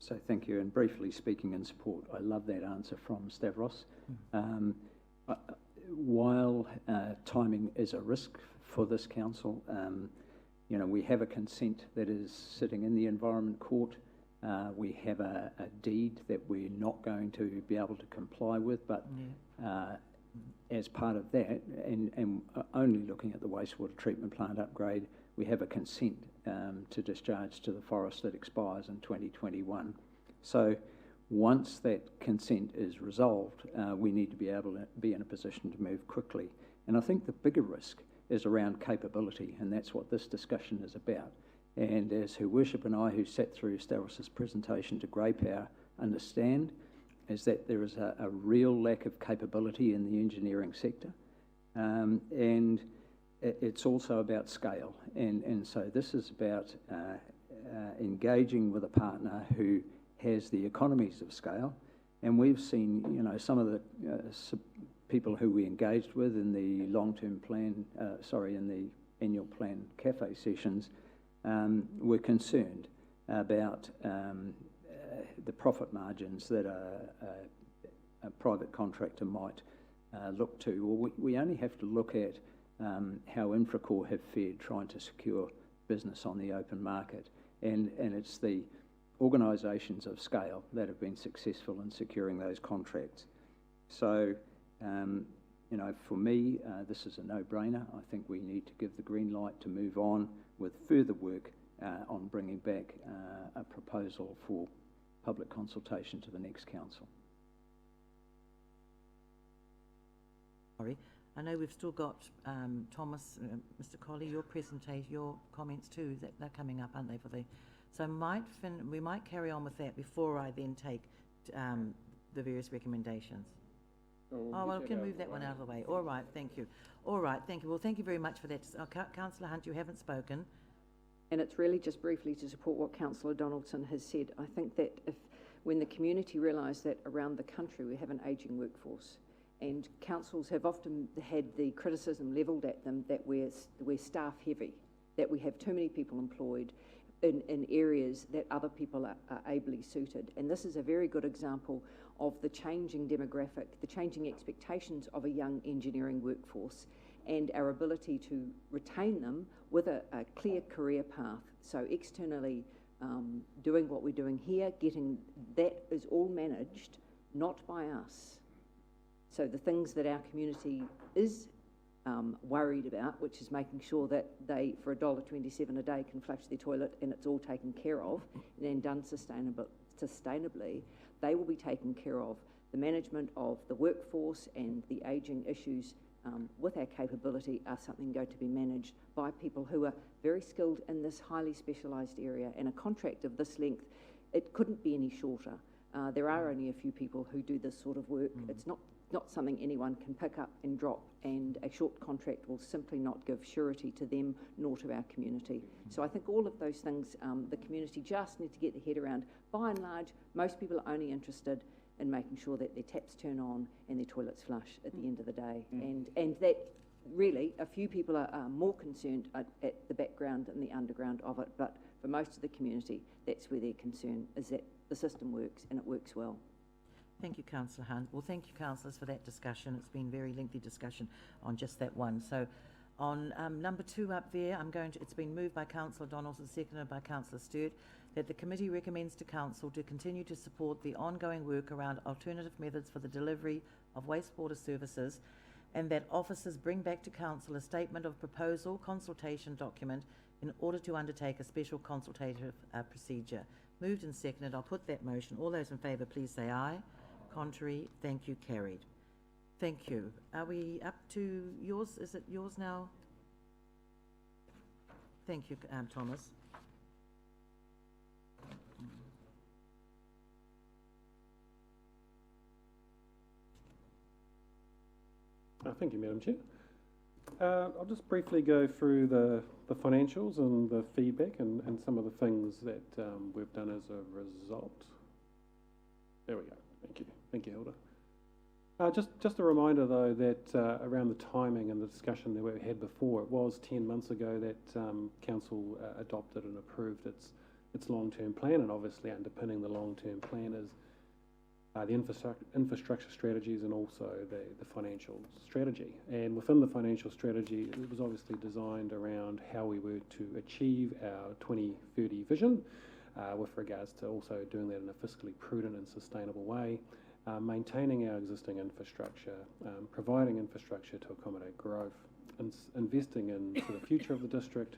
Speaker 12: So thank you, and briefly speaking in support, I love that answer from Stavros. While timing is a risk for this council, we have a consent that is sitting in the Environment Court. We have a deed that we're not going to be able to comply with, but as part of that, and only looking at the wastewater treatment plant upgrade, we have a consent to discharge to the forest that expires in 2021. So once that consent is resolved, we need to be able to be in a position to move quickly. And I think the bigger risk is around capability, and that's what this discussion is about. And as Her Worship and I, who sat through Stavros' presentation to Grey Power, understand, is that there is a real lack of capability in the engineering sector. And it's also about scale. And so this is about engaging with a partner who has the economies of scale. And we've seen, some of the people who we engaged with in the long-term plan, in the annual plan cafe sessions, were concerned about the profit margins that a private contractor might look to. Well, we only have to look at how Infracore have fared trying to secure business on the open market. And it's the organisations of scale that have been successful in securing those contracts. So, for me, this is a no-brainer. I think we need to give the green light to move on with further work on bringing back a proposal for public consultation to the next council.
Speaker 2: Sorry. I know we've still got Thomas, Mr. Colley, your presentation, your comments too, that they're coming up, aren't they, for the... So we might carry on with that before I then take the various recommendations. Oh, well, we can move that one out of the way. All right, thank you. All right, thank you. Well, thank you very much for that. Councillor Hunt, you haven't spoken.
Speaker 13: And it's really just briefly to support what Councillor Donaldson has said. I think that when the community realise that around the country we have an ageing workforce, and councils have often had the criticism levelled at them that we're staff heavy, that we have too many people employed in areas that other people are ably suited. And this is a very good example of the changing demographic, the changing expectations of a young engineering workforce, and our ability to retain them with a clear career path. So externally doing what we're doing here, getting that is all managed, not by us. So the things that our community is worried about, which is making sure that they, for $1.27 a day, can flush their toilet and it's all taken care of and done sustainably, they will be taken care of. The management of the workforce and the ageing issues with our capability are something going to be managed by people who are very skilled in this highly specialised area, and a contract of this length, it couldn't be any shorter. There are only a few people who do this sort of work. It's not something anyone can pick up and drop, and a short contract will simply not give surety to them nor to our community. So I think all of those things the community just need to get their head around. By and large, most people are only interested in making sure that their taps turn on and their toilets flush at the end of the day. And that really, a few people are more concerned at the background and the underground of it, but for most of the community, that's where their concern is, that the system works and it works well.
Speaker 2: Thank you, Councillor Hunt. Well, thank you, councillors, for that discussion. It's been a very lengthy discussion on just that one. So on number 2 up there, it's been moved by Councillor Donaldson, seconded by Councillor Sturt, that the committee recommends to Council to continue to support the ongoing work around alternative methods for the delivery of wastewater services, and that officers bring back to Council a statement of proposal consultation document in order to undertake a special consultative procedure. Moved and seconded. I'll put that motion. All those in favour, please say aye. Contrary, thank you, carried. Thank you. Are we up to yours? Is it yours now? Thank you, Thomas.
Speaker 18: Thank you, Madam Chair. I'll just briefly go through the financials and the feedback and some of the things that we've done as a result. There we go. Thank you. Thank you, Hilda. Just a reminder, though, that around the timing and the discussion that we had before, it was 10 months ago that Council adopted and approved its long-term plan, and obviously underpinning the long-term plan is the infrastructure strategies and also the financial strategy. And within the financial strategy, it was obviously designed around how we were to achieve our 2030 vision, with regards to also doing that in a fiscally prudent and sustainable way, maintaining our existing infrastructure, providing infrastructure to accommodate growth, and investing into the future of the district,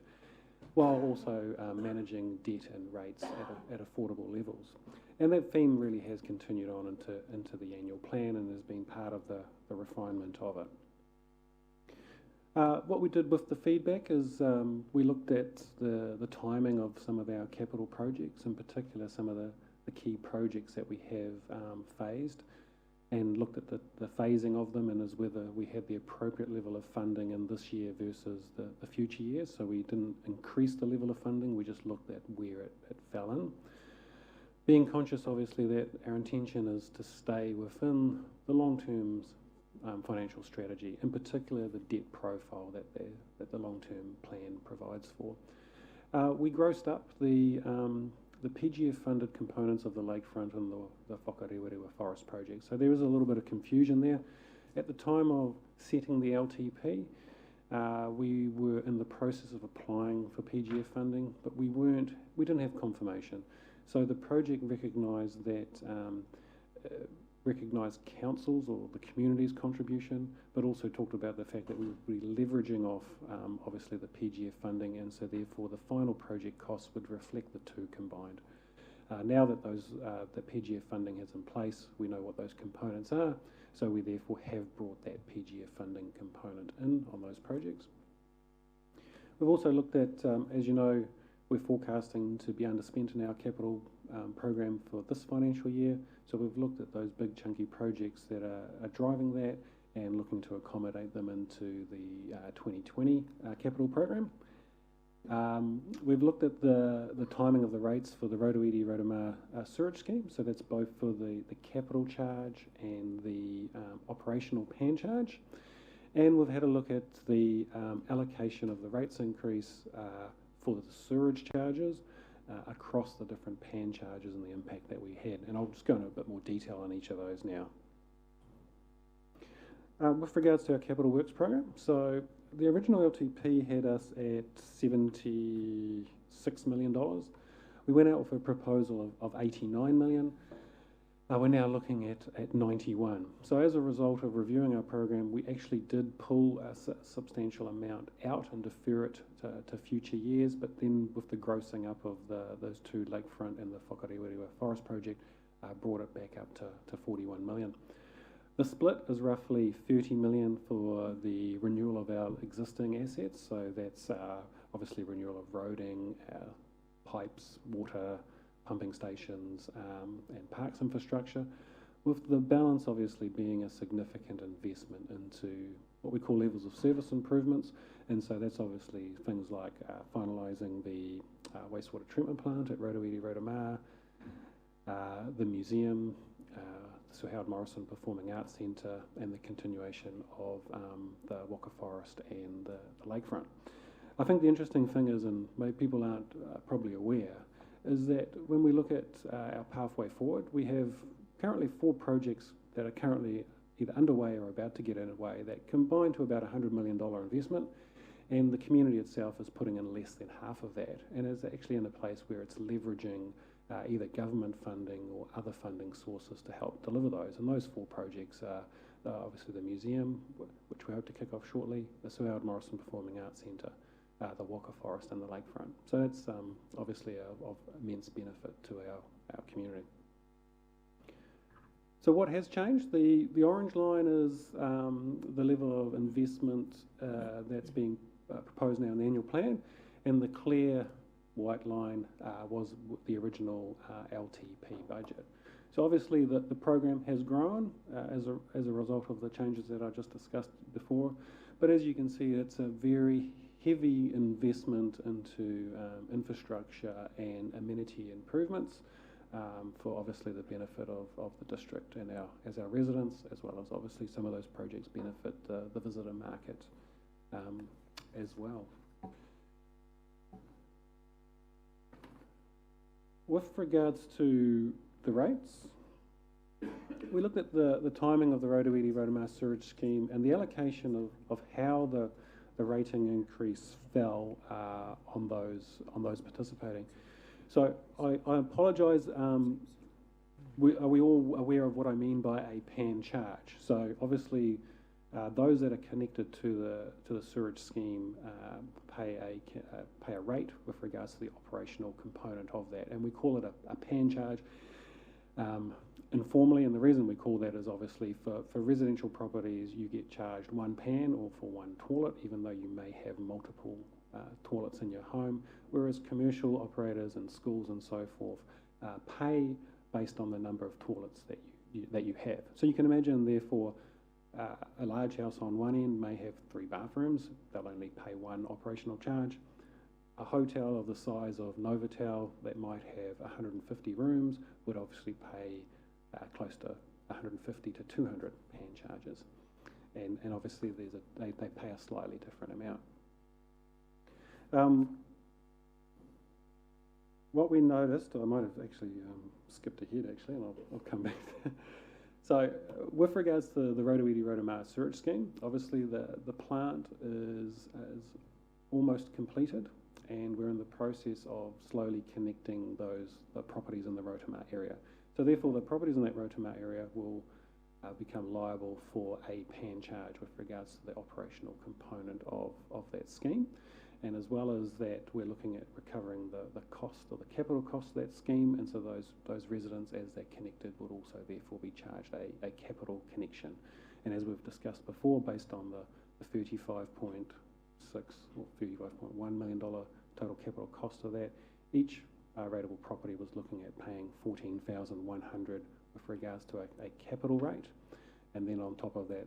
Speaker 18: while also managing debt and rates at affordable levels. And that theme really has continued on into the annual plan and has been part of the refinement of it. What we did with the feedback is we looked at the timing of some of our capital projects, in particular some of the key projects that we have phased, and looked at the phasing of them and as whether we had the appropriate level of funding in this year versus the future years. So we didn't increase the level of funding, we just looked at where it fell in. Being conscious, obviously, that our intention is to stay within the long-term financial strategy, in particular the debt profile that the long-term plan provides for. We grossed up the PGF-funded components of the lakefront and the Whakarewarewa forest project. So there is a little bit of confusion there. At the time of setting the LTP, we were in the process of applying for PGF funding, but we didn't have confirmation. So the project recognised councils or the community's contribution, but also talked about the fact that we would be leveraging off, obviously, the PGF funding, and so therefore the final project costs would reflect the two combined. Now that that PGF funding is in place, we know what those components are, So we therefore have brought that PGF funding component in on those projects. We've also looked at, as you know, we're forecasting to be underspent in our capital program for this financial year. So we've looked at those big chunky projects that are driving that and looking to accommodate them into the 2020 capital program. We've looked at the timing of the rates for the Rotorua sewage scheme. So that's both for the capital charge and the operational pan charge. And we've had a look at the allocation of the rates increase for the sewage charges across the different pan charges and the impact that we had. And I'll just go into a bit more detail on each of those now. With regards to our capital works program, so the original LTP had us at $76 million. We went out with a proposal of $89 million. We're now looking at 91. So as a result of reviewing our program, we actually did pull a substantial amount out and defer it to future years, but then with the grossing up of those two lakefront and the Whakarewarewa forest project, brought it back up to 41 million. The split is roughly 30 million for the renewal of our existing assets, so that's obviously renewal of roading, pipes, water, pumping stations, and parks infrastructure, with the balance obviously being a significant investment into what we call levels of service improvements. And so that's obviously things like finalising the wastewater treatment plant at Rotorua, the museum, the Sir Howard Morrison Performing Arts Centre, and the continuation of the Waka Forest and the lakefront. I think the interesting thing is, and maybe people aren't probably aware, is that when we look at our pathway forward, we have currently 4 projects that are currently either underway or about to get underway that combine to about $100 million investment, and the community itself is putting in less than half of that, and is actually in a place where it's leveraging either government funding or other funding sources to help deliver those. And those 4 projects are obviously the museum, which we hope to kick off shortly, the Sir Howard Morrison Performing Arts Centre, the Waka Forest and the lakefront. So that's obviously of immense benefit to our community. So what has changed? The orange line is the level of investment that's being proposed now in the annual plan, and the clear white line was the original LTP budget. So obviously the program has grown as a result of the changes that I just discussed before, but as you can see, it's a very heavy investment into infrastructure and amenity improvements for obviously the benefit of the district and as our residents, as well as obviously some of those projects benefit the visitor market as well. With regards to the rates, we looked at the timing of the Rotorua sewage scheme and the allocation of how the rating increase fell on those participating. So I apologise. Are we all aware of what I mean by a pan charge? So obviously, those that are connected to the sewage scheme pay a rate with regards to the operational component of that, and we call it a pan charge. Informally, and the reason we call that is obviously for residential properties, you get charged 1 pan or for 1 toilet, even though you may have multiple toilets in your home, whereas commercial operators and schools and so forth pay based on the number of toilets that you have. So you can imagine, therefore, a large house on one end may have 3 bathrooms. They'll only pay 1 operational charge. A hotel of the size of Novotel that might have 150 rooms would obviously pay close to 150 to 200 pan charges, and obviously they pay a slightly different amount. What we noticed, I might have actually skipped ahead actually, and I'll come back there. So with regards to the Rotorua sewage scheme, obviously the plant is almost completed, and we're in the process of slowly connecting the properties in the Rotorua area. So therefore, the properties in that Rotorua area will become liable for a pan charge with regards to the operational component of that scheme. And as well as that, we're looking at recovering the cost or the capital cost of that scheme, and so those residents, as they're connected, would also therefore be charged a capital connection. And as we've discussed before, based on the $35.6 or $35.1 million total capital cost of that, each rateable property was looking at paying $14,100 with regards to a capital rate, and then on top of that,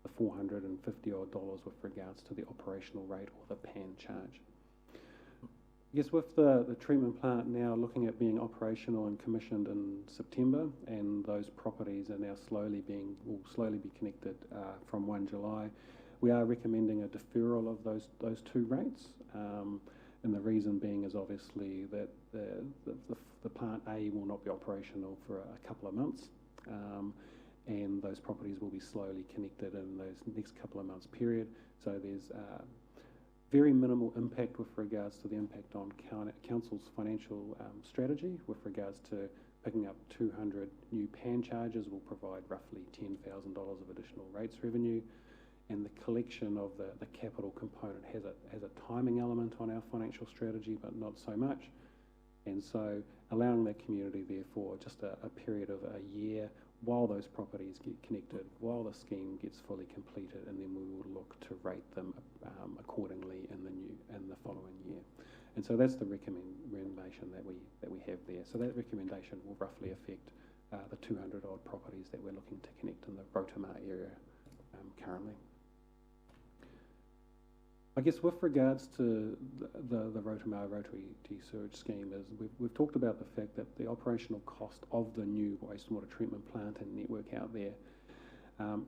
Speaker 18: the $450 odd with regards to the operational rate or the PAN charge. I guess with the treatment plant now looking at being operational and commissioned in September, and those properties are now will slowly be connected from 1 July, we are recommending a deferral of those two rates. And the reason being is obviously that the plant A will not be operational for a couple of months, and those properties will be slowly connected in those next couple of months period. So there's very minimal impact with regards to the impact on council's financial strategy with regards to picking up 200 new PAN charges will provide roughly $10,000 of additional rates revenue. And the collection of the capital component has a timing element on our financial strategy, but not so much. And so allowing the community, therefore, just a period of a year while those properties get connected, while the scheme gets fully completed, and then we will look to rate them accordingly in the following year. And so that's the recommendation that we have there. So that recommendation will roughly affect the 200 odd properties that we're looking to connect in the Rotorua area currently. I guess with regards to the Rotorua Rotary Sewage Scheme, is we've talked about the fact that the operational cost of the new wastewater treatment plant and network out there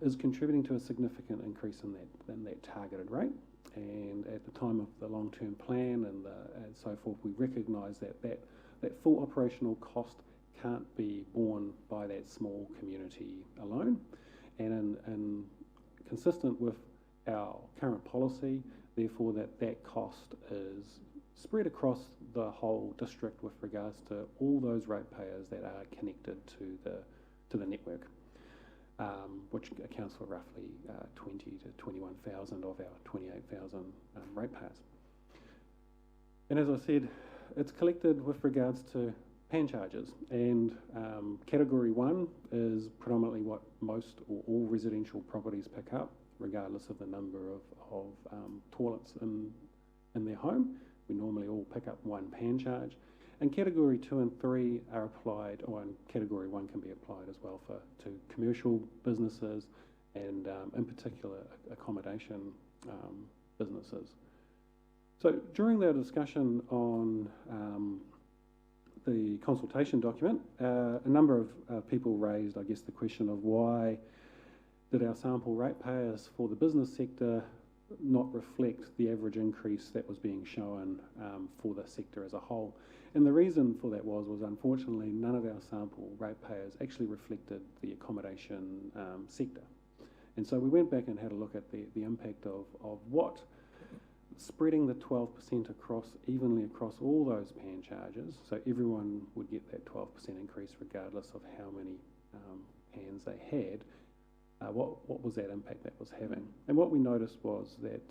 Speaker 18: is contributing to a significant increase in that targeted rate. And at the time of the long-term plan and so forth, we recognise that full operational cost can't be borne by that small community alone. And consistent with our current policy, therefore that cost is spread across the whole district with regards to all those ratepayers that are connected to the network, which accounts for roughly 20 to 21,000 of our 28,000 ratepayers. And as I said, it's collected with regards to PAN charges, and Category 1 is predominantly what most or all residential properties pick up, regardless of the number of toilets in their home. We normally all pick up one PAN charge. And Category 2 and 3 are applied, and Category 1 can be applied as well to commercial businesses and in particular accommodation businesses. So during the discussion on the consultation document, a number of people raised, I guess, the question of why did our sample ratepayers for the business sector not reflect the average increase that was being shown for the sector as a whole. And the reason for that was unfortunately none of our sample ratepayers actually reflected the accommodation sector. And so we went back and had a look at the impact of what spreading the 12% evenly across all those PAN charges, so everyone would get that 12% increase regardless of how many PANs they had. What was that impact that was having? And what we noticed was that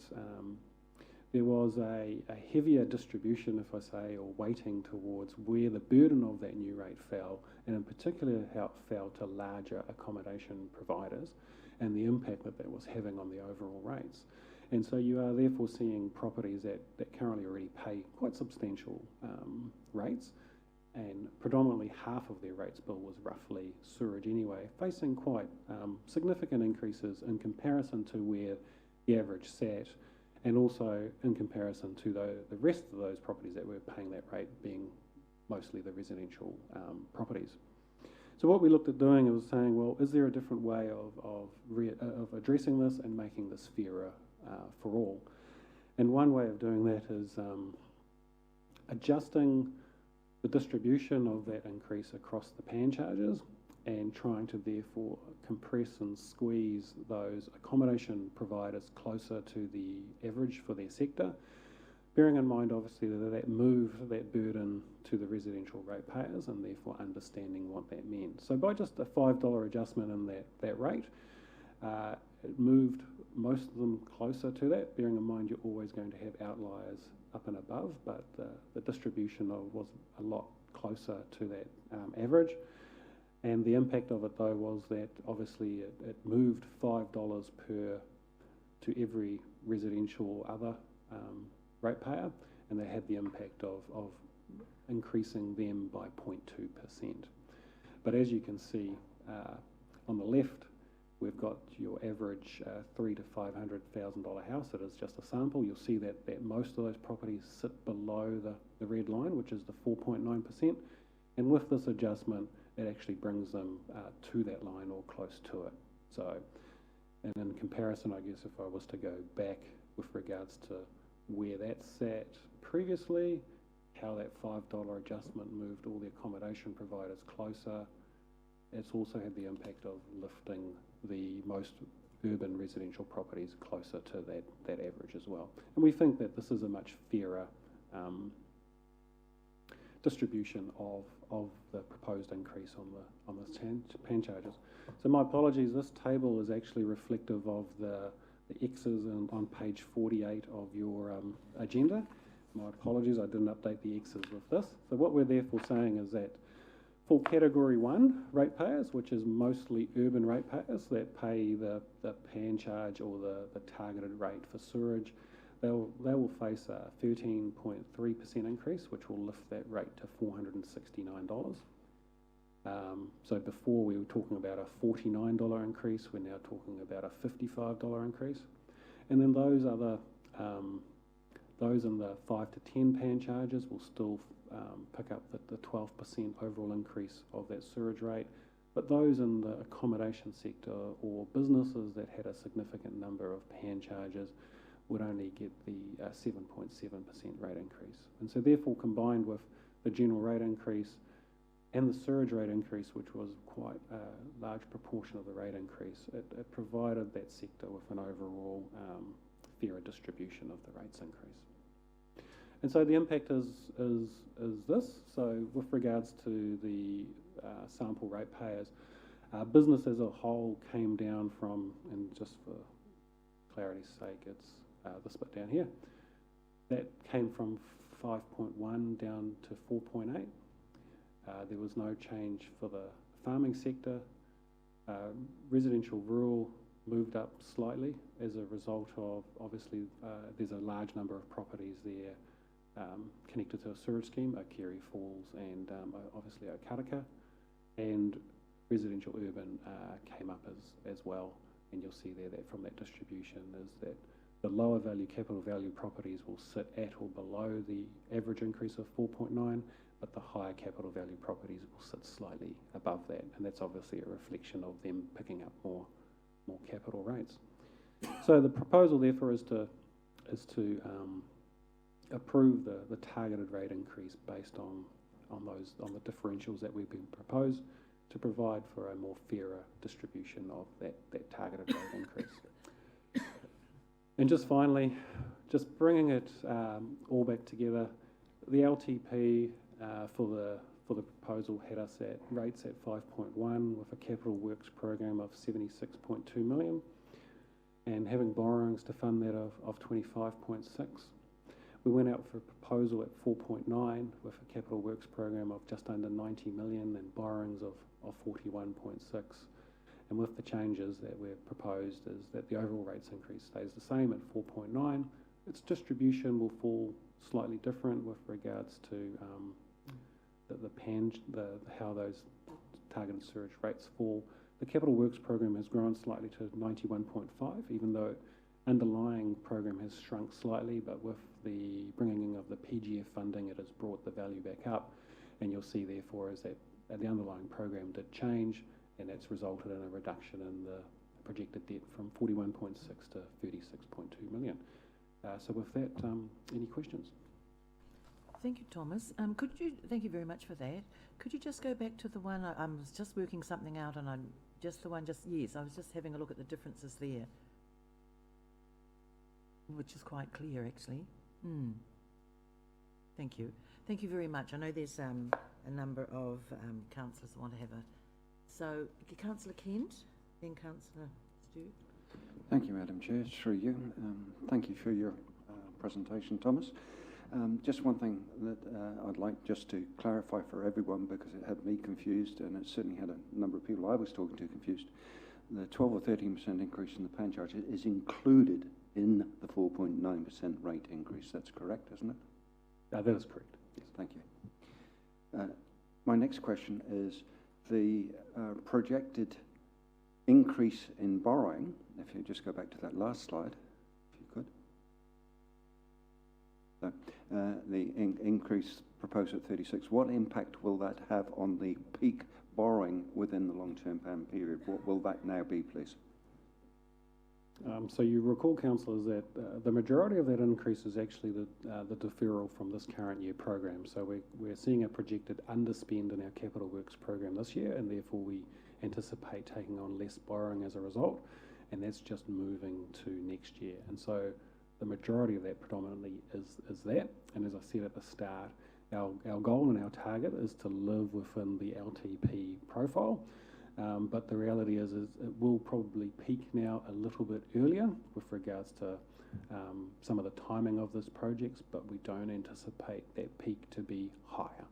Speaker 18: there was a heavier distribution, if I say, or weighting towards where the burden of that new rate fell, and in particular how it fell to larger accommodation providers and the impact that was having on the overall rates. And so you are therefore seeing properties that currently already pay quite substantial rates, and predominantly half of their rates bill was roughly sewerage anyway, facing quite significant increases in comparison to where the average sat, and also in comparison to the rest of those properties that were paying that rate, being mostly the residential properties. So what we looked at doing was saying, well, is there a different way of addressing this and making this fairer for all? And one way of doing that is adjusting the distribution of that increase across the PAN charges and trying to therefore compress and squeeze those accommodation providers closer to the average for their sector, bearing in mind obviously that moved that burden to the residential ratepayers and therefore understanding what that meant. So by just a $5 adjustment in that rate, it moved most of them closer to that, bearing in mind you're always going to have outliers up and above, but the distribution was a lot closer to that average. And the impact of it, though, was that obviously it moved $5 to every residential other ratepayer, and they had the impact of increasing them by 0.2%. But as you can see on the left, we've got your average $300,000 to $500,000 house. It is just a sample. You'll see that most of those properties sit below the red line, which is the 4.9%. And with this adjustment, it actually brings them to that line or close to it. So, and in comparison, I guess if I was to go back with regards to where that sat previously, how that $5 adjustment moved all the accommodation providers closer, it's also had the impact of lifting the most urban residential properties closer to that average as well. And we think that this is a much fairer distribution of the proposed increase on the pan charges. So my apologies, this table is actually reflective of the X's on page 48 of your agenda. My apologies, I didn't update the X's with this. So what we're therefore saying is that for Category 1 ratepayers, which is mostly urban ratepayers that pay the pan charge or the targeted rate for sewerage, they will face a 13.3% increase, which will lift that rate to $469. So before we were talking about a $49 increase, we're now talking about a $55 increase. And then those other, those in the 5 to 10 pan charges will still pick up the 12% overall increase of that sewerage rate. But those in the accommodation sector or businesses that had a significant number of pan charges would only get the 7.7% rate increase. And so therefore, combined with the general rate increase and the surge rate increase, which was quite a large proportion of the rate increase, it provided that sector with an overall fairer distribution of the rates increase. And so the impact is this. So with regards to the sample ratepayers, business as a whole came down from, and just for clarity's sake, it's this bit down here, that came from 5.1 down to 4.8. There was no change for the farming sector. Residential rural moved up slightly as a result of, obviously, there's a large number of properties there connected to a sewerage scheme, Kerry Falls and obviously Okaraka, and residential urban came up as well. And you'll see there that from that distribution is that the lower value capital value properties will sit at or below the average increase of 4.9, but the higher capital value properties will sit slightly above that, and that's obviously a reflection of them picking up more capital rates. So the proposal therefore is to approve the targeted rate increase based on the differentials that we've been proposed to provide for a more fairer distribution of that targeted rate increase. And just finally, just bringing it all back together, the LTP for the proposal had us at rates at 5.1 with a capital works program of 76.2 million and having borrowings to fund that of 25.6. We went out for a proposal at 4.9 with a capital works program of just under 90 million and borrowings of 41.6. And with the changes that we've proposed is that the overall rates increase stays the same at 4.9. Its distribution will fall slightly different with regards to how those targeted surge rates fall. The capital works program has grown slightly to 91.5, even though underlying program has shrunk slightly, but with the bringing in of the PGF funding, it has brought the value back up. And you'll see therefore is that the underlying program did change, and that's resulted in a reduction in the projected debt from 41.6 to 36.2 million. So with that, any questions?
Speaker 2: Thank you, Thomas. Thank you very much for that. Could you just go back to the one, I was just working something out and yes, I was just having a look at the differences there, which is quite clear actually. Thank you. Thank you very much. I know there's a number of councillors that want to have a... So, Councillor Kent, then Councillor Stu.
Speaker 5: Thank you, Madam Chair. Through you. Thank you for your presentation, Thomas. Just one thing that I'd like just to clarify for everyone, because it had me confused and it certainly had a number of people I was talking to confused. The 12 or 13% increase in the pan charge is included in the 4.9% rate increase. That's correct, isn't it?
Speaker 18: That is correct.
Speaker 5: Yes, thank you. My next question is the projected increase in borrowing. If you just go back to that last slide, if you could. So, the increase proposed at 36, what impact will that have on the peak borrowing within the long-term plan period? What will that now be, please?
Speaker 18: So you recall, councillors, that the majority of that increase is actually the deferral from this current year program. So we're seeing a projected underspend in our capital works program this year, and therefore we anticipate taking on less borrowing as a result, and that's just moving to next year. And so the majority of that predominantly is that. And as I said at the start, our goal and our target is to live within the LTP profile. But the reality is it will probably peak now a little bit earlier with regards to some of the timing of this projects, but we don't anticipate that peak to be higher.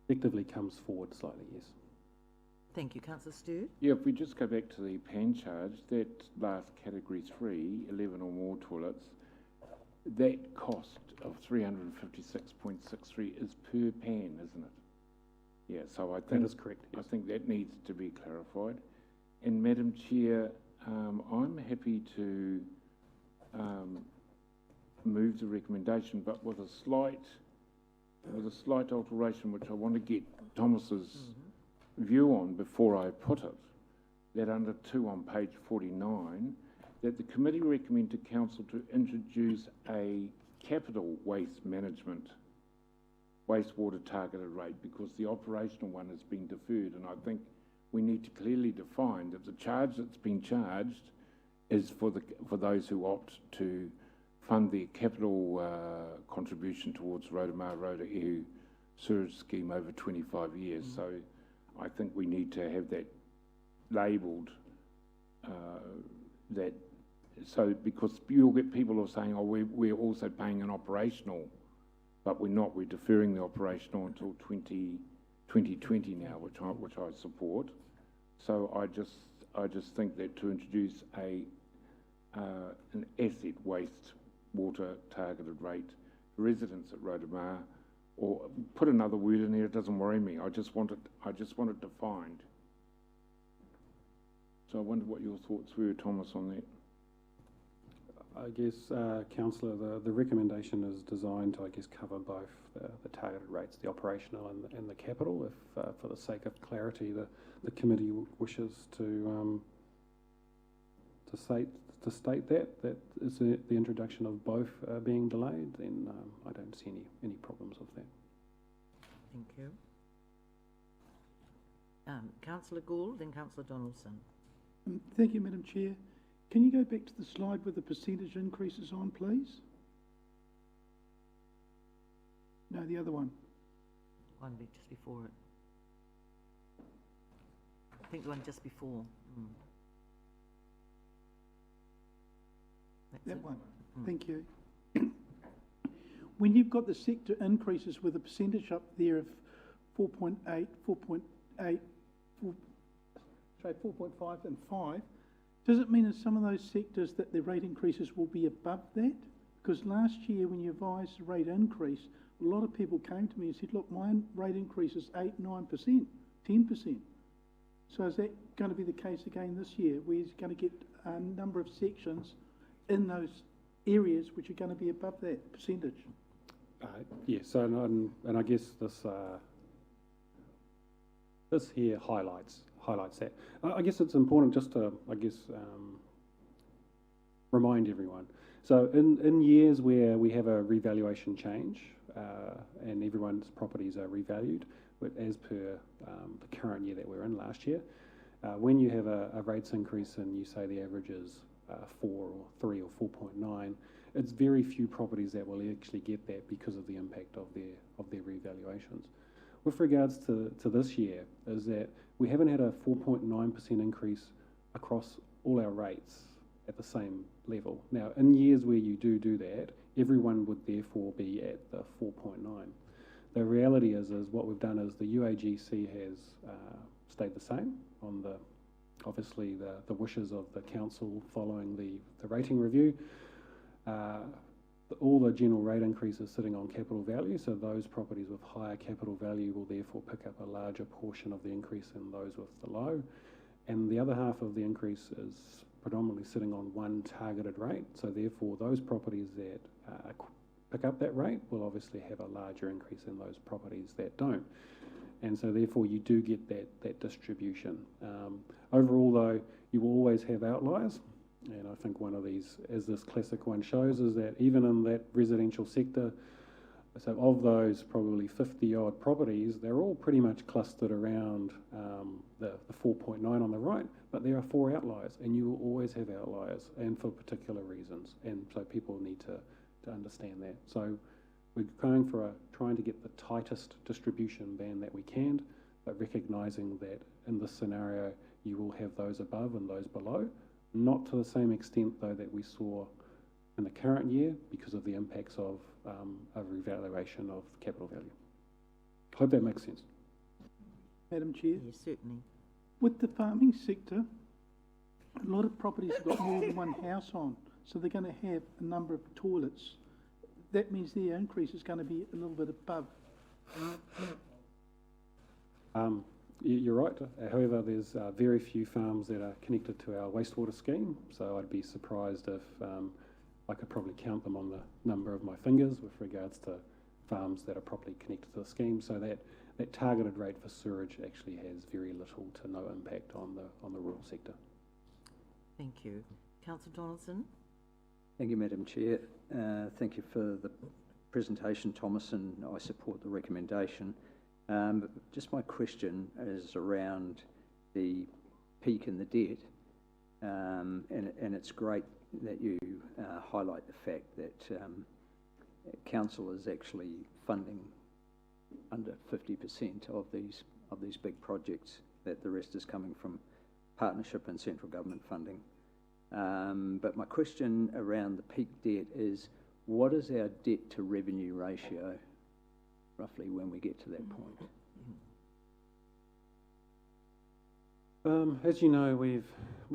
Speaker 18: Effectively comes forward slightly, yes.
Speaker 2: Thank you. Councillor Stewart?
Speaker 9: Yeah, if we just go back to the pan charge, that last category 3, 11 or more toilets, that cost of 356.63 is per pan, isn't it? Yeah, so I think
Speaker 18: that is correct. Yes.
Speaker 9: I think that needs to be clarified. And Madam Chair, I'm happy to move the recommendation, but with a slight alteration, which I want to get Thomas's view on before I put it. That under 2 on page 49, that the committee recommend to council to introduce a capital waste management wastewater targeted rate, because the operational one has been deferred, and I think we need to clearly define that the charge that's been charged is for those who opt to fund their capital contribution towards Rotorua sewage scheme over 25 years. So I think we need to have that labelled, because you'll get people who are saying, oh, we're also paying an operational, but we're not. We're deferring the operational until 2020 now, which I support. So I just think that to introduce an asset waste water targeted rate for residents at Rotorua, or put another word in there, it doesn't worry me. I just want it defined. So I wonder what your thoughts were, Thomas, on that.
Speaker 18: I guess, Councillor, the recommendation is designed to, I guess, cover both the targeted rates, the operational and the capital. If, for the sake of clarity, the committee wishes to state that is the introduction of both being delayed, then I don't see any problems with that.
Speaker 2: Thank you. Councillor Gould, then Councillor Donaldson.
Speaker 21: Thank you, Madam Chair. Can you go back to the slide with the percentage increases on, please? No, the other one.
Speaker 2: One bit just before it. I think the one just before.
Speaker 21: That one. Thank you. When you've got the sector increases with a percentage up there of 4.8, 4.8, 4.5 and 5, does it mean in some of those sectors that the rate increases will be above that? Because last year when you advised the rate increase, a lot of people came to me and said, look, my rate increase is 8, 9%, 10%. So is that going to be the case again this year? We're going to get a number of sections in those areas which are going to be above that percentage?
Speaker 18: Yes, and I guess this here highlights that. I guess it's important just to, remind everyone. So in years where we have a revaluation change and everyone's properties are revalued, but as per the current year that we're in last year, when you have a rates increase and you say the average is 4 or 3 or 4.9, it's very few properties that will actually get that because of the impact of their revaluations. with regards to this year is that we haven't had a 4.9% increase across all our rates at the same level. Now, in years where you do that, everyone would therefore be at the 4.9. The reality is what we've done is the UAGC has stayed the same on obviously the wishes of the council following the rating review. All the general rate increases sitting on capital value, so those properties with higher capital value will therefore pick up a larger portion of the increase than those with the low. And the other half of the increase is predominantly sitting on one targeted rate, so therefore those properties that pick up that rate will obviously have a larger increase than those properties that don't. And so therefore you do get that distribution. Overall though, you will always have outliers. And I think one of these, as this classic one shows, is that even in that residential sector, so of those probably 50-odd properties, they're all pretty much clustered around the 4.9 on the right, but there are 4 outliers, and you will always have outliers, and for particular reasons. And so people need to understand that. So we're going for trying to get the tightest distribution band that we can, but recognising that in this scenario, you will have those above and those below. Not to the same extent, though, that we saw in the current year because of the impacts of a revaluation of capital value. Hope that makes sense.
Speaker 21: Madam Chair?
Speaker 2: Yes, certainly.
Speaker 21: With the farming sector, a lot of properties have got more than one house on, so they're going to have a number of toilets. That means their increase is going to be a little bit above.
Speaker 18: You're right. However, there's very few farms that are connected to our wastewater scheme, so I'd be surprised if I could probably count them on the number of my fingers with regards to farms that are properly connected to the scheme. So that targeted rate for sewerage actually has very little to no impact on the rural sector.
Speaker 2: Thank you. Councillor Donaldson.
Speaker 12: Thank you, Madam Chair. Thank you for the presentation, Thomas, and I support the recommendation. Just my question is around the peak in the debt, and it's great that you highlight the fact that council is actually funding under 50% of these big projects, that the rest is coming from partnership and central government funding. But my question around the peak debt is, what is our debt to revenue ratio roughly when we get to that point?
Speaker 18: As you know, we've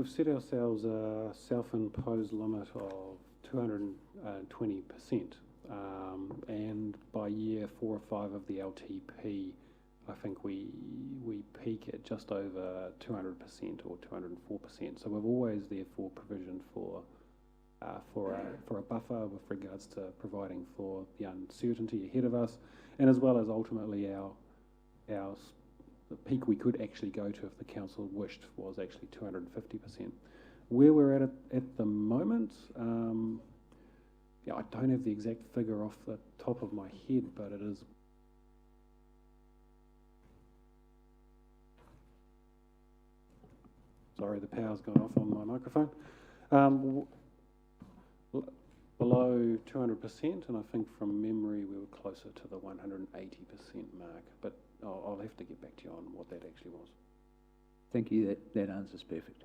Speaker 18: set ourselves a self-imposed limit of 220%, and by year 4 or 5 of the LTP, I think we peak at just over 200% or 204%. So we've always therefore provisioned for a buffer with regards to providing for the uncertainty ahead of us, and as well as ultimately the peak we could actually go to if the council wished was actually 250%. Where we're at the moment, I don't have the exact figure off the top of my head, but it is. Sorry, the power's gone off on my microphone. Below 200%, and I think from memory we were closer to the 180% mark, but I'll have to get back to you on what that actually was.
Speaker 12: Thank you, that answer's perfect.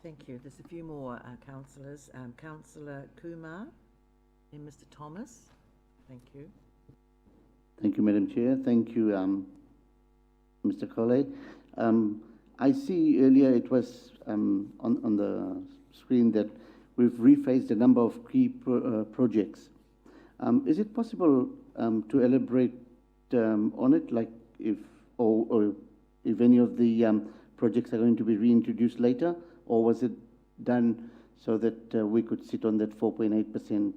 Speaker 2: Thank you. There's a few more councillors. Councillor Kumar and Mr. Thomas. Thank you.
Speaker 16: Thank you, Madam Chair. Thank you, Mr. Colley. I see earlier it was on the screen that we've rephased a number of key projects. Is it possible to elaborate on it, like if any of the projects are going to be reintroduced later, or was it done so that we could sit on that 4.8%?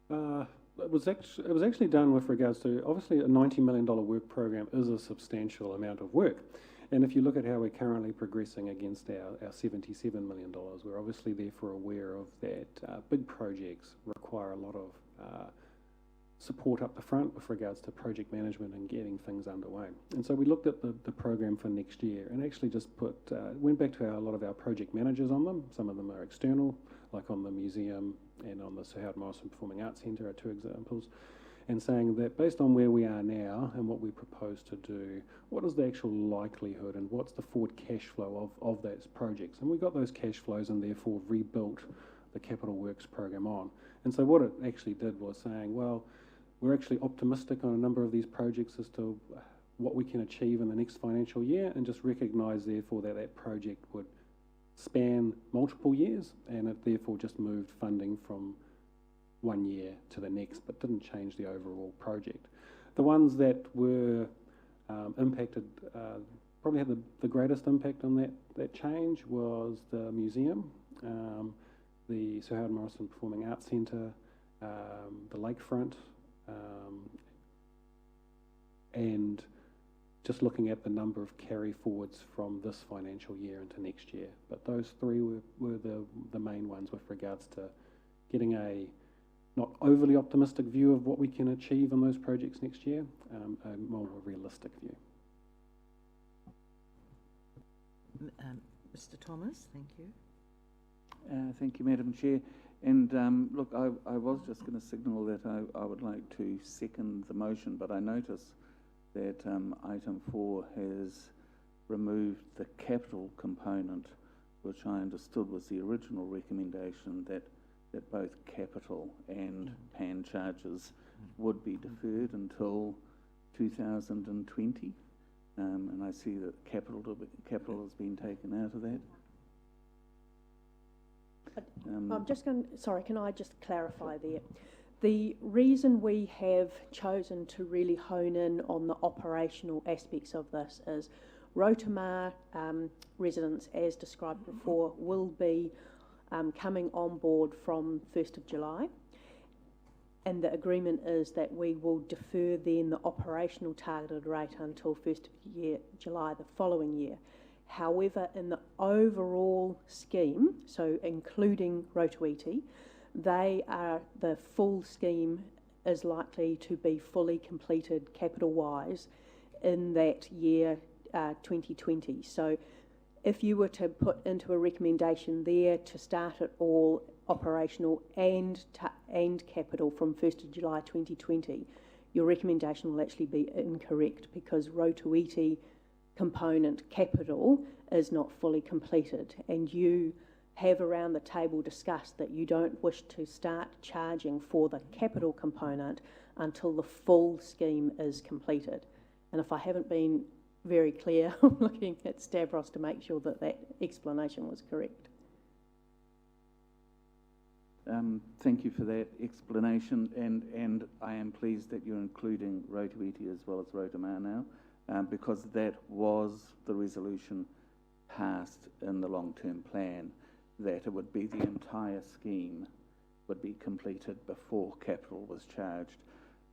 Speaker 18: It was actually done with regards to, obviously a $90 million work program is a substantial amount of work. And if you look at how we're currently progressing against our $77 million, we're obviously therefore aware of that big projects require a lot of support up the front with regards to project management and getting things underway. And so we looked at the program for next year and actually just went back to a lot of our project managers on them. Some of them are external, like on the museum and on the Sir Howard Morrison Performing Arts Centre are 2 examples. and saying that based on where we are now and what we propose to do, what is the actual likelihood and what's the forward cash flow of those projects? And we got those cash flows and therefore rebuilt the capital works program on. And so what it actually did was saying, well, we're actually optimistic on a number of these projects as to what we can achieve in the next financial year, and just recognise therefore that that project would span multiple years, and it therefore just moved funding from one year to the next, but didn't change the overall project. The ones that were impacted, probably had the greatest impact on that change was the museum, the Sir Howard Morrison Performing Arts Centre, the lakefront, and just looking at the number of carry forwards from this financial year into next year. But those three were the main ones with regards to getting a not overly optimistic view of what we can achieve on those projects next year, a more realistic view.
Speaker 2: Mr. Thomas, thank you.
Speaker 4: Thank you, Madam Chair. And look, I was just going to signal that I would like to second the motion, but I notice that item 4 has removed the capital component, which I understood was the original recommendation, that both capital and PAN charges would be deferred until 2020. And I see that capital has been taken out of that.
Speaker 14: I'm just going to, sorry, can I just clarify there? The reason we have chosen to really hone in on the operational aspects of this is Rotorua residents, as described before, will be coming on board from 1st of July. And the agreement is that we will defer then the operational targeted rate until 1st of July the following year. However, in the overall scheme, so including Rotorua-Tait, the full scheme is likely to be fully completed capital-wise in that year 2020. So if you were to put into a recommendation there to start it all operational and capital from 1st of July 2020, your recommendation will actually be incorrect, because Rotorua-Tait component capital is not fully completed, and you have around the table discussed that you don't wish to start charging for the capital component until the full scheme is completed. And if I haven't been very clear, I'm looking at Stavros to make sure that that explanation was correct.
Speaker 4: Thank you for that explanation, and I am pleased that you're including Rotorua-Tait as well as Rotorua now, because that was the resolution passed in the long-term plan, that it would be the entire scheme would be completed before capital was charged.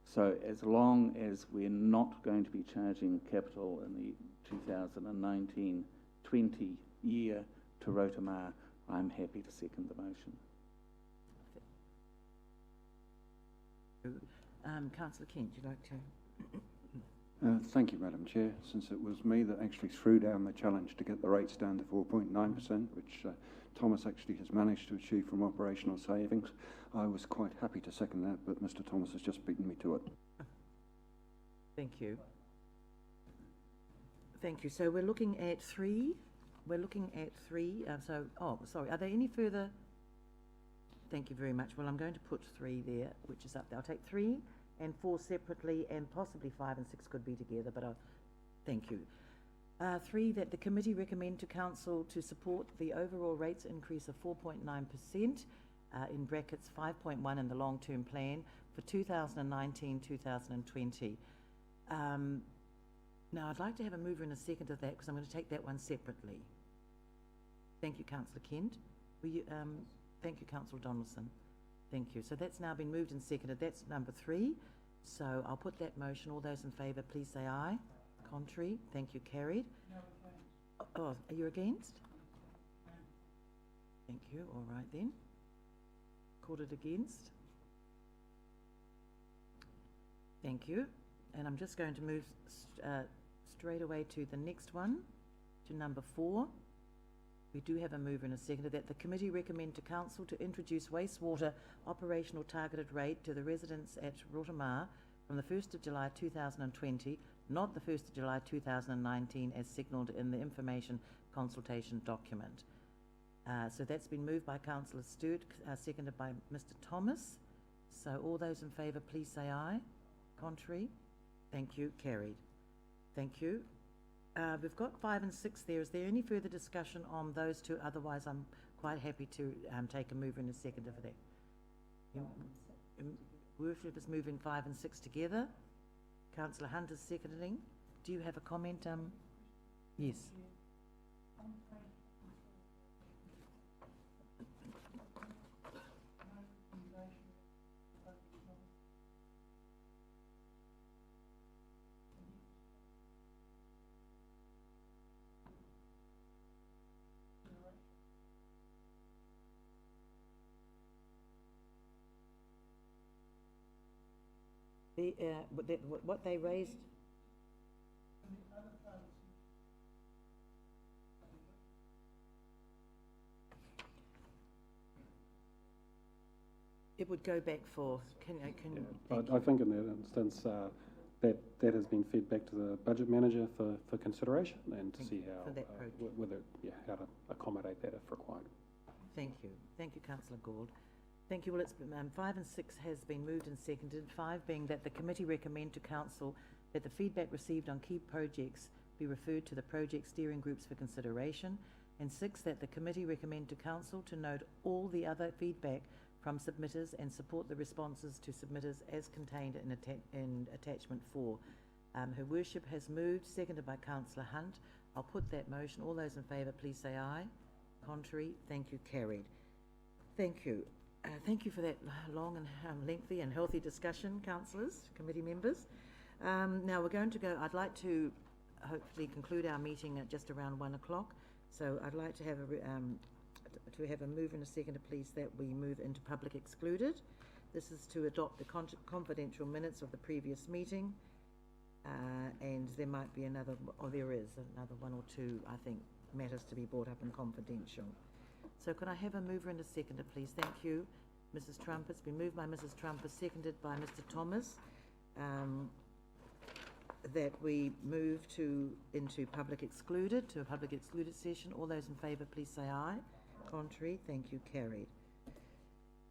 Speaker 4: So as long as we're not going to be charging capital in the 2019-20 year to Rotorua, I'm happy to second the motion.
Speaker 2: Councillor Kent, would you like to?
Speaker 5: Thank you, Madam Chair. Since it was me that actually threw down the challenge to get the rates down to 4.9%, which Thomas actually has managed to achieve from operational savings, I was quite happy to second that, but Mr. Thomas has just beaten me to it.
Speaker 2: Thank you. Thank you. So we're looking at 3. We're looking at 3. Sorry. Are there any further? Thank you very much. Well, I'm going to put 3 there, which is up there. I'll take 3 and 4 separately, and possibly 5 and 6 could be together, but thank you. 3, that the committee recommend to council to support the overall rates increase of 4.9%, in brackets 5.1 in the long-term plan for 2019-2020. Now, I'd like to have a mover and a second of that, because I'm going to take that one separately. Thank you, Councillor Kent. Will you, thank you, Councillor Donaldson. Thank you. So that's now been moved and seconded. That's number 3. So I'll put that motion. All those in favour, please say aye. Contrary. Thank you. Carried. Oh, are you against? Thank you. All right then. Recorded against. Thank you. And I'm just going to move straight away to the next one, to number 4. We do have a mover and a seconder, that the committee recommend to council to introduce wastewater operational targeted rate to the residents at Rotorua from the 1st of July 2020, not the 1st of July 2019 as signalled in the information consultation document. So that's been moved by Councillor Stewart, seconded by Mr. Thomas. So all those in favour, please say aye. Contrary? Thank you. Carried. Thank you. We've got 5 and 6 there. Is there any further discussion on those two? Otherwise, I'm quite happy to take a mover and a seconder for that. Worship is moving 5 and 6 together. Councillor Hunt is seconding. Do you have a comment? Yes. What they raised. It would go back for.
Speaker 18: I think in that instance, that has been fed back to the budget manager for consideration and to see how how to accommodate that if required.
Speaker 2: Thank you. Thank you, Councillor Gould. Thank you. Well, it's 5 and 6 has been moved and seconded. 5 being that the committee recommend to council that the feedback received on key projects be referred to the project steering groups for consideration, and 6 that the committee recommend to council to note all the other feedback from submitters and support the responses to submitters as contained in attachment 4. Her Worship has moved, seconded by Councillor Hunt. I'll put that motion. All those in favour, please say aye. Contrary? Thank you. Carried. Thank you. Thank you for that long and lengthy and healthy discussion, councillors, committee members. Now we're going to go, I'd like to hopefully conclude our meeting at just around 1 o'clock. So I'd like to have a move and a seconder, please, that we move into public excluded. This is to adopt the confidential minutes of the previous meeting. And there might be another, or there is another 1 or 2, I think, matters to be brought up in confidential. So can I have a mover and a seconder, please? Thank you, Mrs. Trump. It's been moved by Mrs. Trump, seconded by Mr. Thomas, that we move into public excluded, to a public excluded session. All those in favour, please say aye. Contrary? Thank you. Carried.